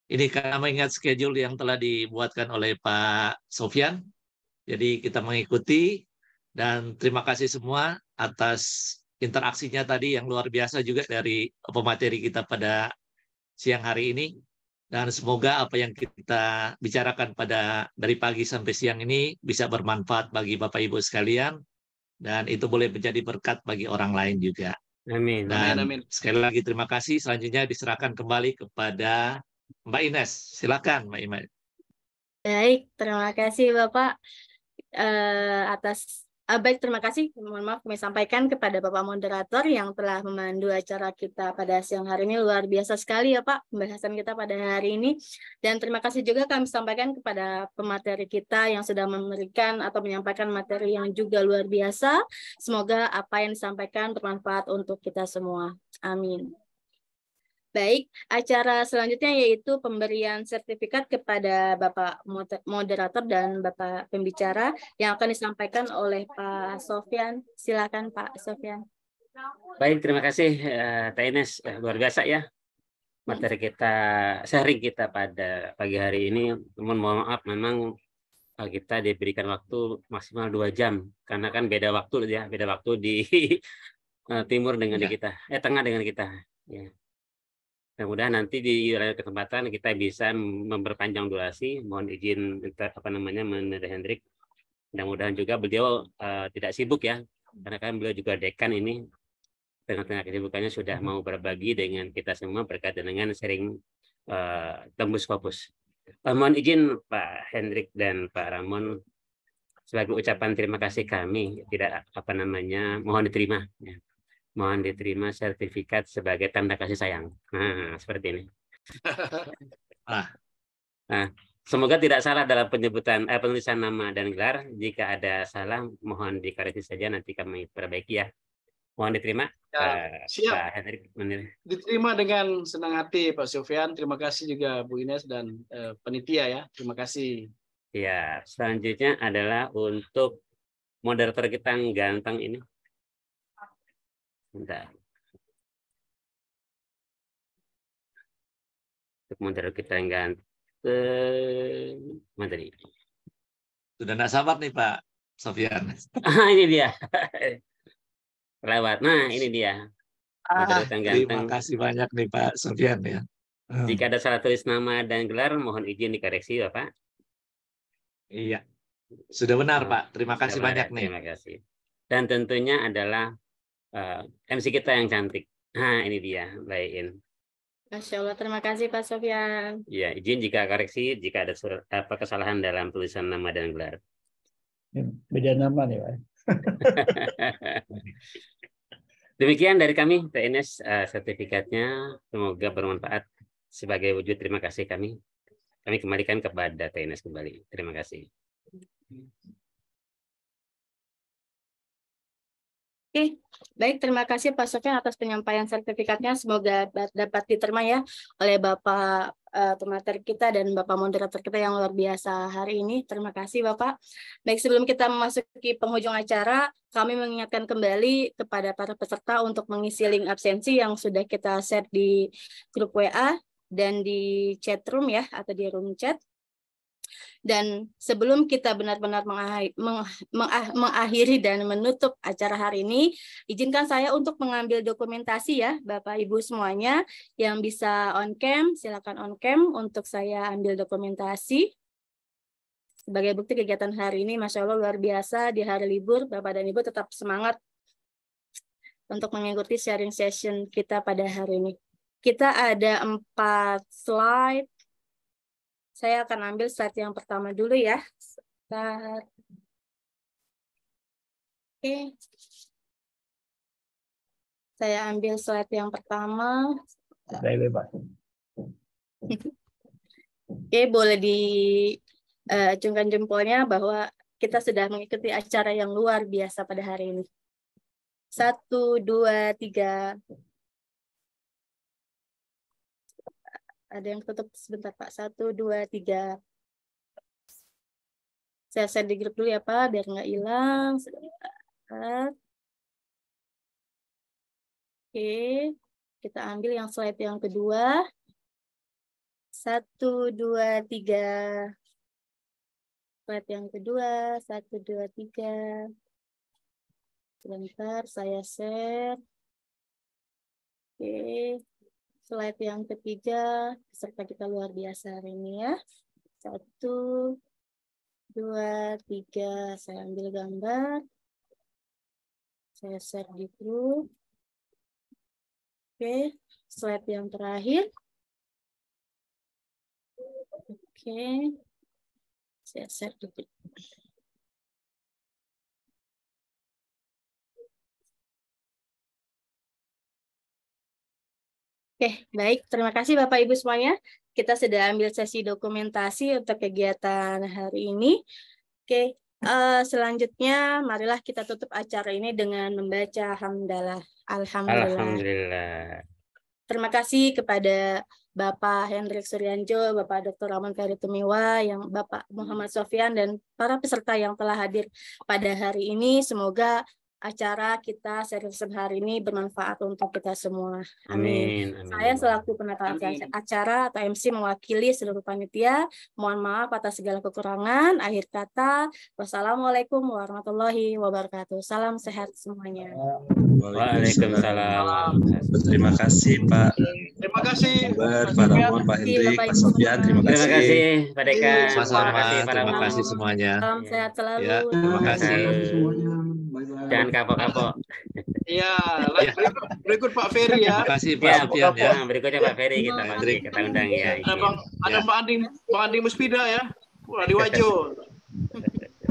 Ini karena mengingat schedule yang telah dibuatkan oleh Pak Sofyan. Jadi kita mengikuti dan terima kasih semua atas interaksinya tadi yang luar biasa juga dari pemateri kita pada siang hari ini. Dan semoga apa yang kita bicarakan dari pagi sampai siang ini bisa bermanfaat bagi Bapak Ibu sekalian. Dan itu boleh menjadi berkat bagi orang lain juga. Amin. Dan Amin. sekali lagi terima kasih. Selanjutnya diserahkan kembali kepada Mbak Ines. Silakan Mbak Ines. Baik, terima kasih Bapak atas baik, terima kasih. Mohon maaf kami sampaikan kepada Bapak Moderator yang telah memandu acara kita pada siang hari ini. Luar biasa sekali ya Pak pembahasan kita pada hari ini. Dan terima kasih juga kami sampaikan kepada pemateri kita yang sudah memberikan atau menyampaikan materi yang juga luar biasa. Semoga apa yang disampaikan bermanfaat untuk kita semua. Amin. Baik, acara selanjutnya yaitu pemberian sertifikat kepada Bapak Moderator dan Bapak Pembicara yang akan disampaikan oleh Pak Sofyan. Silakan Pak Sofyan. Baik, terima kasih Teh Ines. Luar biasa ya materi kita, sharing kita pada pagi hari ini. Namun mohon maaf, memang kita diberikan waktu maksimal 2 jam karena kan beda waktu ya, beda waktu di timur dengan di kita, tengah dengan kita. Ya. Mudah-mudahan nanti di lain kesempatan kita bisa memperpanjang durasi. Mohon izin Menurut Hendrik. Mudah-mudahan juga beliau tidak sibuk ya, karena kan beliau juga dekan ini. Tengah-tengah kesibukannya sudah mau berbagi dengan kita semua berkaitan dengan sharing tembus Scopus. Mohon izin Pak Hendrik dan Pak Ramon, sebagai ucapan terima kasih kami, mohon diterima. Ya. Mohon diterima sertifikat sebagai tanda kasih sayang. Nah, seperti ini. Nah, semoga tidak salah dalam penulisan nama dan gelar. Jika ada salah, mohon dikoreksi saja, nanti kami perbaiki ya. Mohon diterima. Siap. Pak Hendrik. Diterima dengan senang hati Pak Sofyan. Terima kasih juga Bu Ines dan panitia ya. Terima kasih. Ya, selanjutnya adalah untuk moderator kita yang ganteng ini. Bentar. Untuk moderator kita yang ganteng. Mana tadi? Sudah tidak sabar nih Pak Sofyan. Ini dia. Lewat. Nah, ini dia. Terima kasih banyak nih Pak Sofyan ya. Jika ada salah tulis nama dan gelar, mohon izin dikoreksi Bapak. Iya. Sudah benar Pak. Terima kasih banyak nih. Terima kasih. Dan tentunya adalah MC kita yang cantik. Nah, ini dia, Bayin. Masya Allah, terima kasih Pak Sofyan. Ya, izin jika koreksi, jika ada kesalahan dalam tulisan nama dan gelar. Beda nama nih Pak. Demikian dari kami, TNS sertifikatnya. Semoga bermanfaat sebagai wujud terima kasih kami. Kami kembalikan kepada TNS kembali. Terima kasih. Oke, baik, terima kasih Pak Sofyan atas penyampaian sertifikatnya. Semoga dapat diterima ya oleh Bapak pemateri kita dan Bapak moderator kita yang luar biasa hari ini. Terima kasih Bapak. Baik, sebelum kita memasuki penghujung acara, kami mengingatkan kembali kepada para peserta untuk mengisi link absensi yang sudah kita share di grup WA dan di chat room ya, atau di room chat. Dan sebelum kita benar-benar mengakhiri dan menutup acara hari ini, izinkan saya untuk mengambil dokumentasi ya, Bapak Ibu semuanya yang bisa on cam, silakan on cam untuk saya ambil dokumentasi. Sebagai bukti kegiatan hari ini, Masya Allah luar biasa, di hari libur, Bapak dan Ibu tetap semangat untuk mengikuti sharing session kita pada hari ini. Kita ada 4 slide. Saya akan ambil slide yang pertama dulu ya. Oke. Saya ambil slide yang pertama. Oke, boleh diacungkan jempolnya bahwa kita sudah mengikuti acara yang luar biasa pada hari ini. 1, 2, 3. Ada yang tutup sebentar Pak. 1, 2, 3. Saya share di grup dulu ya Pak, biar nggak hilang. Sebentar. Oke, kita ambil yang slide yang kedua. 1, 2, 3. Slide yang kedua, 1, 2, 3. Sebentar, saya share. Oke, slide yang ketiga, peserta kita luar biasa hari ini ya. 1, 2, 3. Saya ambil gambar. Saya share di grup. Oke, slide yang terakhir. Oke, saya share di grup. Oke, baik. Terima kasih Bapak Ibu semuanya. Kita sudah ambil sesi dokumentasi untuk kegiatan hari ini. Oke, selanjutnya marilah kita tutup acara ini dengan membaca hamdalah. Alhamdulillah. Alhamdulillah. Terima kasih kepada Bapak Hendrik Suryanjo, Bapak Dr. Rahman Ferry Tumiwa, yang Bapak Muhammad Sofyan, dan para peserta yang telah hadir pada hari ini. Semoga acara kita serius hari ini bermanfaat untuk kita semua. Amin. Saya selaku penata acara atau MC mewakili seluruh panitia. Mohon maaf atas segala kekurangan. Akhir kata, wassalamualaikum warahmatullahi wabarakatuh. Salam sehat semuanya. Waalaikumsalam. Terima kasih Pak. Terima kasih. Pak Ramon, Pak Hendrik, Pak Sofyan. Terima kasih. Terima kasih Pak Deka. Terima kasih semuanya. Salam sehat selalu. Ya, terima kasih. Jangan kapok-kapok. Iya, berikut Pak Ferry ya. Terima kasih Pak Ya, Sofyan ya. berikutnya Pak Ferry kita panggil, kita undang ya. Ada Pak Andi Muspida ya. Wah, di Wajo.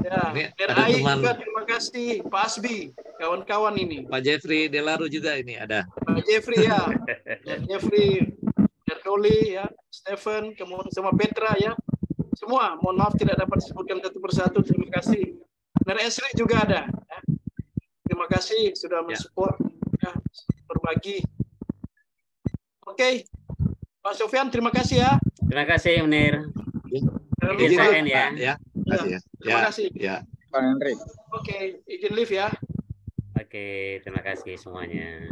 Ya, Ini ada RAI teman juga terima kasih Pak Asbi, kawan-kawan ini. Pak Jeffrey Delaru juga ini ada. Pak Jeffrey ya. Jeffrey, Erkoli ya, Stephen, kemudian sama Petra ya. Semua, mohon maaf tidak dapat disebutkan satu persatu. Terima kasih. Dari Esri juga ada. Ya. Terima kasih sudah mensupport, ya, berbagi. Oke, Pak Sofyan, terima kasih ya. Terima kasih Munir. Jangan Izin lupa. sign ya. Ya. Terima kasih. Ya. Oke, izin live ya. Oke, terima kasih semuanya.